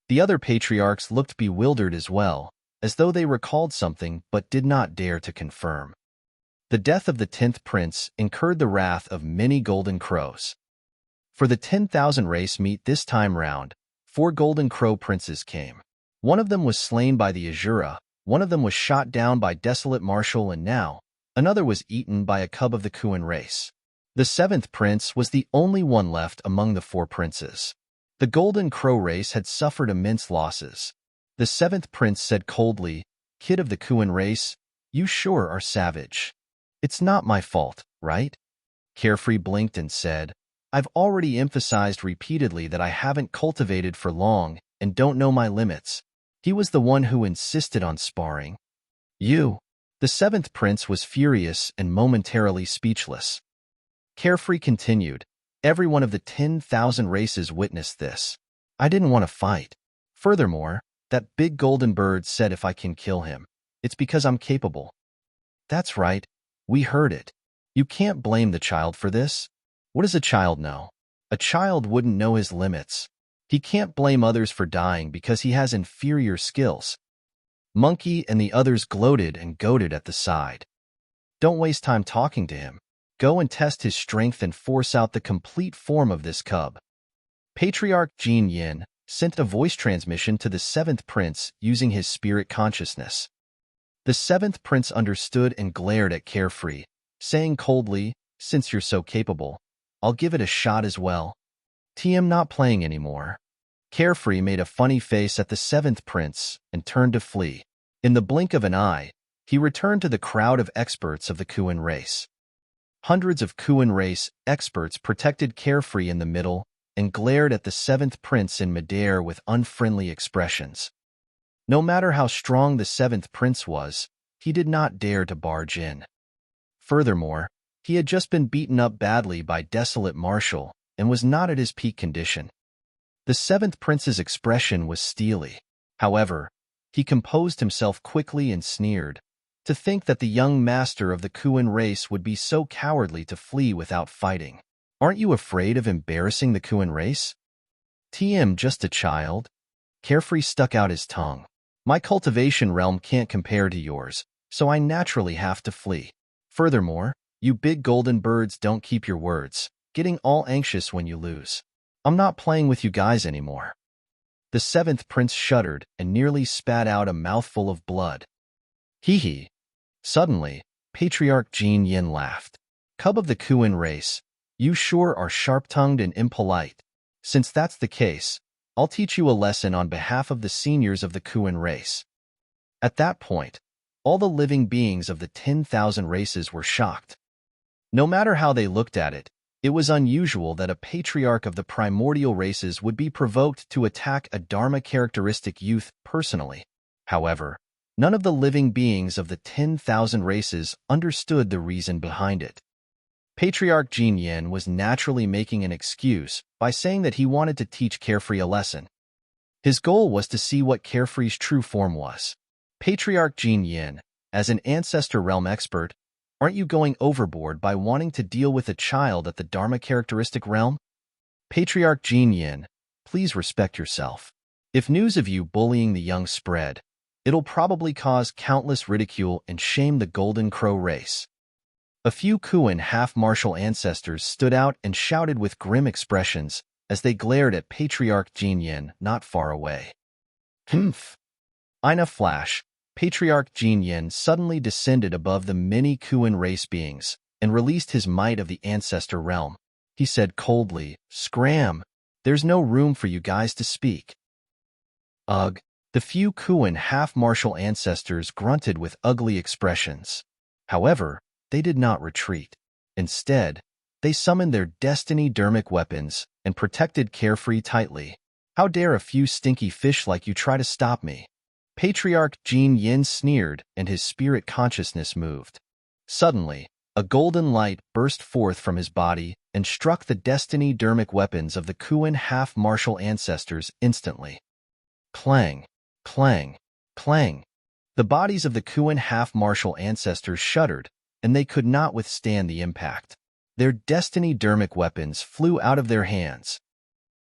The other patriarchs looked bewildered as well, as though they recalled something but did not dare to confirm. The death of the 10th Prince incurred the wrath of many Golden Crows. For the 10,000 race meet this time round, 4 Golden Crow princes came. One of them was slain by the Azura, one of them was shot down by Desolate Marshal, and now, another was eaten by a cub of the Kuan race. The 7th Prince was the only one left among the 4 princes. The Golden Crow race had suffered immense losses. The 7th Prince said coldly, "Kid of the Kuan race, you sure are savage. It's not my fault, right?" Carefree blinked and said, "I've already emphasized repeatedly that I haven't cultivated for long and don't know my limits." He was the one who insisted on sparring. "You." The 7th Prince was furious and momentarily speechless. Carefree continued, "Every one of the 10,000 races witnessed this. I didn't want to fight. Furthermore, that big golden bird said if I can kill him, it's because I'm capable." "That's right. We heard it. You can't blame the child for this. What does a child know? A child wouldn't know his limits. He can't blame others for dying because he has inferior skills." Monkey and the others gloated and goaded at the side. "Don't waste time talking to him. Go and test his strength and force out the complete form of this cub." Patriarch Yin Lan sent a voice transmission to the 7th Prince using his spirit consciousness. The 7th Prince understood and glared at Carefree, saying coldly, "Since you're so capable, I'll give it a shot as well." "Tian not playing anymore." Carefree made a funny face at the 7th Prince and turned to flee. In the blink of an eye, he returned to the crowd of experts of the Kuan race. Hundreds of Kuan race experts protected Carefree in the middle and glared at the 7th Prince in midair with unfriendly expressions. No matter how strong the 7th Prince was, he did not dare to barge in. Furthermore, he had just been beaten up badly by Desolate Marshal and was not at his peak condition. The 7th Prince's expression was steely. However, he composed himself quickly and sneered. To think that the young master of the Kuan race would be so cowardly to flee without fighting. Aren't you afraid of embarrassing the Kuan race? "TM just a child." Carefree stuck out his tongue. "My cultivation realm can't compare to yours, so I naturally have to flee. Furthermore, you big golden birds don't keep your words, getting all anxious when you lose. I'm not playing with you guys anymore." The 7th Prince shuddered and nearly spat out a mouthful of blood. "Hee hee." Suddenly, Patriarch Jian Yin laughed. "Cub of the Kuan race, you sure are sharp-tongued and impolite. Since that's the case, I'll teach you a lesson on behalf of the seniors of the Kuan race." At that point, all the living beings of the 10,000 races were shocked. No matter how they looked at it, it was unusual that a patriarch of the primordial races would be provoked to attack a Dharma-characteristic youth personally. However, none of the living beings of the 10,000 races understood the reason behind it. Patriarch Jian Yin was naturally making an excuse by saying that he wanted to teach Carefree a lesson. His goal was to see what Carefree's true form was. Patriarch Jian Yin, as an Ancestor Realm expert, Aren't you going overboard by wanting to deal with a child at the Dharma characteristic realm? Patriarch Yin, please respect yourself. If news of you bullying the young spread, it'll probably cause countless ridicule and shame the Golden Crow race. A few Kuan half-martial ancestors stood out and shouted with grim expressions as they glared at Patriarch Yin not far away. Humph! In a flash, Patriarch Yin suddenly descended above the many Kuan race beings and released his might of the ancestor realm. He said coldly, "Scram! There's no room for you guys to speak." Ugh! The few Kuan half-martial ancestors grunted with ugly expressions. However, they did not retreat. Instead, they summoned their destiny dermic weapons and protected Carefree tightly. "How dare a few stinky fish like you try to stop me?" Patriarch Yin sneered and his spirit consciousness moved. Suddenly, a golden light burst forth from his body and struck the destiny dermic weapons of the Kuan half-martial ancestors instantly. Clang, clang, clang. The bodies of the Kuan half-martial ancestors shuddered, and they could not withstand the impact. Their destiny dermic weapons flew out of their hands.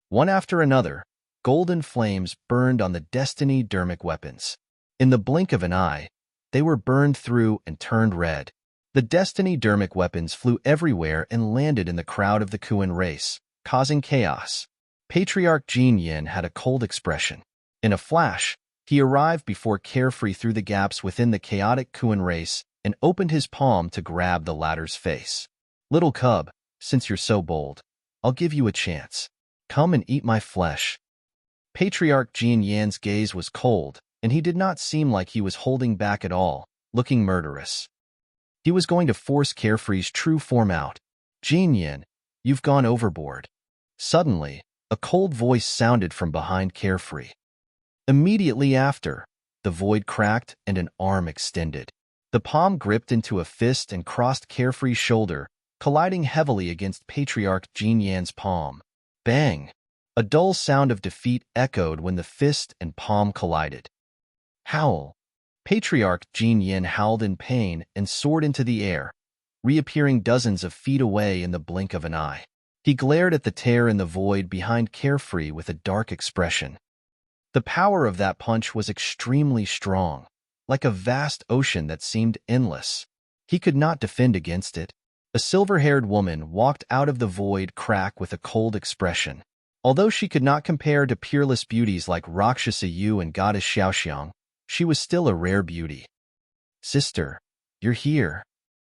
One after another, golden flames burned on the destiny dermic weapons. In the blink of an eye, they were burned through and turned red. The destiny dermic weapons flew everywhere and landed in the crowd of the Kuan race, causing chaos. Patriarch Yin had a cold expression. In a flash, he arrived before Carefree through the gaps within the chaotic Kuan race and opened his palm to grab the latter's face. "Little cub, since you're so bold, I'll give you a chance. Come and eat my flesh." Patriarch Yin's gaze was cold, and he did not seem like he was holding back at all, looking murderous. He was going to force Carefree's true form out. "Yin, you've gone overboard." Suddenly, a cold voice sounded from behind Carefree. Immediately after, the void cracked and an arm extended. The palm gripped into a fist and crossed Carefree's shoulder, colliding heavily against Patriarch Yin's palm. Bang! A dull sound of defeat echoed when the fist and palm collided. Howl! Patriarch Yin howled in pain and soared into the air, reappearing dozens of feet away in the blink of an eye. He glared at the tear in the void behind Carefree with a dark expression. The power of that punch was extremely strong, like a vast ocean that seemed endless. He could not defend against it. A silver-haired woman walked out of the void crack with a cold expression. Although she could not compare to peerless beauties like Rakshasa Yu and Goddess Xiaoxiang, she was still a rare beauty. "Sister, you're here."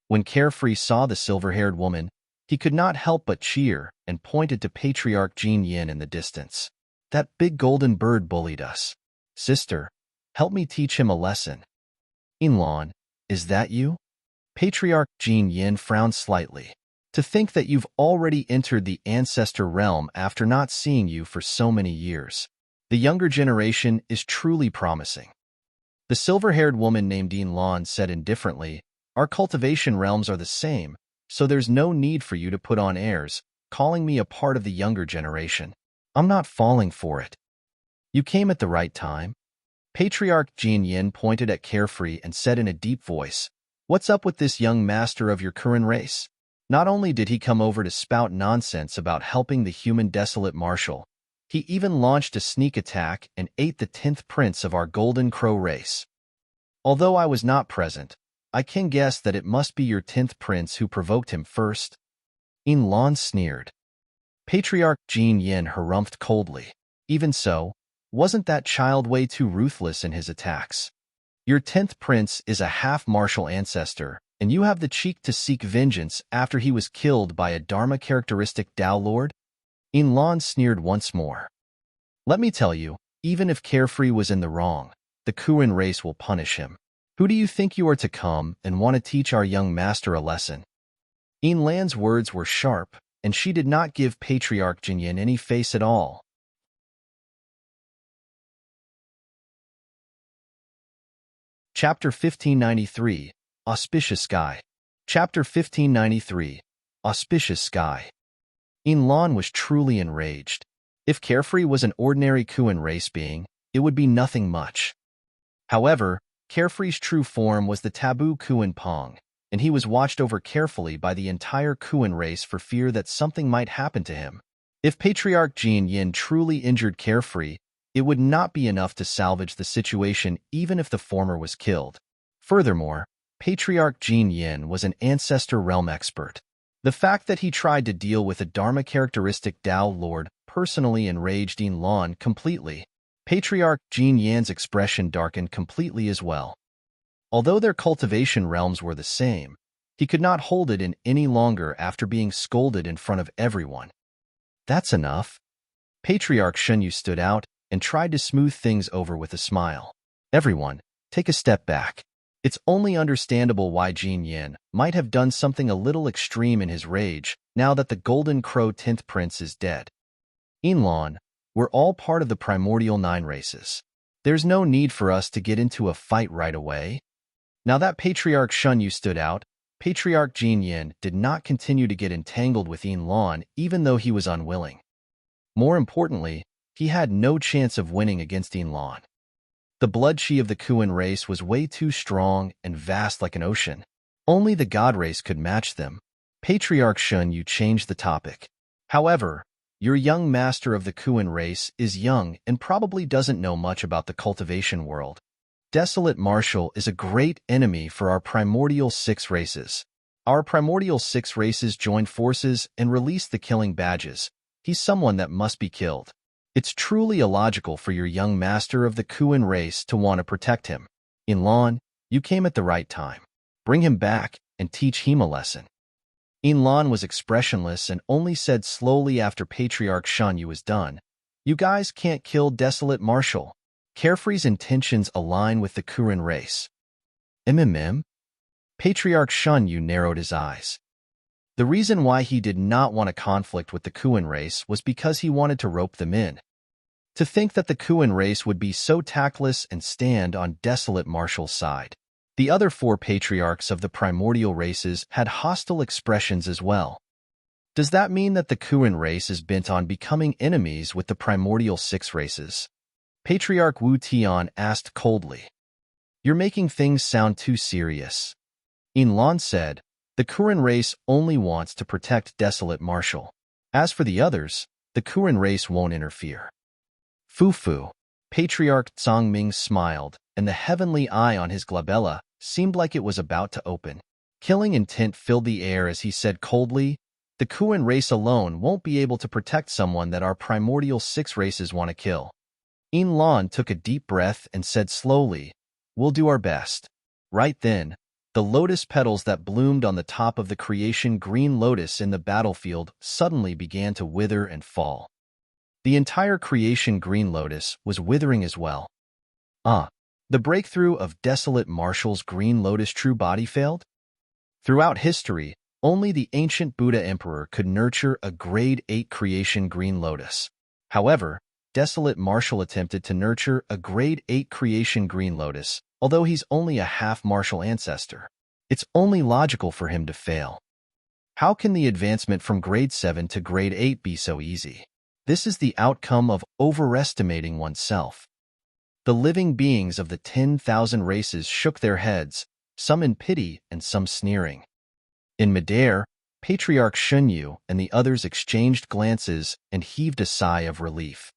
When Carefree saw the silver-haired woman, he could not help but cheer and pointed to Patriarch Yin in the distance. "That big golden bird bullied us. Sister, help me teach him a lesson." "Yin Lan, is that you?" Patriarch Yin frowned slightly. "To think that you've already entered the ancestor realm after not seeing you for so many years. The younger generation is truly promising." The silver-haired woman named Yin Lan said indifferently, "Our cultivation realms are the same, so there's no need for you to put on airs, calling me a part of the younger generation. I'm not falling for it." "You came at the right time." Patriarch Yin pointed at Carefree and said in a deep voice, "What's up with this young master of your current race?" Not only did he come over to spout nonsense about helping the human desolate marshal, he even launched a sneak attack and ate the 10th prince of our Golden Crow race. Although I was not present, I can guess that it must be your 10th prince who provoked him first. Yin Lan sneered. Patriarch Yin harumphed coldly. "Even so, wasn't that child way too ruthless in his attacks? Your 10th prince is a half-martial ancestor, and you have the cheek to seek vengeance after he was killed by a Dharma characteristic Tao Lord?" Yin Lan sneered once more. "Let me tell you, even if Carefree was in the wrong, the Kuan race will punish him. Who do you think you are to come and want to teach our young master a lesson?" Yin Lan's words were sharp, and she did not give Patriarch Yin any face at all. Chapter 1593, Auspicious Sky. Chapter 1593, Auspicious Sky. Yin Lan was truly enraged. If Carefree was an ordinary Kuan race being, it would be nothing much. However, Carefree's true form was the taboo Kuan Pong, and he was watched over carefully by the entire Kuan race for fear that something might happen to him. If Patriarch Jin Yin truly injured Carefree, it would not be enough to salvage the situation even if the former was killed. Furthermore, Patriarch Jin Yin was an Ancestor Realm expert. The fact that he tried to deal with a Dharma characteristic Dao Lord personally enraged Yin Lan completely. Patriarch Jin Yan's expression darkened completely as well. Although their cultivation realms were the same, he could not hold it in any longer after being scolded in front of everyone. That's enough. Patriarch Shunyu stood out and tried to smooth things over with a smile. Everyone, take a step back. It's only understandable why Jin Yin might have done something a little extreme in his rage now that the Golden Crow 10th Prince is dead. Yin Lan, we're all part of the Primordial 9 races. There's no need for us to get into a fight right away. Now that Patriarch Shunyu stood out, Patriarch Jin Yin did not continue to get entangled with Yin Lan even though he was unwilling. More importantly, he had no chance of winning against Yin Lan. The blood chi of the Kuan race was way too strong and vast like an ocean. Only the God race could match them. Patriarch Shunyu changed the topic. However, your young master of the Kuan race is young and probably doesn't know much about the cultivation world. Desolate Marshal is a great enemy for our Primordial 6 races. Our Primordial 6 races joined forces and released the killing badges. He's someone that must be killed. It's truly illogical for your young master of the Kuan race to want to protect him. Yin Lan, you came at the right time. Bring him back and teach him a lesson. Yin Lan was expressionless and only said slowly after Patriarch Shunyu was done, "You guys can't kill Desolate Marshal. Carefree's intentions align with the Kuan race." Patriarch Shunyu narrowed his eyes. The reason why he did not want a conflict with the Kuan race was because he wanted to rope them in. To think that the Kuan race would be so tactless and stand on Desolate Marshal's side. The other 4 patriarchs of the primordial races had hostile expressions as well. Does that mean that the Kuan race is bent on becoming enemies with the primordial 6 races? Patriarch Wu Tian asked coldly. You're making things sound too serious. Yin Lan said, the Kuan race only wants to protect Desolate Marshal. As for the others, the Kuan race won't interfere. Fufu. Patriarch Zhongming smiled, and the heavenly eye on his glabella seemed like it was about to open. Killing intent filled the air as he said coldly, the Kuan race alone won't be able to protect someone that our primordial 6 races want to kill. Yin Lan took a deep breath and said slowly, we'll do our best. Right then, the lotus petals that bloomed on the top of the creation green lotus in the battlefield suddenly began to wither and fall. The entire creation green lotus was withering as well. The breakthrough of Desolate Marshal's green lotus true body failed? Throughout history, only the ancient Buddha Emperor could nurture a grade 8 creation green lotus. However, Desolate Marshal attempted to nurture a grade 8 creation green lotus, although he's only a half-martial ancestor. It's only logical for him to fail. How can the advancement from grade 7 to grade 8 be so easy? This is the outcome of overestimating oneself. The living beings of the 10,000 races shook their heads, some in pity and some sneering. In midair, Patriarch Shunyu and the others exchanged glances and heaved a sigh of relief.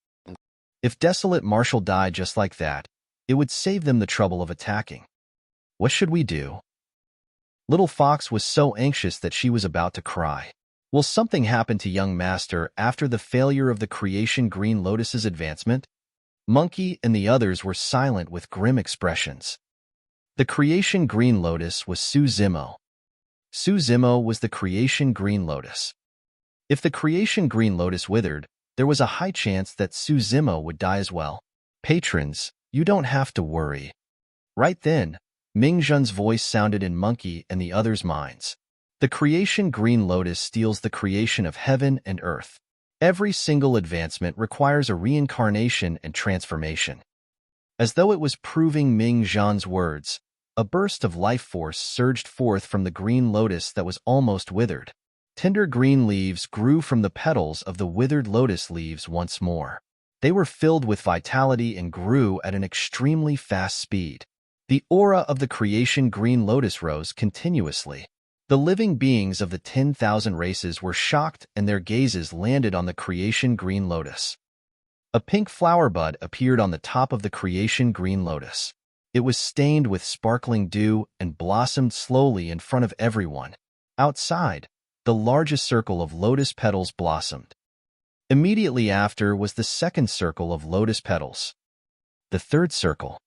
If Desolate Marshal died just like that, it would save them the trouble of attacking. What should we do? Little Fox was so anxious that she was about to cry. Will something happen to young master after the failure of the creation green lotus's advancement? Monkey and the others were silent with grim expressions. The creation green lotus was Su Zimo. Su Zimo was the creation green lotus. If the creation green lotus withered, there was a high chance that Su Zimo would die as well. Patrons, you don't have to worry. Right then, Ming Zhen's voice sounded in Monkey and the others' minds. The creation green lotus steals the creation of heaven and earth. Every single advancement requires a reincarnation and transformation. As though it was proving Ming Zhen's words, a burst of life force surged forth from the green lotus that was almost withered. Tender green leaves grew from the petals of the withered lotus leaves once more. They were filled with vitality and grew at an extremely fast speed. The aura of the creation green lotus rose continuously. The living beings of the 10,000 races were shocked and their gazes landed on the creation green lotus. A pink flower bud appeared on the top of the creation green lotus. It was stained with sparkling dew and blossomed slowly in front of everyone. Outside, the largest circle of lotus petals blossomed. Immediately after was the second circle of lotus petals. The third circle.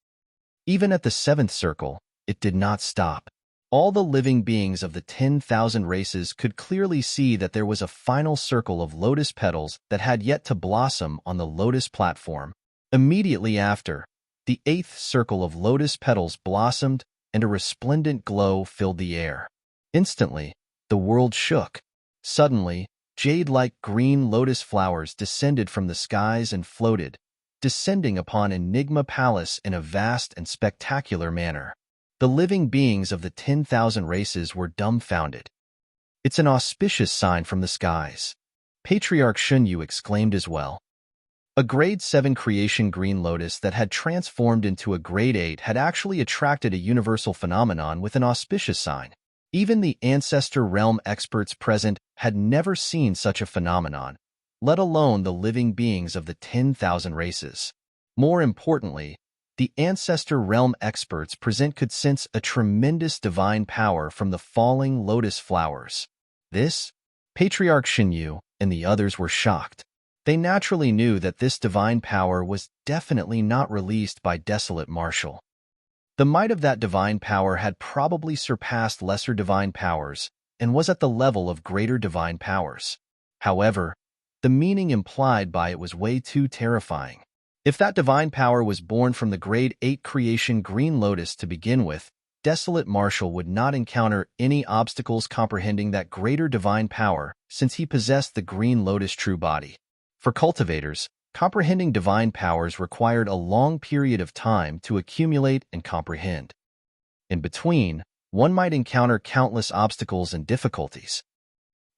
Even at the seventh circle, it did not stop. All the living beings of the 10,000 races could clearly see that there was a final circle of lotus petals that had yet to blossom on the lotus platform. Immediately after, the eighth circle of lotus petals blossomed and a resplendent glow filled the air. Instantly, the world shook. Suddenly, jade-like green lotus flowers descended from the skies and floated, descending upon Enigma Palace in a vast and spectacular manner. The living beings of the 10,000 races were dumbfounded. "It's an auspicious sign from the skies," Patriarch Shunyu exclaimed as well. A grade 7 creation green lotus that had transformed into a grade 8 had actually attracted a universal phenomenon with an auspicious sign. Even the ancestor realm experts present had never seen such a phenomenon, let alone the living beings of the 10,000 races. More importantly, the ancestor realm experts present could sense a tremendous divine power from the falling lotus flowers. This, Patriarch Shunyu and the others were shocked. They naturally knew that this divine power was definitely not released by Desolate Marshal. The might of that divine power had probably surpassed lesser divine powers and was at the level of greater divine powers. However, the meaning implied by it was way too terrifying. If that divine power was born from the grade 8 creation green lotus to begin with, Desolate Marshal would not encounter any obstacles comprehending that greater divine power since he possessed the green lotus true body. For cultivators, comprehending divine powers required a long period of time to accumulate and comprehend. In between, one might encounter countless obstacles and difficulties.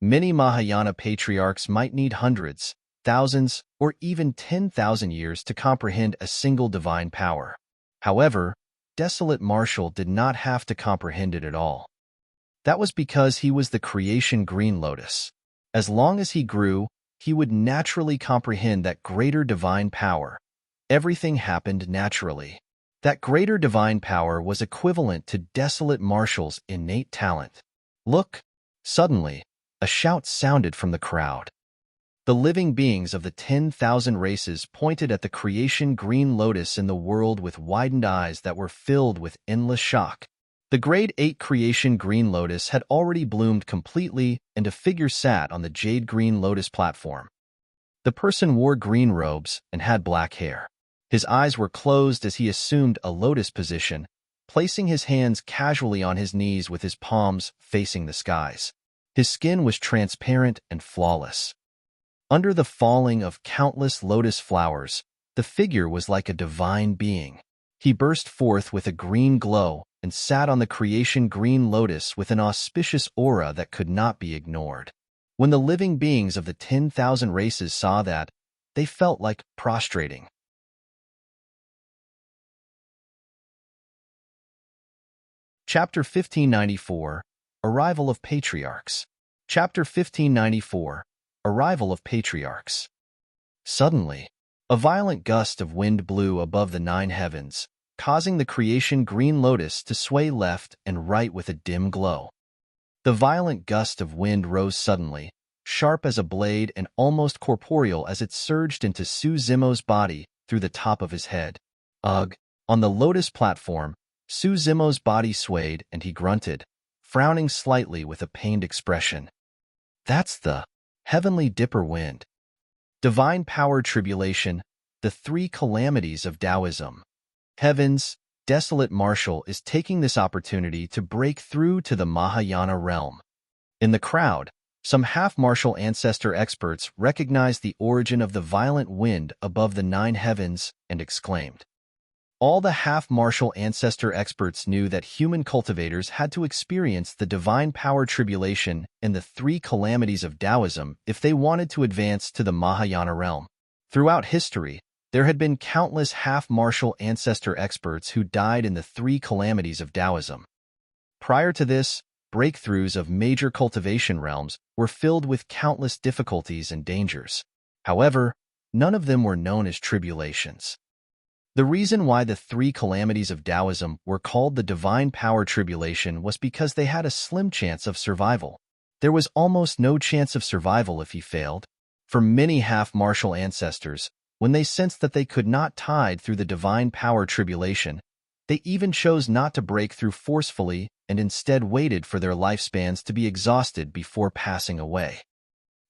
Many Mahayana patriarchs might need hundreds, thousands, or even 10,000 years to comprehend a single divine power. However, Desolate Marshal did not have to comprehend it at all. That was because he was the creation green lotus. As long as he grew, he would naturally comprehend that greater divine power. Everything happened naturally. That greater divine power was equivalent to Desolate Marshal's innate talent. "Look!" Suddenly, a shout sounded from the crowd. The living beings of the 10,000 races pointed at the creation green lotus in the world with widened eyes that were filled with endless shock. The grade 8 creation green lotus had already bloomed completely, and a figure sat on the jade green lotus platform. The person wore green robes and had black hair. His eyes were closed as he assumed a lotus position, placing his hands casually on his knees with his palms facing the skies. His skin was transparent and flawless. Under the falling of countless lotus flowers, the figure was like a divine being. He burst forth with a green glow and sat on the creation green lotus with an auspicious aura that could not be ignored. When the living beings of the 10,000 races saw that, they felt like prostrating. Chapter 1594, Arrival of Patriarchs. Chapter 1594, Arrival of Patriarchs. Suddenly, a violent gust of wind blew above the 9 heavens, causing the creation green lotus to sway left and right with a dim glow. The violent gust of wind rose suddenly, sharp as a blade and almost corporeal as it surged into Su Zimo's body through the top of his head. Ugh! On the lotus platform, Su Zimo's body swayed and he grunted, frowning slightly with a pained expression. "That's the Heavenly Dipper Wind. Divine Power Tribulation, the 3 calamities of Taoism. Heavens, Desolate Marshal is taking this opportunity to break through to the Mahayana realm." In the crowd, some half-martial ancestor experts recognized the origin of the violent wind above the 9 heavens and exclaimed. All the half-martial ancestor experts knew that human cultivators had to experience the divine power tribulation and the 3 calamities of Taoism if they wanted to advance to the Mahayana realm. Throughout history, There had been countless half-martial ancestor experts who died in the three calamities of Taoism. Prior to this, breakthroughs of major cultivation realms were filled with countless difficulties and dangers. However, none of them were known as tribulations. The reason why the three calamities of Taoism were called the divine power tribulation was because they had a slim chance of survival. There was almost no chance of survival if he failed. For many half-martial ancestors, when they sensed that they could not tide through the divine power tribulation, they even chose not to break through forcefully and instead waited for their lifespans to be exhausted before passing away.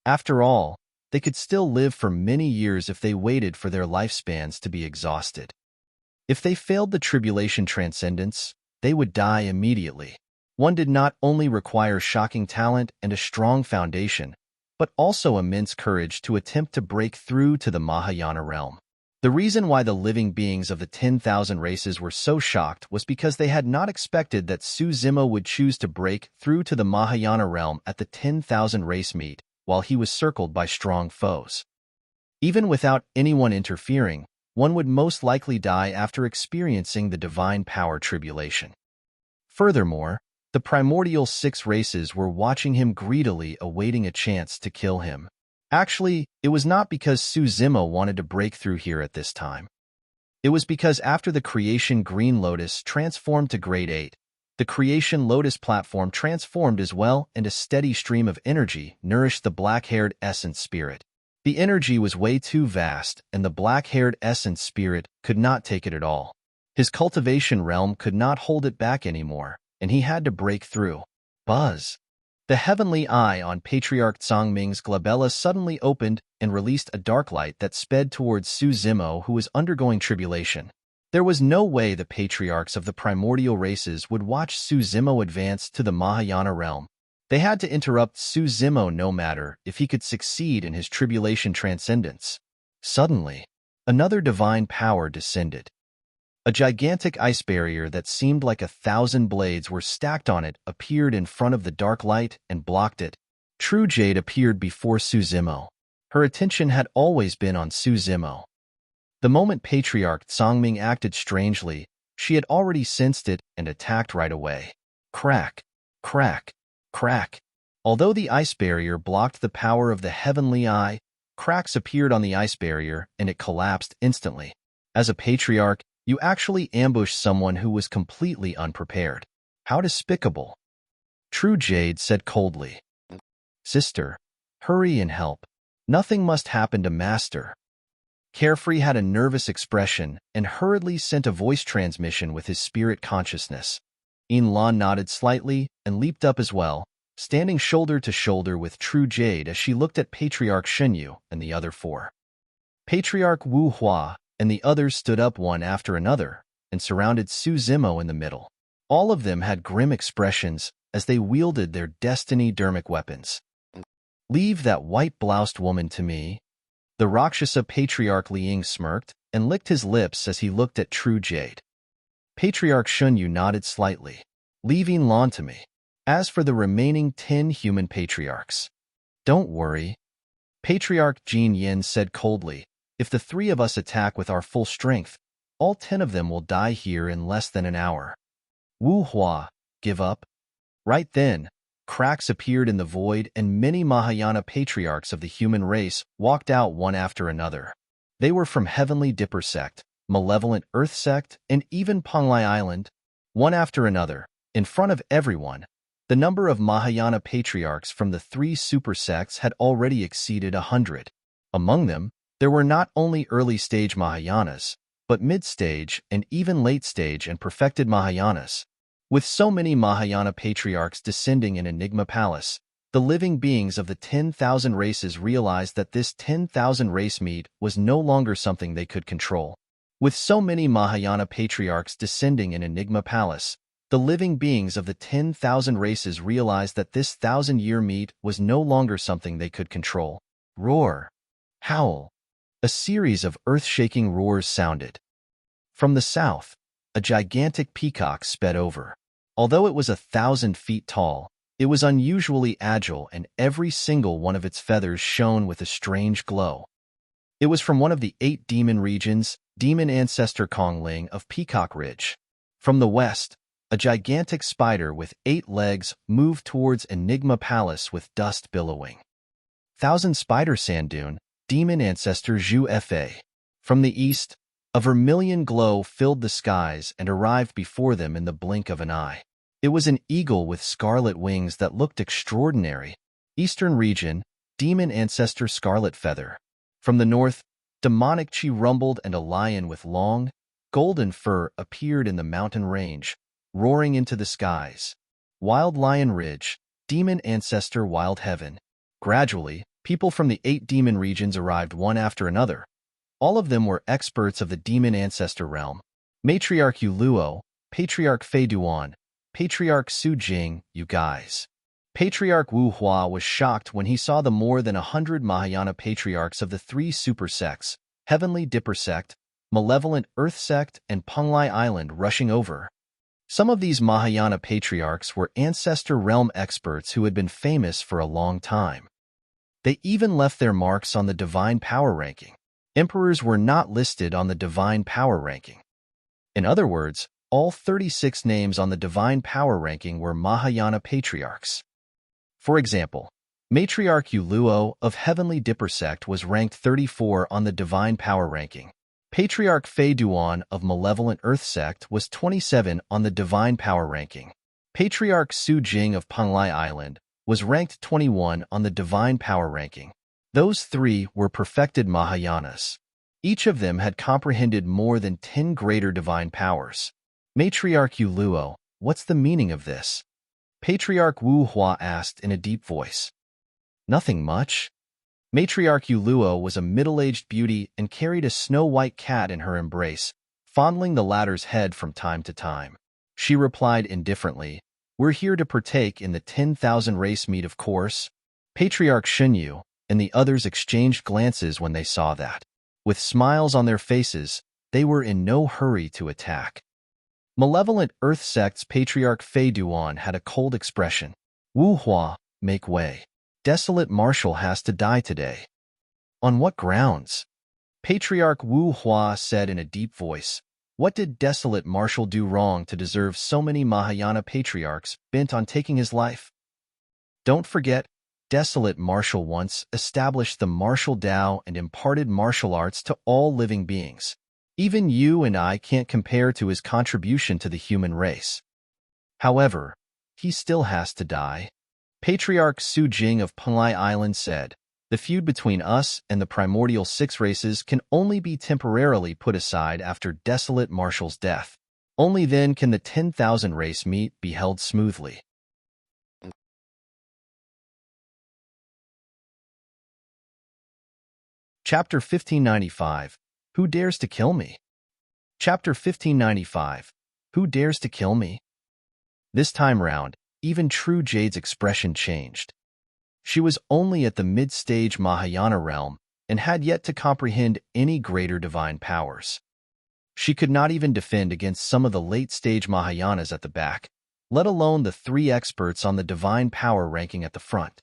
After all, they could still live for many years if they waited for their lifespans to be exhausted. If they failed the tribulation transcendence, they would die immediately. One did not only require shocking talent and a strong foundation, but also immense courage to attempt to break through to the Mahayana realm. The reason why the living beings of the 10,000 races were so shocked was because they had not expected that Su Zimo would choose to break through to the Mahayana realm at the 10,000 race meet while he was circled by strong foes. Even without anyone interfering, one would most likely die after experiencing the divine power tribulation. Furthermore, the primordial 6 races were watching him greedily, awaiting a chance to kill him. Actually, it was not because Su Zimo wanted to break through here at this time. It was because after the creation Green Lotus transformed to Grade 8, the creation Lotus platform transformed as well, and a steady stream of energy nourished the black-haired essence spirit. The energy was way too vast, and the black-haired essence spirit could not take it at all. His cultivation realm could not hold it back anymore, and he had to break through. Buzz! The heavenly eye on Patriarch Zongming's glabella suddenly opened and released a dark light that sped towards Su Zimo, who was undergoing tribulation. There was no way the patriarchs of the primordial races would watch Su Zimo advance to the Mahayana realm. They had to interrupt Su Zimo no matter if he could succeed in his tribulation transcendence. Suddenly, another divine power descended. A gigantic ice barrier that seemed like 1,000 blades were stacked on it appeared in front of the dark light and blocked it. True Jade appeared before Su Zimo. Her attention had always been on Su Zimo. The moment Patriarch Zongming acted strangely, she had already sensed it and attacked right away. Crack, crack, crack. Although the ice barrier blocked the power of the heavenly eye, cracks appeared on the ice barrier and it collapsed instantly. As a patriarch, you actually ambushed someone who was completely unprepared. How despicable. True Jade said coldly. Sister, hurry and help. Nothing must happen to Master. Carefree had a nervous expression and hurriedly sent a voice transmission with his spirit consciousness. Yin Lan nodded slightly and leaped up as well, standing shoulder to shoulder with True Jade as she looked at Patriarch Shenyu and the other 4. Patriarch Wu Hua and the others stood up one after another and surrounded Su Zimo in the middle. All of them had grim expressions as they wielded their destiny-dermic weapons. Leave that white-bloused woman to me. The Rakshasa Patriarch Liang smirked and licked his lips as he looked at True Jade. Patriarch Shunyu nodded slightly. Leave Yin Lan to me. As for the remaining 10 human patriarchs, don't worry. Patriarch Jin Yin said coldly, if the 3 of us attack with our full strength, all 10 of them will die here in less than an hour. Wu Hua, give up? Right then, cracks appeared in the void and many Mahayana patriarchs of the human race walked out one after another. They were from Heavenly Dipper sect, Malevolent Earth sect, and even Penglai Island. One after another, in front of everyone, the number of Mahayana patriarchs from the 3 super sects had already exceeded 100. Among them, there were not only early-stage Mahayanas, but mid-stage and even late-stage and perfected Mahayanas. With so many Mahayana patriarchs descending in Enigma Palace, the living beings of the 10,000 races realized that this 10,000 race meet was no longer something they could control. With so many Mahayana patriarchs descending in Enigma Palace, the living beings of the 10,000 races realized that this 1,000-year meet was no longer something they could control. Roar. Howl. A series of earth-shaking roars sounded. From the south, a gigantic peacock sped over. Although it was 1,000 feet tall, it was unusually agile and every single one of its feathers shone with a strange glow. It was from one of the 8 demon regions, demon ancestor Congling of Peacock Ridge. From the west, a gigantic spider with 8 legs moved towards Enigma Palace with dust billowing. Thousand Spider Sandune, demon ancestor Zhu Fa. From the east, a vermilion glow filled the skies and arrived before them in the blink of an eye. It was an eagle with scarlet wings that looked extraordinary. Eastern region, demon ancestor Scarlet Feather. From the north, demonic Chi rumbled and a lion with long, golden fur appeared in the mountain range, roaring into the skies. Wild Lion Ridge, demon ancestor Wild Heaven. Gradually, people from the 8 demon regions arrived one after another. All of them were experts of the demon ancestor realm. Matriarch Yuluo, Patriarch Fei Duan, Patriarch Su Jing, you guys. Patriarch Wu Hua was shocked when he saw the more than 100 Mahayana patriarchs of the 3 super sects, Heavenly Dipper Sect, Malevolent Earth Sect, and Penglai Island rushing over. Some of these Mahayana patriarchs were ancestor realm experts who had been famous for a long time. They even left their marks on the divine power ranking. Emperors were not listed on the divine power ranking. In other words, all 36 names on the divine power ranking were Mahayana patriarchs. For example, Matriarch Yuluo of Heavenly Dipper Sect was ranked 34 on the divine power ranking. Patriarch Fei Duan of Malevolent Earth Sect was 27 on the divine power ranking. Patriarch Su Jing of Penglai Island was ranked 21 on the divine power ranking. Those 3 were perfected Mahayanas. Each of them had comprehended more than 10 greater divine powers. Matriarch Yuluo, what's the meaning of this? Patriarch Wu Hua asked in a deep voice. Nothing much. Matriarch Yuluo was a middle-aged beauty and carried a snow-white cat in her embrace, fondling the latter's head from time to time. She replied indifferently, "We're here to partake in the 10,000 race meat, of course." Patriarch Shunyu and the others exchanged glances when they saw that. With smiles on their faces, they were in no hurry to attack. Malevolent Earth Sect's Patriarch Fei Duan had a cold expression. Wu Hua, make way. Desolate Marshal has to die today. On what grounds? Patriarch Wu Hua said in a deep voice. What did Desolate Marshal do wrong to deserve so many Mahayana patriarchs bent on taking his life? Don't forget, Desolate Marshal once established the martial Dao and imparted martial arts to all living beings. Even you and I can't compare to his contribution to the human race. However, he still has to die. Patriarch Su Jing of Penglai Island said, the feud between us and the primordial 6 races can only be temporarily put aside after Desolate Marshal's death. Only then can the 10,000 race meet be held smoothly. Chapter 1595. Who dares to kill me? Chapter 1595. Who dares to kill me? This time round, even True Jade's expression changed. She was only at the mid-stage Mahayana realm and had yet to comprehend any greater divine powers. She could not even defend against some of the late-stage Mahayanas at the back, let alone the 3 experts on the divine power ranking at the front.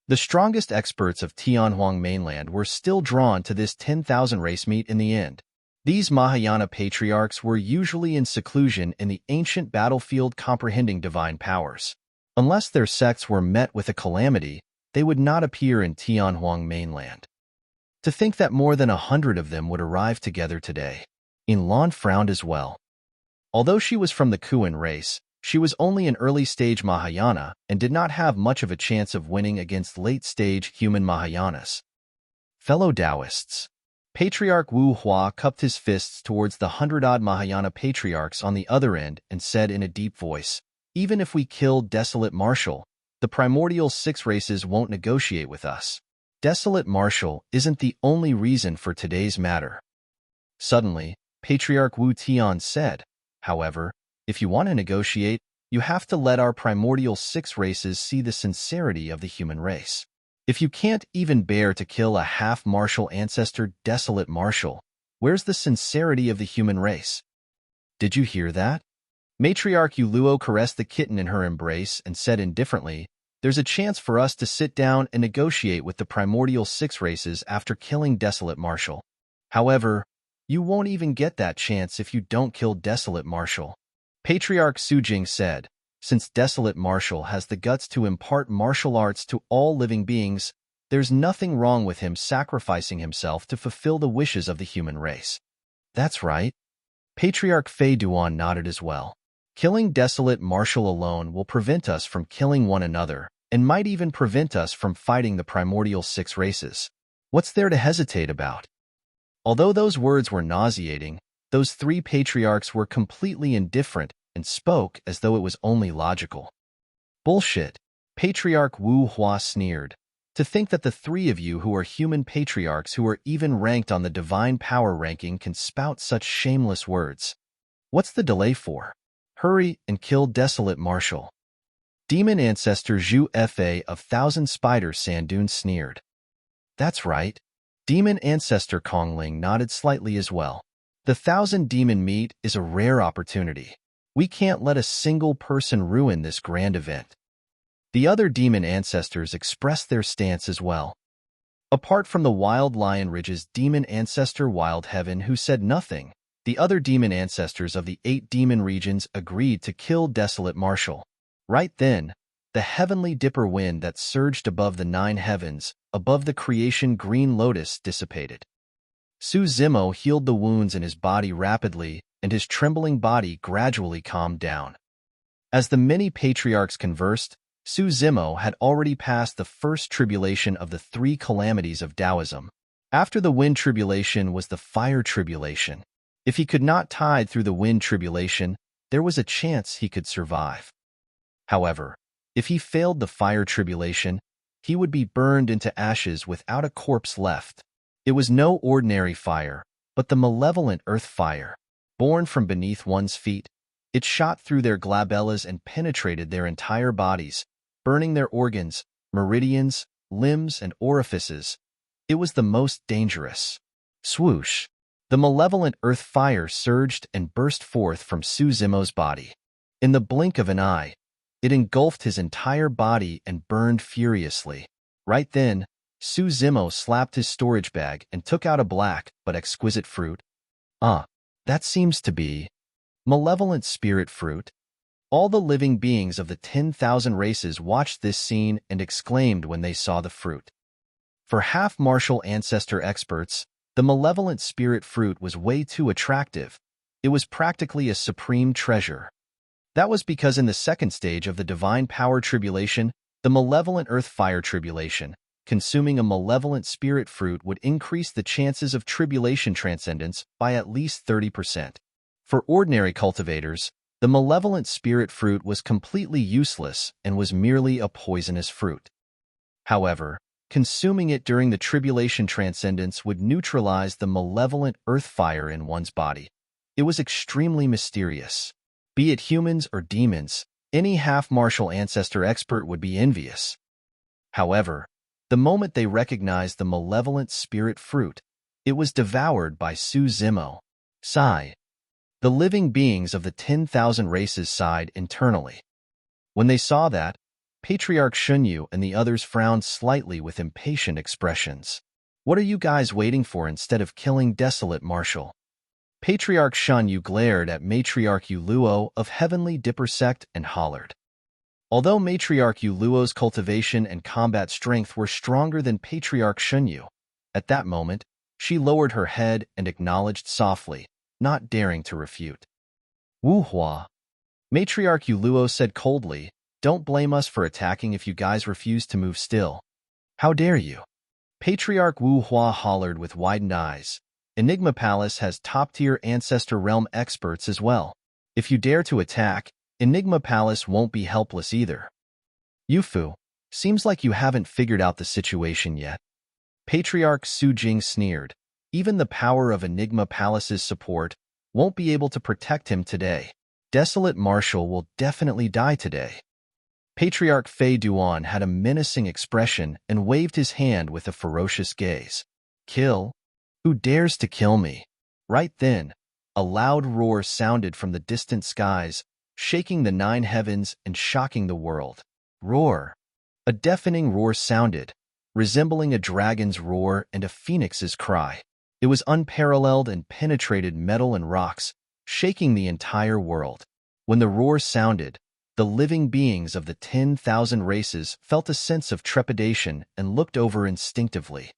The strongest experts of Tianhuang mainland were still drawn to this 10,000 race meet in the end. These Mahayana patriarchs were usually in seclusion in the ancient battlefield comprehending divine powers. Unless their sects were met with a calamity, they would not appear in Tianhuang mainland. To think that more than 100 of them would arrive together today. Yin Lan frowned as well. Although she was from the Kuan race, she was only an early-stage Mahayana and did not have much of a chance of winning against late-stage human Mahayanas. Fellow Taoists. Patriarch Wu Hua cupped his fists towards the 100-odd Mahayana patriarchs on the other end and said in a deep voice, even if we killed Desolate Marshal, the primordial 6 races won't negotiate with us. Desolate Marshal isn't the only reason for today's matter. Suddenly, Patriarch Wu Tian said, however, if you want to negotiate, you have to let our primordial 6 races see the sincerity of the human race. If you can't even bear to kill a half-martial ancestor Desolate Marshal, where's the sincerity of the human race? Did you hear that? Matriarch Yuluo caressed the kitten in her embrace and said indifferently, There's a chance for us to sit down and negotiate with the primordial 6 races after killing Desolate Marshal. However, you won't even get that chance if you don't kill Desolate Marshal. Patriarch Sujing said, since Desolate Marshal has the guts to impart martial arts to all living beings, there's nothing wrong with him sacrificing himself to fulfill the wishes of the human race. That's right. Patriarch Fei Duan nodded as well. Killing Desolate Marshal alone will prevent us from killing one another, and might even prevent us from fighting the primordial 6 races. What's there to hesitate about? Although those words were nauseating, those 3 patriarchs were completely indifferent and spoke as though it was only logical. Bullshit, Patriarch Wu Hua sneered. To think that the 3 of you who are human patriarchs who are even ranked on the divine power ranking can spout such shameless words. What's the delay for? Hurry and kill Desolate Marshal. Demon Ancestor Zhu Fa of Thousand Spiders Sandune sneered. That's right. Demon Ancestor Kongling nodded slightly as well. The 1,000 demon meet is a rare opportunity. We can't let a single person ruin this grand event. The other demon ancestors expressed their stance as well. Apart from the Wild Lion Ridge's demon ancestor Wild Heaven who said nothing, the other demon ancestors of the 8 demon regions agreed to kill Desolate Marshal. Right then, the heavenly dipper wind that surged above the 9 heavens, above the creation green lotus, dissipated. Su Zimo healed the wounds in his body rapidly, and his trembling body gradually calmed down. As the many patriarchs conversed, Su Zimo had already passed the first tribulation of the 3 calamities of Taoism. After the wind tribulation was the fire tribulation. If he could not tide through the wind tribulation, there was a chance he could survive. However, if he failed the fire tribulation, he would be burned into ashes without a corpse left. It was no ordinary fire, but the malevolent earth fire. Born from beneath one's feet, it shot through their glabellas and penetrated their entire bodies, burning their organs, meridians, limbs, and orifices. It was the most dangerous. Swoosh! The malevolent earth fire surged and burst forth from Su Zimo's body. In the blink of an eye, it engulfed his entire body and burned furiously. Right then, Su Zimo slapped his storage bag and took out a black but exquisite fruit. That seems to be malevolent spirit fruit. All the living beings of the 10,000 races watched this scene and exclaimed when they saw the fruit. For half-martial ancestor experts, the malevolent spirit fruit was way too attractive. It was practically a supreme treasure. That was because in the second stage of the divine power tribulation, the malevolent earth fire tribulation, consuming a malevolent spirit fruit would increase the chances of tribulation transcendence by at least 30%. For ordinary cultivators, the malevolent spirit fruit was completely useless and was merely a poisonous fruit. However, consuming it during the tribulation transcendence would neutralize the malevolent earth fire in one's body. It was extremely mysterious. Be it humans or demons, any half-martial ancestor expert would be envious. However, the moment they recognized the malevolent spirit fruit, it was devoured by Su Zimo. Sigh. The living beings of the 10,000 races sighed internally. When they saw that, Patriarch Shunyu and the others frowned slightly with impatient expressions. What are you guys waiting for instead of killing Desolate Marshal? Patriarch Shunyu glared at Matriarch Yuluo of Heavenly Dipper Sect and hollered. Although Matriarch Yuluo's cultivation and combat strength were stronger than Patriarch Shunyu, at that moment, she lowered her head and acknowledged softly, not daring to refute. Wu Hua. Matriarch Yuluo said coldly, don't blame us for attacking if you guys refuse to move still. How dare you? Patriarch Wu Hua hollered with widened eyes. Enigma Palace has top-tier Ancestor Realm experts as well. If you dare to attack, Enigma Palace won't be helpless either. Yufu, seems like you haven't figured out the situation yet. Patriarch Su Jing sneered. Even the power of Enigma Palace's support won't be able to protect him today. Desolate Marshal will definitely die today. Patriarch Fei Duan had a menacing expression and waved his hand with a ferocious gaze. Kill? Who dares to kill me? Right then, a loud roar sounded from the distant skies, shaking the 9 heavens and shocking the world. Roar! A deafening roar sounded, resembling a dragon's roar and a phoenix's cry. It was unparalleled and penetrated metal and rocks, shaking the entire world. When the roar sounded, the living beings of the 10,000 races felt a sense of trepidation and looked over instinctively.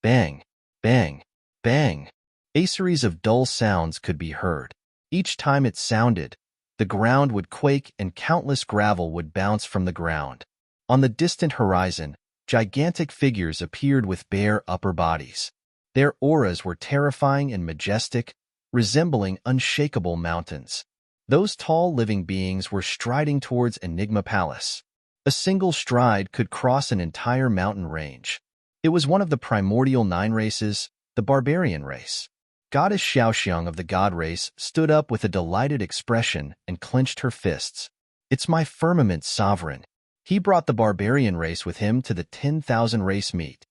Bang, bang, bang. A series of dull sounds could be heard. Each time it sounded, the ground would quake and countless gravel would bounce from the ground. On the distant horizon, gigantic figures appeared with bare upper bodies. Their auras were terrifying and majestic, resembling unshakable mountains. Those tall living beings were striding towards Enigma Palace. A single stride could cross an entire mountain range. It was one of the primordial 9 races, the barbarian race. Goddess Xiaoxiang of the god race stood up with a delighted expression and clenched her fists. It's my firmament sovereign. He brought the barbarian race with him to the 10,000 race meet.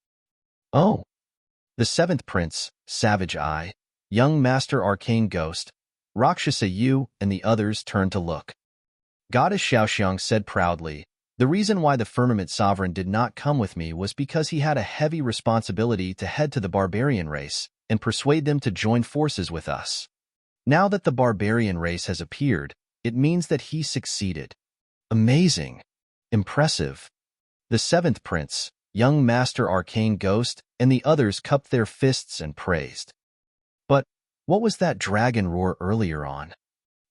Oh! The 7th prince, Savage Eye, young master arcane ghost, Rakshasa Yu, and the others turned to look. Goddess Xiaoxiang said proudly, the reason why the firmament sovereign did not come with me was because he had a heavy responsibility to head to the barbarian race and persuade them to join forces with us. Now that the barbarian race has appeared, it means that he succeeded. Amazing. Impressive. The 7th prince, young master arcane ghost, and the others cupped their fists and praised. But what was that dragon roar earlier on?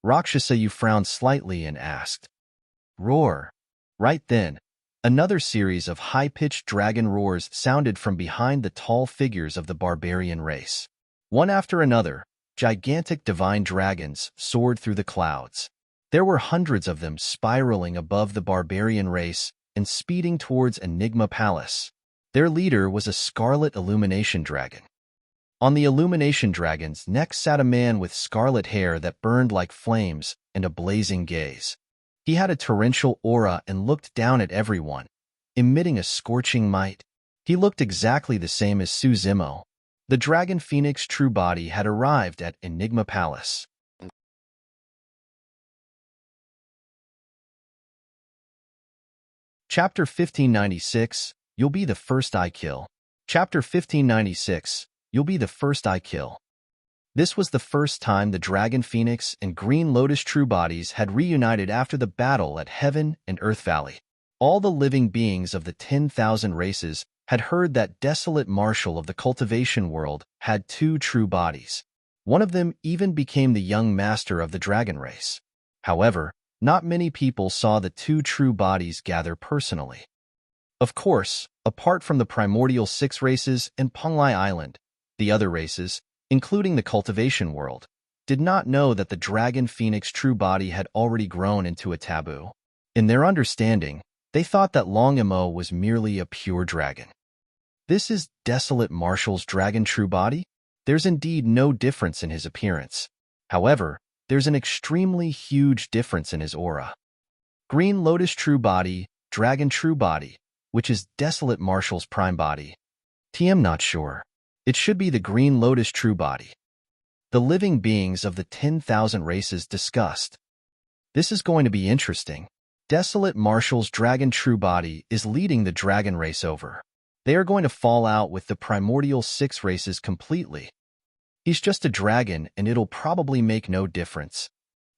Rakshasa Yu frowned slightly and asked. Roar. Right then, another series of high-pitched dragon roars sounded from behind the tall figures of the barbarian race. One after another, gigantic divine dragons soared through the clouds. There were hundreds of them spiraling above the barbarian race and speeding towards Enigma Palace. Their leader was a scarlet illumination dragon. On the illumination dragon's neck sat a man with scarlet hair that burned like flames and a blazing gaze. He had a torrential aura and looked down at everyone, emitting a scorching might. He looked exactly the same as Su Zimo. The dragon phoenix true body had arrived at Enigma Palace. Chapter 1596, You'll be the first I kill. Chapter 1596, You'll be the first I kill. This was the first time the Dragon Phoenix and Green Lotus True Bodies had reunited after the battle at Heaven and Earth Valley. All the living beings of the 10,000 races had heard that desolate marshal of the cultivation world had 2 true bodies. One of them even became the young master of the dragon race. However, not many people saw the 2 true bodies gather personally. Of course, apart from the primordial 6 races and Penglai Island, the other races, including the cultivation world, did not know that the dragon phoenix true body had already grown into a taboo. In their understanding, they thought that Long Mo was merely a pure dragon. This is Desolate Marshal's dragon true body? There's indeed no difference in his appearance. However, there's an extremely huge difference in his aura. Green Lotus true body, dragon true body, which is Desolate Marshal's prime body. TM not sure. It should be the Green Lotus true body. The living beings of the 10,000 races discussed. This is going to be interesting. Desolate Marshal's dragon true body is leading the dragon race over. They are going to fall out with the primordial 6 races completely. He's just a dragon and it'll probably make no difference.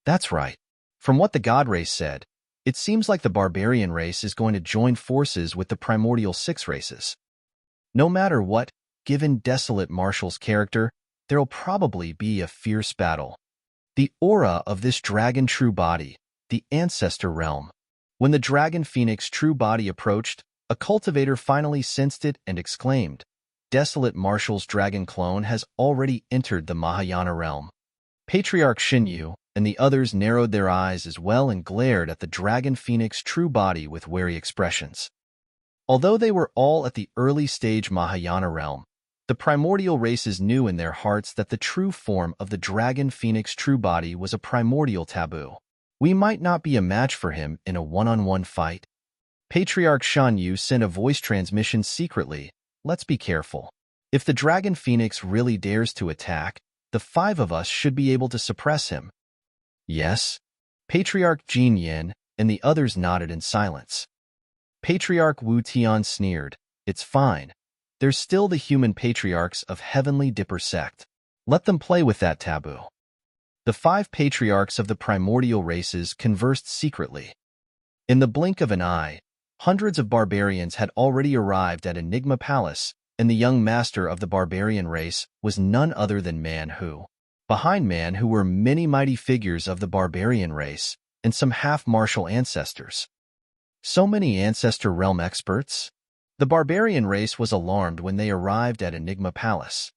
That's right. From what the god race said, it seems like the barbarian race is going to join forces with the primordial 6 races. No matter what, given Desolate Marshal's character, there'll probably be a fierce battle. The aura of this dragon true body, the ancestor realm. When the dragon phoenix true body approached, a cultivator finally sensed it and exclaimed, Desolate Marshal's dragon clone has already entered the Mahayana realm. Patriarch Xinyu and the others narrowed their eyes as well and glared at the dragon phoenix true body with wary expressions. Although they were all at the early stage Mahayana realm, the primordial races knew in their hearts that the true form of the dragon phoenix true body was a primordial taboo. We might not be a match for him in a one-on-one fight. Patriarch Shan Yu sent a voice transmission secretly. Let's be careful. If the dragon phoenix really dares to attack, the 5 of us should be able to suppress him. Yes. Patriarch Jin Yin and the others nodded in silence. Patriarch Wu Tian sneered. It's fine. There's still the human patriarchs of Heavenly Dipper sect. Let them play with that taboo. The 5 patriarchs of the primordial races conversed secretly. In the blink of an eye, hundreds of barbarians had already arrived at Enigma Palace, and the young master of the barbarian race was none other than Man Hu. Behind Man Hu were many mighty figures of the barbarian race and some half-martial ancestors. So many ancestor realm experts? The barbarian race was alarmed when they arrived at Enigma Palace.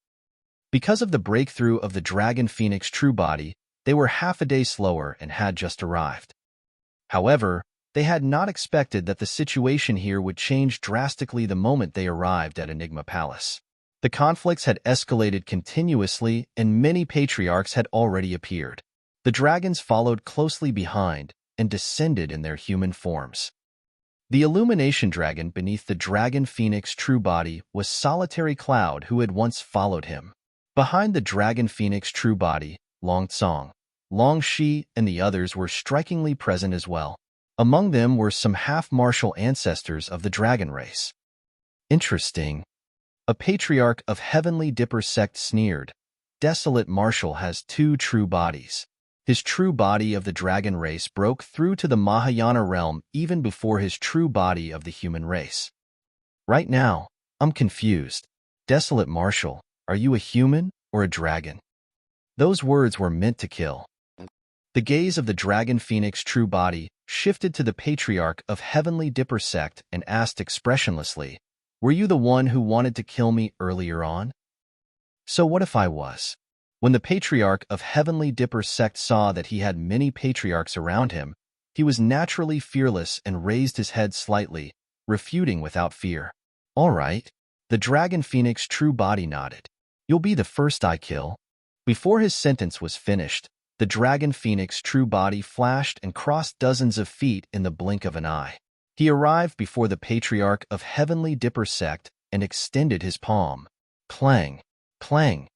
Because of the breakthrough of the Dragon Phoenix true body, they were half a day slower and had just arrived. However, they had not expected that the situation here would change drastically the moment they arrived at Enigma Palace. The conflicts had escalated continuously and many patriarchs had already appeared. The dragons followed closely behind and descended in their human forms. The illumination dragon beneath the Dragon Phoenix true body was Solitary Cloud, who had once followed him. Behind the Dragon Phoenix true body, Long Tsong, Long Shi, and the others were strikingly present as well. Among them were some half-martial ancestors of the dragon race. Interesting. A patriarch of Heavenly Dipper sect sneered. Desolate Marshal has 2 true bodies. His true body of the dragon race broke through to the Mahayana realm even before his true body of the human race. Right now, I'm confused. Desolate Marshal, are you a human or a dragon? Those words were meant to kill. The gaze of the Dragon Phoenix true body shifted to the Patriarch of Heavenly Dipper sect and asked expressionlessly, "Were you the one who wanted to kill me earlier on?" So what if I was? When the Patriarch of Heavenly Dipper sect saw that he had many patriarchs around him, he was naturally fearless and raised his head slightly, refuting without fear. All right. The Dragon Phoenix true body nodded. You'll be the first I kill. Before his sentence was finished, the Dragon Phoenix true body flashed and crossed dozens of feet in the blink of an eye. He arrived before the Patriarch of Heavenly Dipper sect and extended his palm. Clang, clang.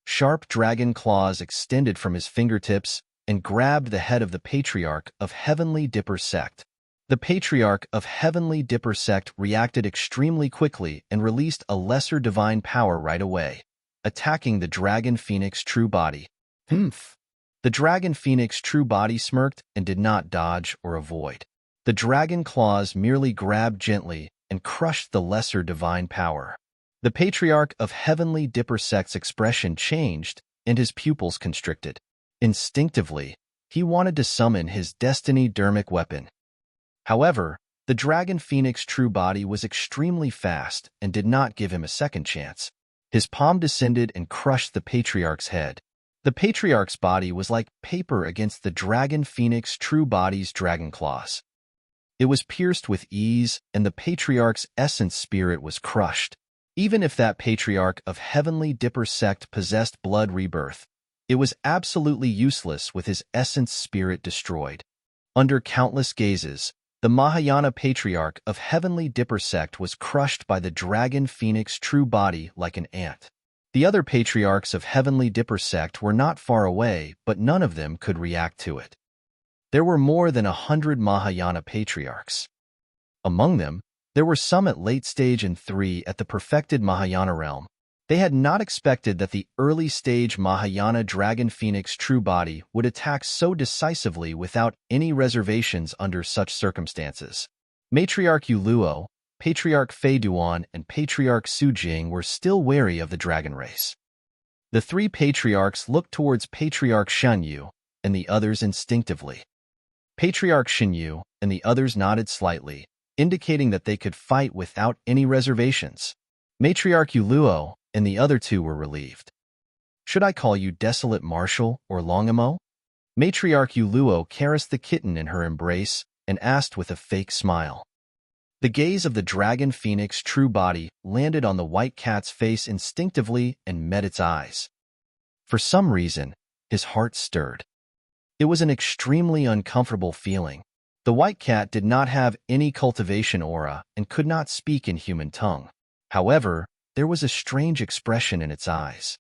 Sharp dragon claws extended from his fingertips and grabbed the head of the Patriarch of Heavenly Dipper sect. The Patriarch of Heavenly Dipper sect reacted extremely quickly and released a lesser divine power right away, attacking the Dragon Phoenix true body. Humph. The Dragon Phoenix true body smirked and did not dodge or avoid. The dragon claws merely grabbed gently and crushed the lesser divine power. The Patriarch of Heavenly Dipper sect's expression changed and his pupils constricted. Instinctively, he wanted to summon his Destiny Dermic weapon. However, the Dragon Phoenix true body was extremely fast and did not give him a second chance. His palm descended and crushed the Patriarch's head. The Patriarch's body was like paper against the Dragon Phoenix true body's dragon claws. It was pierced with ease, and the Patriarch's essence spirit was crushed. Even if that Patriarch of Heavenly Dipper sect possessed blood rebirth, it was absolutely useless with his essence spirit destroyed. Under countless gazes, the Mahayana Patriarch of Heavenly Dipper sect was crushed by the Dragon Phoenix true body like an ant. The other Patriarchs of Heavenly Dipper sect were not far away, but none of them could react to it. There were more than 100 Mahayana Patriarchs. Among them, there were some at late stage and 3 at the perfected Mahayana realm. They had not expected that the early-stage Mahayana Dragon Phoenix true body would attack so decisively without any reservations under such circumstances. Matriarch Yuluo, Patriarch Fei Duan, and Patriarch Su Jing were still wary of the dragon race. The 3 patriarchs looked towards Patriarch Shenyu and the others instinctively. Patriarch Shenyu and the others nodded slightly, indicating that they could fight without any reservations. Matriarch Yuluo and the other 2 were relieved. Should I call you Desolate Marshal or Longamo? Matriarch Yuluo caressed the kitten in her embrace and asked with a fake smile. The gaze of the Dragon Phoenix true body landed on the white cat's face instinctively and met its eyes. For some reason, his heart stirred. It was an extremely uncomfortable feeling. The white cat did not have any cultivation aura and could not speak in human tongue. However, there was a strange expression in its eyes.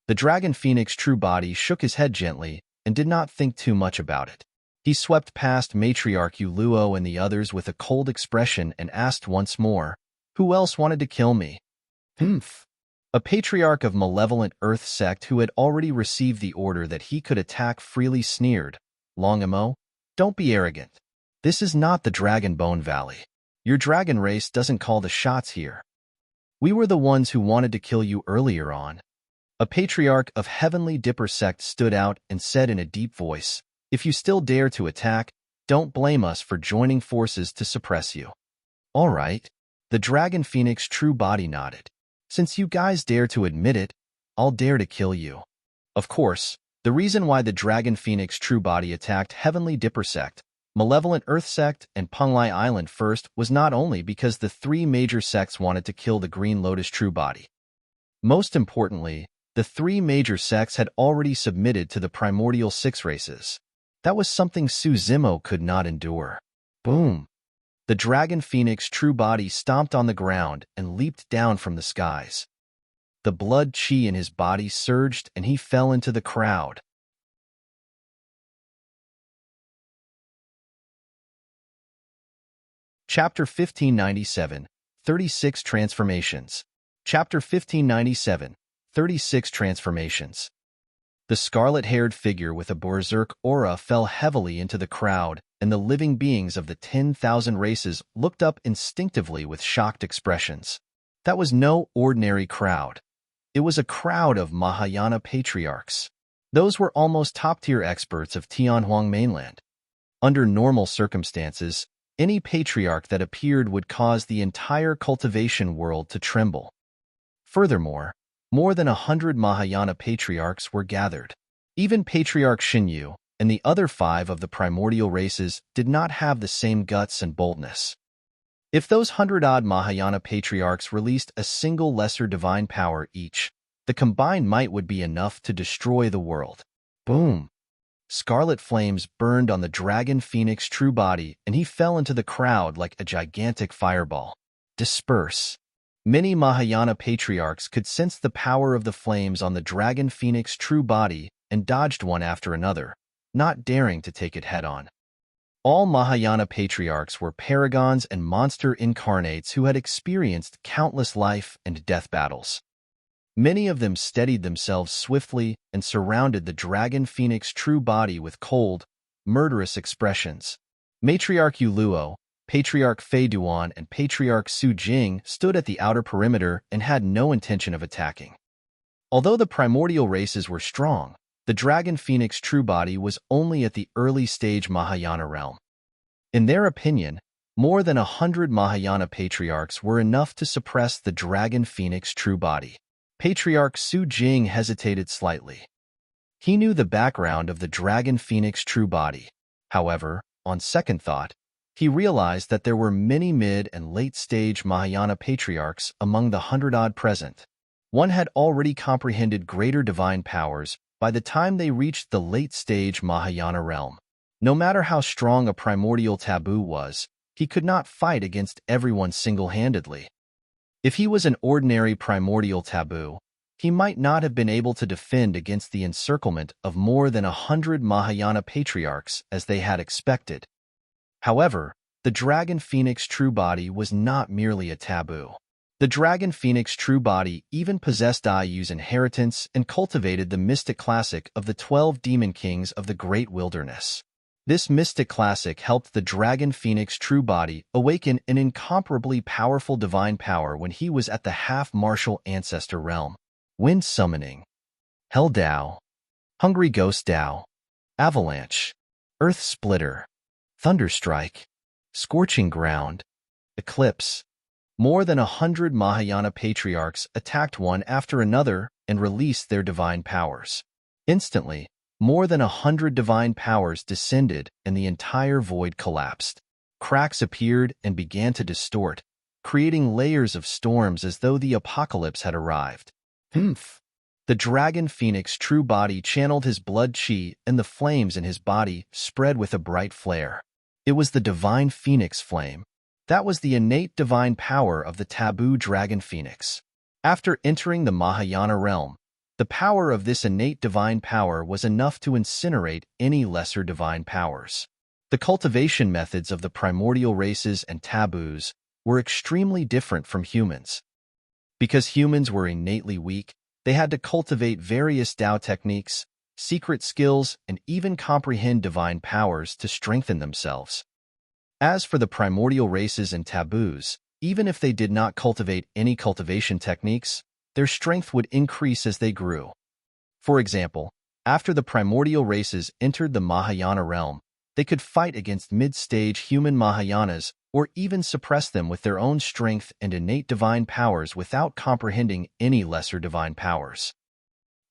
The Dragon Phoenix true body shook his head gently and did not think too much about it. He swept past Matriarch Uluo and the others with a cold expression and asked once more, "Who else wanted to kill me?" Humph. A patriarch of malevolent Earth sect who had already received the order that he could attack freely sneered, "Longamo, don't be arrogant. This is not the Dragon Bone Valley. Your dragon race doesn't call the shots here. We were the ones who wanted to kill you earlier on." A patriarch of Heavenly Dipper sect stood out and said in a deep voice, "If you still dare to attack, don't blame us for joining forces to suppress you." "All right." The Dragon Phoenix True Body nodded. "Since you guys dare to admit it, I'll dare to kill you." Of course, the reason why the Dragon Phoenix True Body attacked Heavenly Dipper sect, Malevolent Earth sect, and Penglai Island first was not only because the three major sects wanted to kill the Green Lotus True Body. Most importantly, the three major sects had already submitted to the Primordial Six races. That was something Suzimo could not endure. Boom! The Dragon Phoenix True Body stomped on the ground and leaped down from the skies. The blood chi in his body surged and he fell into the crowd. Chapter 1597, 36 Transformations. Chapter 1597, 36 Transformations. The scarlet-haired figure with a berserk aura fell heavily into the crowd, and the living beings of the 10,000 races looked up instinctively with shocked expressions. That was no ordinary crowd. It was a crowd of Mahayana Patriarchs. Those were almost top-tier experts of Tianhuang mainland. Under normal circumstances, any patriarch that appeared would cause the entire cultivation world to tremble. Furthermore, more than 100 Mahayana patriarchs were gathered. Even Patriarch Xinyu and the other 5 of the primordial races did not have the same guts and boldness. If those 100-odd Mahayana patriarchs released a single lesser divine power each, the combined might would be enough to destroy the world. Boom! Scarlet flames burned on the Dragon Phoenix True Body, and he fell into the crowd like a gigantic fireball. Disperse! Many Mahayana patriarchs could sense the power of the flames on the Dragon Phoenix True Body and dodged one after another, not daring to take it head-on. All Mahayana patriarchs were paragons and monster incarnates who had experienced countless life and death battles. Many of them steadied themselves swiftly and surrounded the Dragon Phoenix True Body with cold, murderous expressions. Matriarch Uluo, Patriarch Fei Duan, and Patriarch Su Jing stood at the outer perimeter and had no intention of attacking. Although the primordial races were strong, the Dragon Phoenix True Body was only at the early stage Mahayana realm. In their opinion, more than 100 Mahayana patriarchs were enough to suppress the Dragon Phoenix True Body. Patriarch Su Jing hesitated slightly. He knew the background of the Dragon Phoenix True Body. However, on second thought, he realized that there were many mid- and late-stage Mahayana patriarchs among the 100-odd present. One had already comprehended greater divine powers by the time they reached the late-stage Mahayana realm. No matter how strong a primordial taboo was, he could not fight against everyone single-handedly. If he was an ordinary primordial taboo, he might not have been able to defend against the encirclement of more than 100 Mahayana patriarchs as they had expected. However, the Dragon Phoenix True Body was not merely a taboo. The Dragon Phoenix True Body even possessed Ayu's inheritance and cultivated the mystic classic of the 12 demon kings of the Great Wilderness. This mystic classic helped the Dragon Phoenix True Body awaken an incomparably powerful divine power when he was at the half-martial ancestor realm. Wind Summoning, Hell Dao, Hungry Ghost Dao, Avalanche, Earth Splitter, Thunderstrike, Scorching Ground, Eclipse. More than 100 Mahayana patriarchs attacked one after another and released their divine powers. Instantly, more than 100 divine powers descended and the entire void collapsed. Cracks appeared and began to distort, creating layers of storms as though the apocalypse had arrived. Humph! The Dragon Phoenix True Body channeled his blood chi, and the flames in his body spread with a bright flare. It was the divine phoenix flame. That was the innate divine power of the taboo Dragon Phoenix. After entering the Mahayana realm, the power of this innate divine power was enough to incinerate any lesser divine powers. The cultivation methods of the primordial races and taboos were extremely different from humans. Because humans were innately weak, they had to cultivate various Tao techniques, secret skills, and even comprehend divine powers to strengthen themselves. As for the primordial races and taboos, even if they did not cultivate any cultivation techniques, their strength would increase as they grew. For example, after the primordial races entered the Mahayana realm, they could fight against mid-stage human Mahayanas or even suppress them with their own strength and innate divine powers without comprehending any lesser divine powers.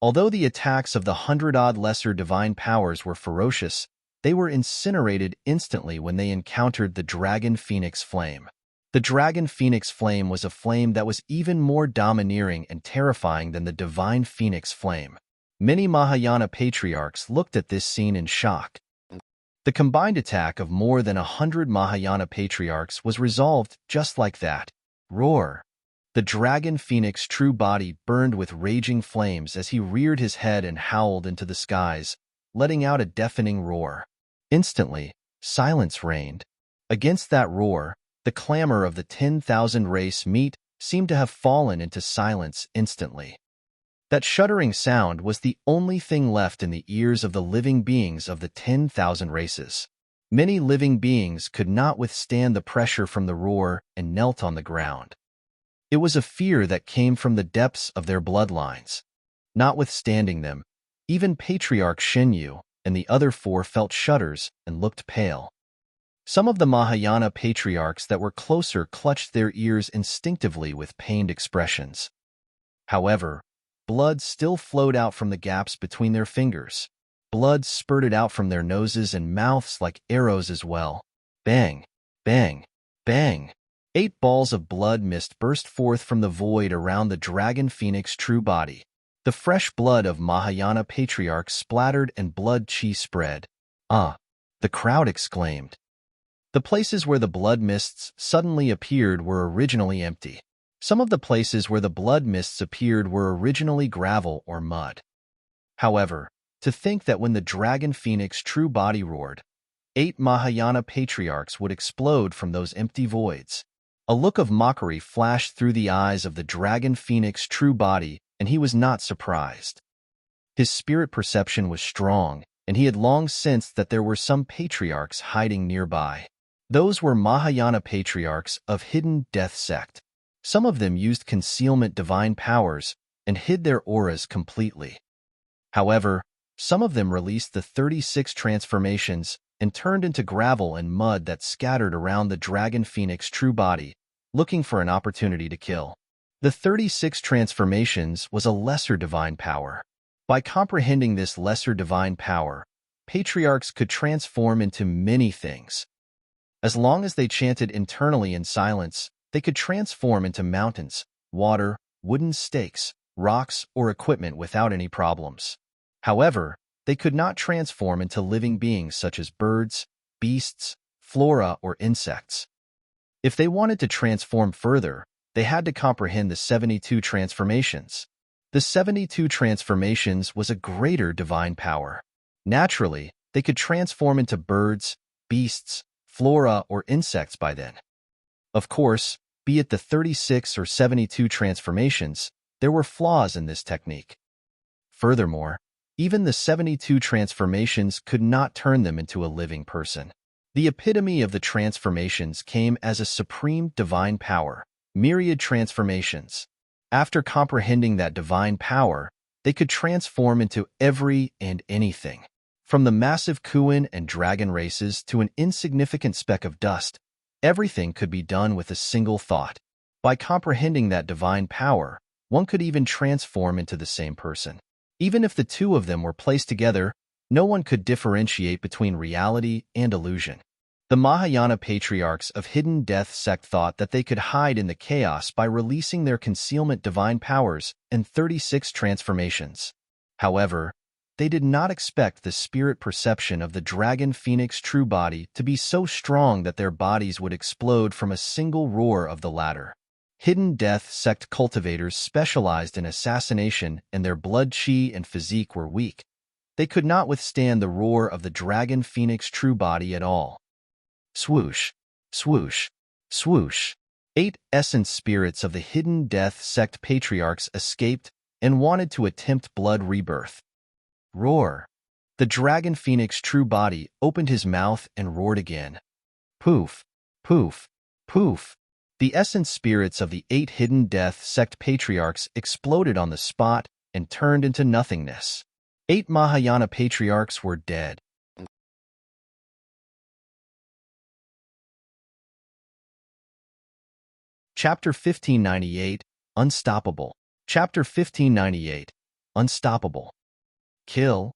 Although the attacks of the 100-odd lesser divine powers were ferocious, they were incinerated instantly when they encountered the Dragon Phoenix Flame. The Dragon Phoenix Flame was a flame that was even more domineering and terrifying than the Divine Phoenix Flame. Many Mahayana patriarchs looked at this scene in shock. The combined attack of more than 100 Mahayana patriarchs was resolved just like that. Roar! The Dragon Phoenix true body burned with raging flames as he reared his head and howled into the skies, letting out a deafening roar. Instantly, silence reigned. Against that roar, the clamor of the 10,000 race meet seemed to have fallen into silence instantly. That shuddering sound was the only thing left in the ears of the living beings of the 10,000 races. Many living beings could not withstand the pressure from the roar and knelt on the ground. It was a fear that came from the depths of their bloodlines. Notwithstanding them, even Patriarch Shenyu and the other four felt shudders and looked pale. Some of the Mahayana patriarchs that were closer clutched their ears instinctively with pained expressions. However, blood still flowed out from the gaps between their fingers. Blood spurted out from their noses and mouths like arrows as well. Bang! Bang! Bang! 8 balls of blood mist burst forth from the void around the Dragon Phoenix true body. The fresh blood of Mahayana patriarchs splattered and blood chi spread. Ah! The crowd exclaimed. The places where the blood mists suddenly appeared were originally empty. Some of the places where the blood mists appeared were originally gravel or mud. However, to think that when the Dragon Phoenix true body roared, 8 Mahayana patriarchs would explode from those empty voids. A look of mockery flashed through the eyes of the Dragon Phoenix true body, and he was not surprised. His spirit perception was strong, and he had long sensed that there were some patriarchs hiding nearby. Those were Mahayana patriarchs of hidden death sect. Some of them used concealment divine powers and hid their auras completely. However, some of them released the 36 transformations and turned into gravel and mud that scattered around the Dragon Phoenix true body, looking for an opportunity to kill. The 36 transformations was a lesser divine power. By comprehending this lesser divine power, patriarchs could transform into many things. As long as they chanted internally in silence, they could transform into mountains, water, wooden stakes, rocks, or equipment without any problems. However, they could not transform into living beings such as birds, beasts, flora, or insects. If they wanted to transform further, they had to comprehend the 72 transformations. The 72 transformations was a greater divine power. Naturally, they could transform into birds, beasts, flora, or insects by then. Of course, be it the 36 or 72 transformations, there were flaws in this technique. Furthermore, even the 72 transformations could not turn them into a living person. The epitome of the transformations came as a supreme divine power, myriad transformations. After comprehending that divine power, they could transform into every and anything. From the massive Kuan and dragon races to an insignificant speck of dust, everything could be done with a single thought. By comprehending that divine power, one could even transform into the same person. Even if the two of them were placed together, no one could differentiate between reality and illusion. The Mahayana patriarchs of hidden death sect thought that they could hide in the chaos by releasing their concealment divine powers and 36 transformations. However, they did not expect the spirit perception of the Dragon Phoenix true body to be so strong that their bodies would explode from a single roar of the latter. Hidden death sect cultivators specialized in assassination and their blood chi and physique were weak. They could not withstand the roar of the dragon phoenix true body at all. Swoosh, swoosh, swoosh. 8 essence spirits of the hidden death sect patriarchs escaped and wanted to attempt blood rebirth. Roar. The dragon phoenix true body opened his mouth and roared again. Poof, poof, poof. The essence spirits of the 8 hidden death sect patriarchs exploded on the spot and turned into nothingness. 8 Mahayana patriarchs were dead. Chapter 1598, Unstoppable. Chapter 1598, Unstoppable. Kill.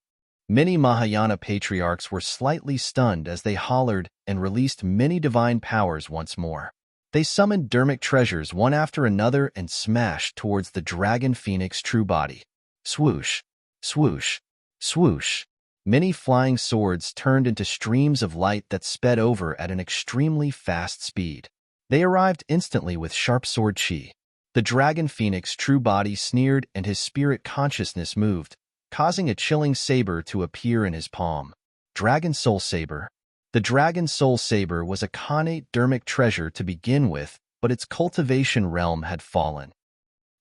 Many Mahayana patriarchs were slightly stunned as they hollered and released many divine powers once more. They summoned dharmic treasures one after another and smashed towards the dragon phoenix true body. Swoosh, swoosh, swoosh. Many flying swords turned into streams of light that sped over at an extremely fast speed. They arrived instantly with sharp sword chi. The dragon phoenix true body sneered and his spirit consciousness moved, causing a chilling saber to appear in his palm. Dragon Soul Saber. The Dragon Soul Saber was a connate dharmic treasure to begin with, but its cultivation realm had fallen.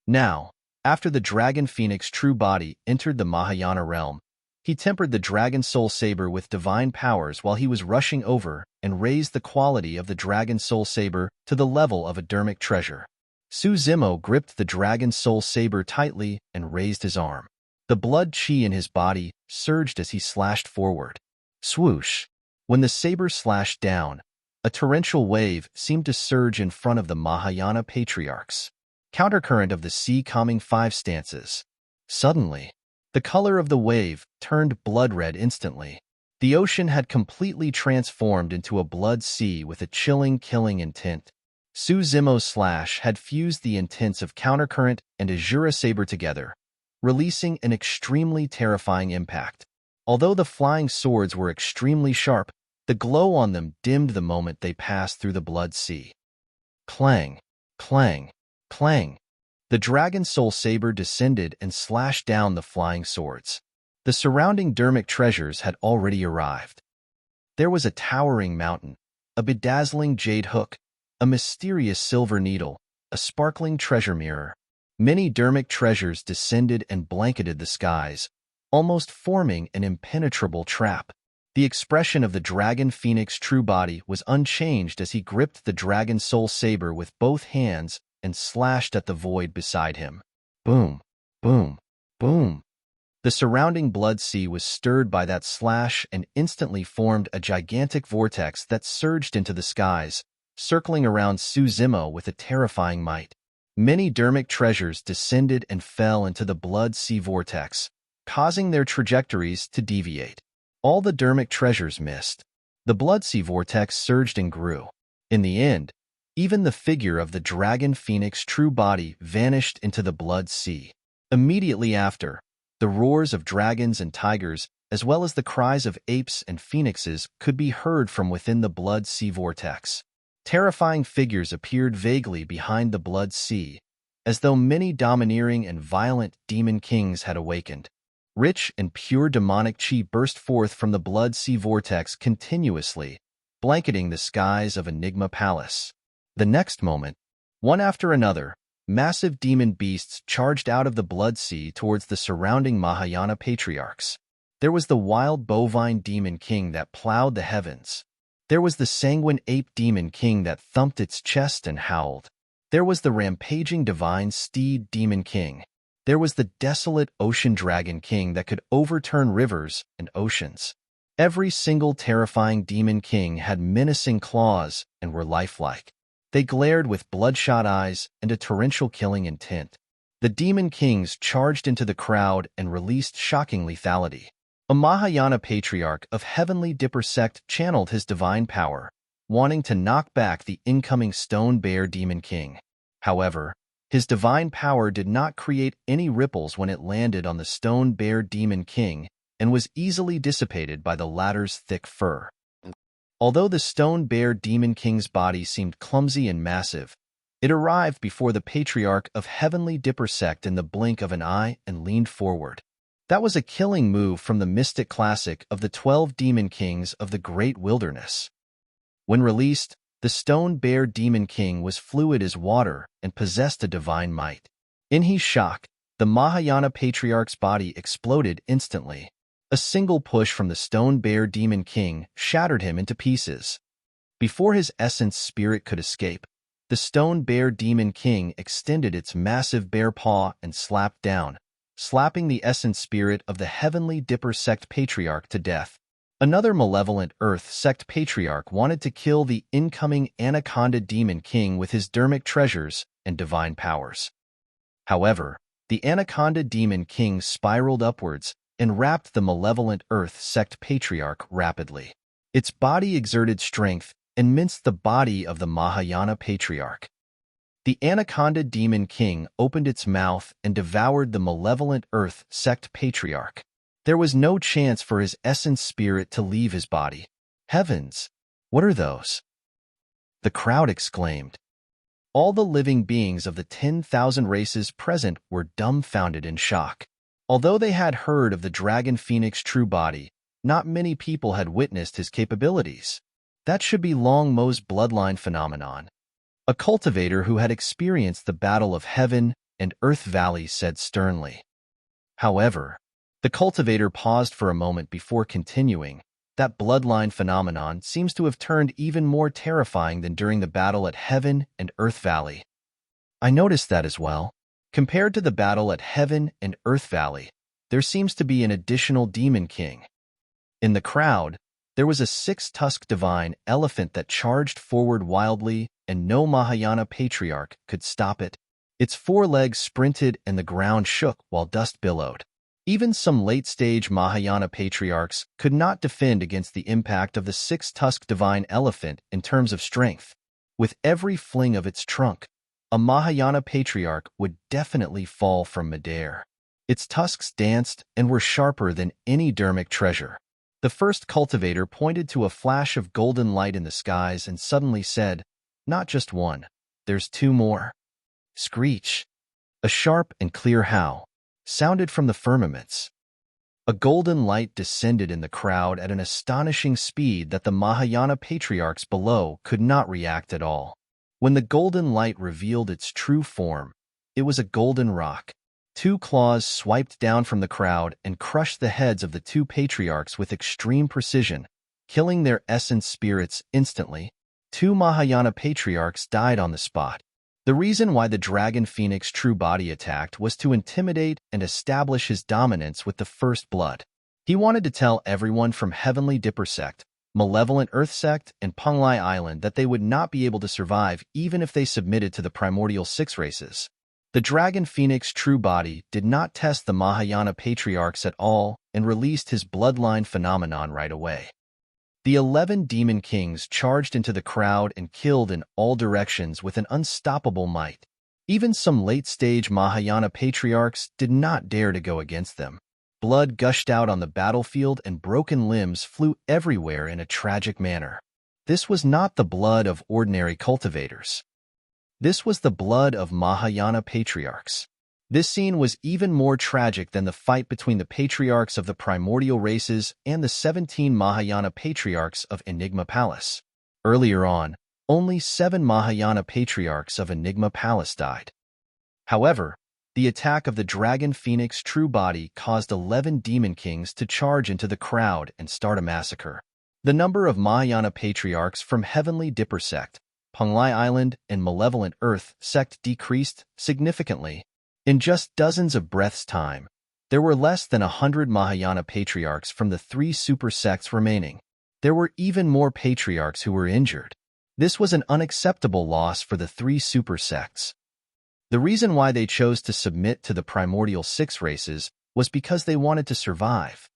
Now, after the Dragon Phoenix true body entered the Mahayana realm, he tempered the Dragon Soul Saber with divine powers while he was rushing over and raised the quality of the Dragon Soul Saber to the level of a dharmic treasure. Su Zimo gripped the Dragon Soul Saber tightly and raised his arm. The blood chi in his body surged as he slashed forward. Swoosh! When the saber slashed down, a torrential wave seemed to surge in front of the Mahayana patriarchs. Countercurrent of the sea calming 5 stances. Suddenly, the color of the wave turned blood red instantly. The ocean had completely transformed into a blood sea with a chilling, killing intent. Su Zimo's slash had fused the intents of countercurrent and Azura saber together, releasing an extremely terrifying impact. Although the flying swords were extremely sharp, the glow on them dimmed the moment they passed through the blood sea. Clang, clang, clang. The Dragon Soul Saber descended and slashed down the flying swords. The surrounding dharmic treasures had already arrived. There was a towering mountain, a bedazzling jade hook, a mysterious silver needle, a sparkling treasure mirror. Many dharmic treasures descended and blanketed the skies, almost forming an impenetrable trap. The expression of the Dragon Phoenix true body was unchanged as he gripped the Dragon Soul Saber with both hands and slashed at the void beside him. Boom, boom, boom. The surrounding blood sea was stirred by that slash and instantly formed a gigantic vortex that surged into the skies, circling around Su Zimo with a terrifying might. Many dharmic treasures descended and fell into the blood sea vortex, causing their trajectories to deviate. All the dharmic treasures missed. The blood sea vortex surged and grew. In the end, even the figure of the Dragon Phoenix true body vanished into the blood sea. Immediately after, the roars of dragons and tigers, as well as the cries of apes and phoenixes, could be heard from within the blood sea vortex. Terrifying figures appeared vaguely behind the blood sea, as though many domineering and violent demon kings had awakened. Rich and pure demonic chi burst forth from the blood sea vortex continuously, blanketing the skies of Enigma Palace. The next moment, one after another, massive demon beasts charged out of the blood sea towards the surrounding Mahayana patriarchs. There was the wild bovine demon king that plowed the heavens. There was the sanguine ape demon king that thumped its chest and howled. There was the rampaging divine steed demon king. There was the desolate ocean dragon king that could overturn rivers and oceans. Every single terrifying demon king had menacing claws and were lifelike. They glared with bloodshot eyes and a torrential killing intent. The demon kings charged into the crowd and released shocking lethality. A Mahayana patriarch of heavenly Dipper sect channeled his divine power, wanting to knock back the incoming stone bear demon king. However, his divine power did not create any ripples when it landed on the stone bear demon king and was easily dissipated by the latter's thick fur. Although the stone bear demon king's body seemed clumsy and massive, it arrived before the patriarch of heavenly Dipper sect in the blink of an eye and leaned forward. That was a killing move from the mystic classic of the 12 Demon Kings of the Great Wilderness. When released, the Stone Bear Demon King was fluid as water and possessed a divine might. In his shock, the Mahayana Patriarch's body exploded instantly. A single push from the Stone Bear Demon King shattered him into pieces. Before his essence spirit could escape, the Stone Bear Demon King extended its massive bear paw and slapped down, slapping the essence spirit of the Heavenly Dipper Sect Patriarch to death. Another malevolent Earth Sect Patriarch wanted to kill the incoming Anaconda Demon King with his dermic treasures and divine powers. However, the Anaconda Demon King spiraled upwards and wrapped the malevolent Earth Sect Patriarch rapidly. Its body exerted strength and minced the body of the Mahayana Patriarch. The Anaconda Demon King opened its mouth and devoured the malevolent Earth Sect Patriarch. There was no chance for his essence spirit to leave his body. Heavens! What are those? The crowd exclaimed. All the living beings of the 10,000 races present were dumbfounded in shock. Although they had heard of the Dragon Phoenix true body, not many people had witnessed his capabilities. That should be Long Mo's bloodline phenomenon. A cultivator who had experienced the battle of Heaven and Earth Valley said sternly. However, the cultivator paused for a moment before continuing. That bloodline phenomenon seems to have turned even more terrifying than during the battle at Heaven and Earth Valley. I noticed that as well. Compared to the battle at Heaven and Earth Valley, there seems to be an additional Demon King. In the crowd, there was a six-tusked divine elephant that charged forward wildly, and no Mahayana Patriarch could stop it. Its four legs sprinted and the ground shook while dust billowed. Even some late-stage Mahayana Patriarchs could not defend against the impact of the six-tusked divine elephant in terms of strength. With every fling of its trunk, a Mahayana Patriarch would definitely fall from midair. Its tusks danced and were sharper than any dermic treasure. The first cultivator pointed to a flash of golden light in the skies and suddenly said, "Not just one, there's two more." Screech! A sharp and clear howl sounded from the firmaments. A golden light descended in the crowd at an astonishing speed that the Mahayana Patriarchs below could not react at all. When the golden light revealed its true form, it was a golden rock. Two claws swiped down from the crowd and crushed the heads of the two patriarchs with extreme precision, killing their essence spirits instantly. Two Mahayana Patriarchs died on the spot. The reason why the Dragon Phoenix true body attacked was to intimidate and establish his dominance with the First Blood. He wanted to tell everyone from Heavenly Dipper Sect, Malevolent Earth Sect, and Penglai Island that they would not be able to survive even if they submitted to the Primordial Six races. The Dragon Phoenix true body did not test the Mahayana Patriarchs at all and released his bloodline phenomenon right away. The 11 Demon Kings charged into the crowd and killed in all directions with an unstoppable might. Even some late-stage Mahayana Patriarchs did not dare to go against them. Blood gushed out on the battlefield and broken limbs flew everywhere in a tragic manner. This was not the blood of ordinary cultivators. This was the blood of Mahayana Patriarchs. This scene was even more tragic than the fight between the Patriarchs of the Primordial Races and the 17 Mahayana Patriarchs of Enigma Palace. Earlier on, only 7 Mahayana Patriarchs of Enigma Palace died. However, the attack of the Dragon Phoenix true body caused 11 Demon Kings to charge into the crowd and start a massacre. The number of Mahayana Patriarchs from Heavenly Dipper Sect, Penglai Island, and Malevolent Earth Sect decreased significantly. In just dozens of breaths' time, there were less than 100 Mahayana Patriarchs from the 3 super sects remaining. There were even more Patriarchs who were injured. This was an unacceptable loss for the 3 super sects. The reason why they chose to submit to the Primordial Six races was because they wanted to survive.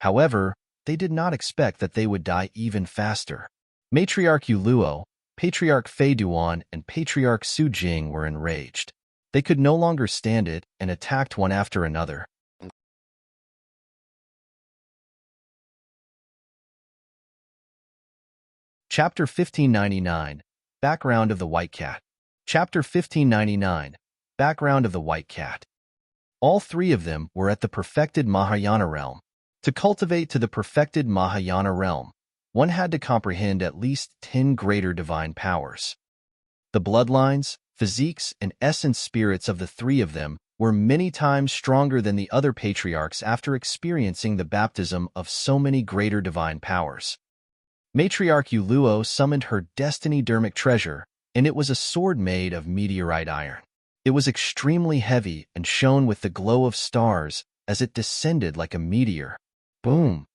However, they did not expect that they would die even faster. Matriarch Yuluo, Patriarch Fei Duan, and Patriarch Su Jing were enraged. They could no longer stand it and attacked one after another. Chapter 1599, Background of the White Cat. Chapter 1599, Background of the White Cat. All three of them were at the perfected Mahayana realm. To cultivate to the perfected Mahayana realm, one had to comprehend at least 10 greater divine powers. The bloodlines, physiques, and essence spirits of the three of them were many times stronger than the other patriarchs after experiencing the baptism of so many greater divine powers. Matriarch Uluo summoned her destiny-dermic treasure, and it was a sword made of meteorite iron. It was extremely heavy and shone with the glow of stars as it descended like a meteor. Boom!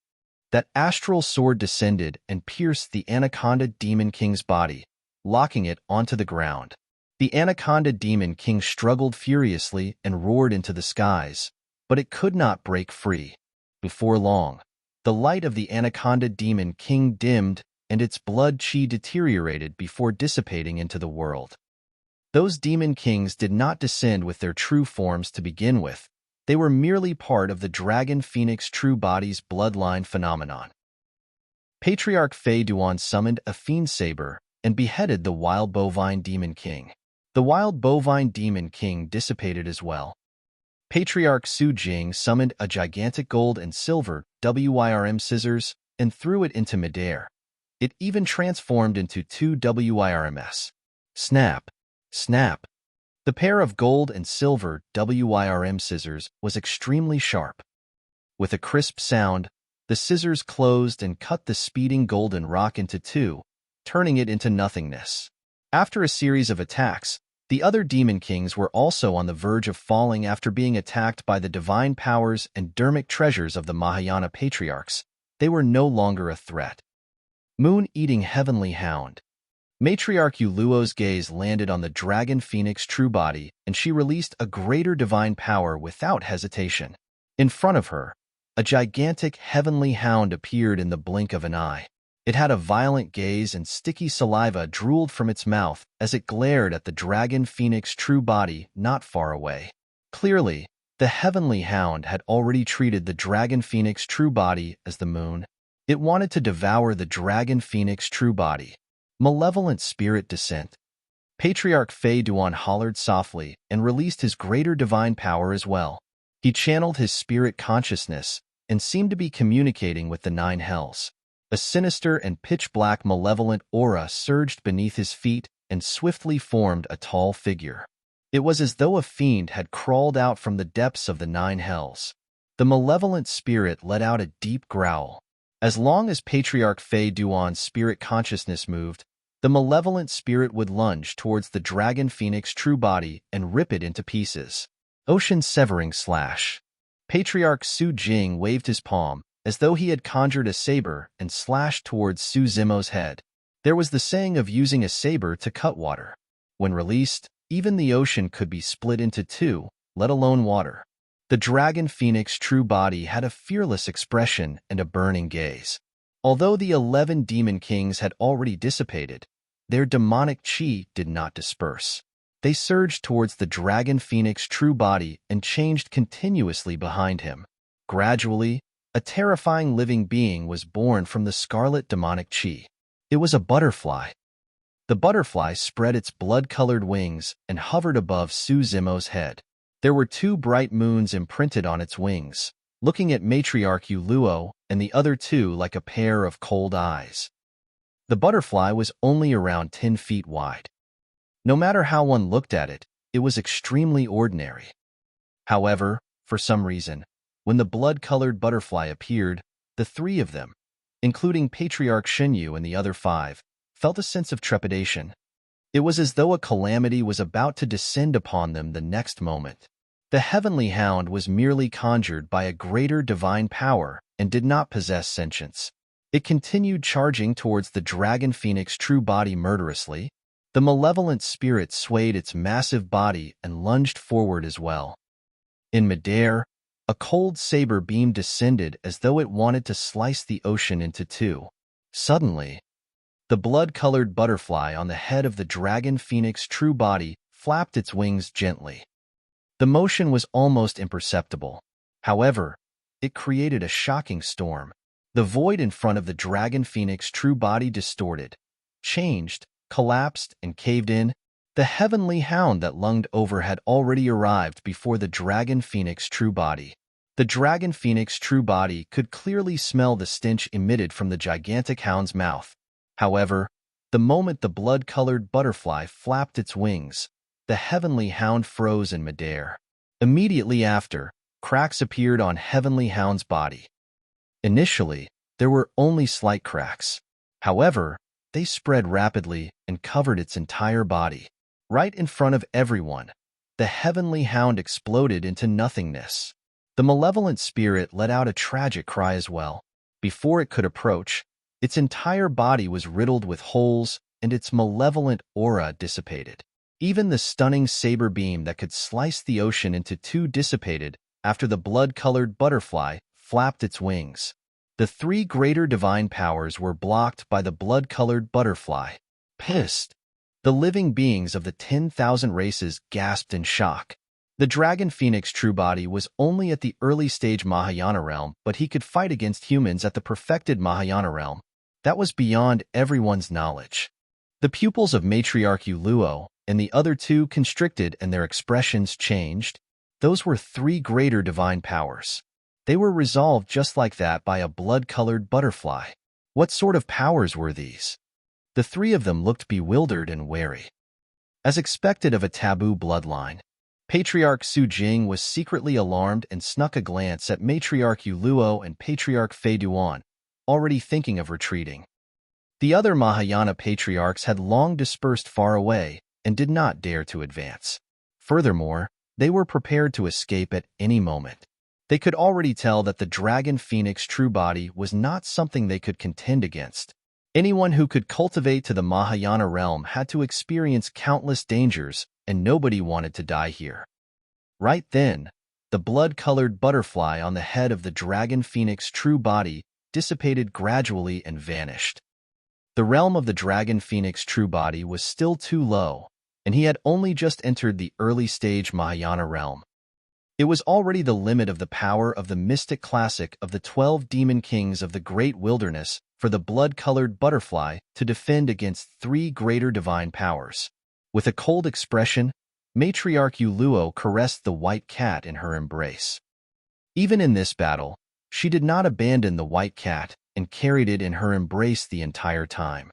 That astral sword descended and pierced the Anaconda Demon King's body, locking it onto the ground. The Anaconda Demon King struggled furiously and roared into the skies, but it could not break free. Before long, the light of the Anaconda Demon King dimmed and its blood chi deteriorated before dissipating into the world. Those demon kings did not descend with their true forms to begin with. They were merely part of the Dragon Phoenix True Body's bloodline phenomenon. Patriarch Fei Duan summoned a fiend saber and beheaded the Wild Bovine Demon King. The Wild Bovine Demon King dissipated as well. Patriarch Su Jing summoned a gigantic gold and silver WYRM scissors and threw it into midair. It even transformed into 2 WYRMs. Snap! Snap! The pair of gold and silver WYRM scissors was extremely sharp. With a crisp sound, the scissors closed and cut the speeding golden rock into two, turning it into nothingness. After a series of attacks, the other demon kings were also on the verge of falling after being attacked by the divine powers and dermic treasures of the Mahayana Patriarchs. They were no longer a threat. Moon-eating heavenly hound. Matriarch Uluo's gaze landed on the Dragon Phoenix True Body, and she released a greater divine power without hesitation. In front of her, a gigantic heavenly hound appeared in the blink of an eye. It had a violent gaze and sticky saliva drooled from its mouth as it glared at the Dragon Phoenix True Body not far away. Clearly, the heavenly hound had already treated the Dragon Phoenix True Body as the moon. It wanted to devour the Dragon Phoenix True Body. Malevolent spirit descent. Patriarch Fei Duan hollered softly and released his greater divine power as well. He channeled his spirit consciousness and seemed to be communicating with the 9 hells. A sinister and pitch-black malevolent aura surged beneath his feet and swiftly formed a tall figure. It was as though a fiend had crawled out from the depths of the 9 hells. The malevolent spirit let out a deep growl. As long as Patriarch Fei Duan's spirit consciousness moved, the malevolent spirit would lunge towards the Dragon Phoenix True Body and rip it into pieces. Ocean-severing slash. Patriarch Su Jing waved his palm, as though he had conjured a saber, and slashed towards Su Zimo's head. There was the saying of using a saber to cut water. When released, even the ocean could be split into 2, let alone water. The Dragon Phoenix True Body had a fearless expression and a burning gaze. Although the 11 demon kings had already dissipated, their demonic chi did not disperse. They surged towards the Dragon Phoenix True Body and changed continuously behind him. Gradually, a terrifying living being was born from the scarlet demonic chi. It was a butterfly. The butterfly spread its blood-colored wings and hovered above Su Zimo's head. There were 2 bright moons imprinted on its wings, looking at Matriarch Uluo and the other 2 like a pair of cold eyes. The butterfly was only around 10 feet wide. No matter how one looked at it, it was extremely ordinary. However, for some reason, when the blood-colored butterfly appeared, the 3 of them, including Patriarch Shenyu and the other 5, felt a sense of trepidation. It was as though a calamity was about to descend upon them the next moment. The heavenly hound was merely conjured by a greater divine power and did not possess sentience. It continued charging towards the Dragon Phoenix True Body murderously. The malevolent spirit swayed its massive body and lunged forward as well. In midair, a cold saber beam descended as though it wanted to slice the ocean into 2. Suddenly, the blood-colored butterfly on the head of the Dragon Phoenix True Body flapped its wings gently. The motion was almost imperceptible. However, it created a shocking storm. The void in front of the Dragon Phoenix True Body distorted, changed, collapsed, and caved in. The heavenly hound that lunged over had already arrived before the dragon phoenix true body. The dragon phoenix true body could clearly smell the stench emitted from the gigantic hound's mouth. However, the moment the blood-colored butterfly flapped its wings, the heavenly hound froze in midair. Immediately after, cracks appeared on heavenly hound's body. Initially, there were only slight cracks. However, they spread rapidly and covered its entire body. Right in front of everyone, the heavenly hound exploded into nothingness. The malevolent spirit let out a tragic cry as well. Before it could approach, its entire body was riddled with holes and its malevolent aura dissipated. Even the stunning saber beam that could slice the ocean into two dissipated after the blood-colored butterfly flapped its wings. The three greater divine powers were blocked by the blood-colored butterfly. Pissed, the living beings of the 10,000 races gasped in shock. The dragon phoenix true body was only at the early stage Mahayana realm, but he could fight against humans at the perfected Mahayana realm. That was beyond everyone's knowledge. The pupils of Matriarch Luo and the other two constricted and their expressions changed. Those were three greater divine powers. They were resolved just like that by a blood-colored butterfly. What sort of powers were these? The three of them looked bewildered and wary. As expected of a taboo bloodline, Patriarch Su Jing was secretly alarmed and snuck a glance at Matriarch Luo and Patriarch Fei Duan, already thinking of retreating. The other Mahayana patriarchs had long dispersed far away and did not dare to advance. Furthermore, they were prepared to escape at any moment. They could already tell that the dragon phoenix true body was not something they could contend against. Anyone who could cultivate to the Mahayana realm had to experience countless dangers, and nobody wanted to die here. Right then, the blood-colored butterfly on the head of the dragon phoenix true body dissipated gradually and vanished. The realm of the dragon phoenix true body was still too low, and he had only just entered the early stage Mahayana realm. It was already the limit of the power of the mystic classic of the 12 demon kings of the great wilderness for the blood-colored butterfly to defend against three greater divine powers. With a cold expression, Matriarch Luo caressed the white cat in her embrace. Even in this battle, she did not abandon the white cat and carried it in her embrace the entire time.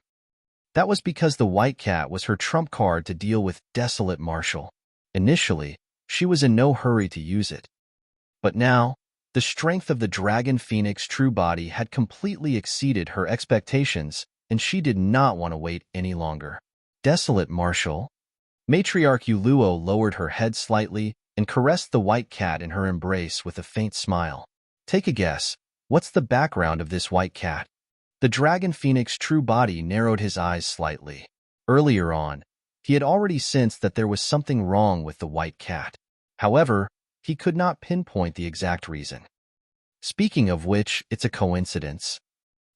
That was because the white cat was her trump card to deal with Desolate Marshal. Initially, she was in no hurry to use it. But now, the strength of the dragon phoenix true body had completely exceeded her expectations, and she did not want to wait any longer. Desolate Marshal? Matriarch Luo lowered her head slightly and caressed the white cat in her embrace with a faint smile. Take a guess, what's the background of this white cat? The dragon phoenix true body narrowed his eyes slightly. Earlier on, he had already sensed that there was something wrong with the white cat. However, he could not pinpoint the exact reason. Speaking of which, it's a coincidence.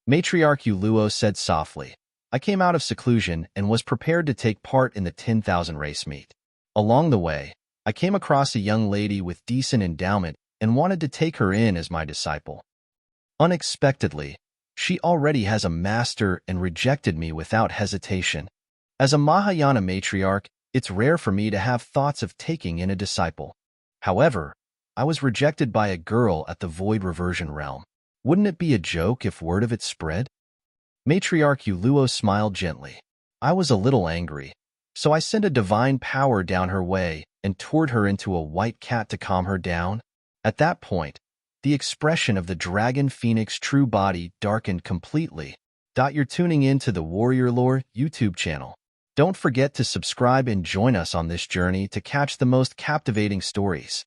Matriarch Luo said softly, I came out of seclusion and was prepared to take part in the 10,000 race meet. Along the way, I came across a young lady with decent endowment and wanted to take her in as my disciple. Unexpectedly, she already has a master and rejected me without hesitation. As a Mahayana matriarch, it's rare for me to have thoughts of taking in a disciple. However, I was rejected by a girl at the Void Reversion realm. Wouldn't it be a joke if word of it spread? Matriarch Luo smiled gently. I was a little angry, so I sent a divine power down her way and toured her into a white cat to calm her down. At that point, the expression of the dragon phoenix true body darkened completely. You're tuning in to the Warrior Lore YouTube channel. Don't forget to subscribe and join us on this journey to catch the most captivating stories.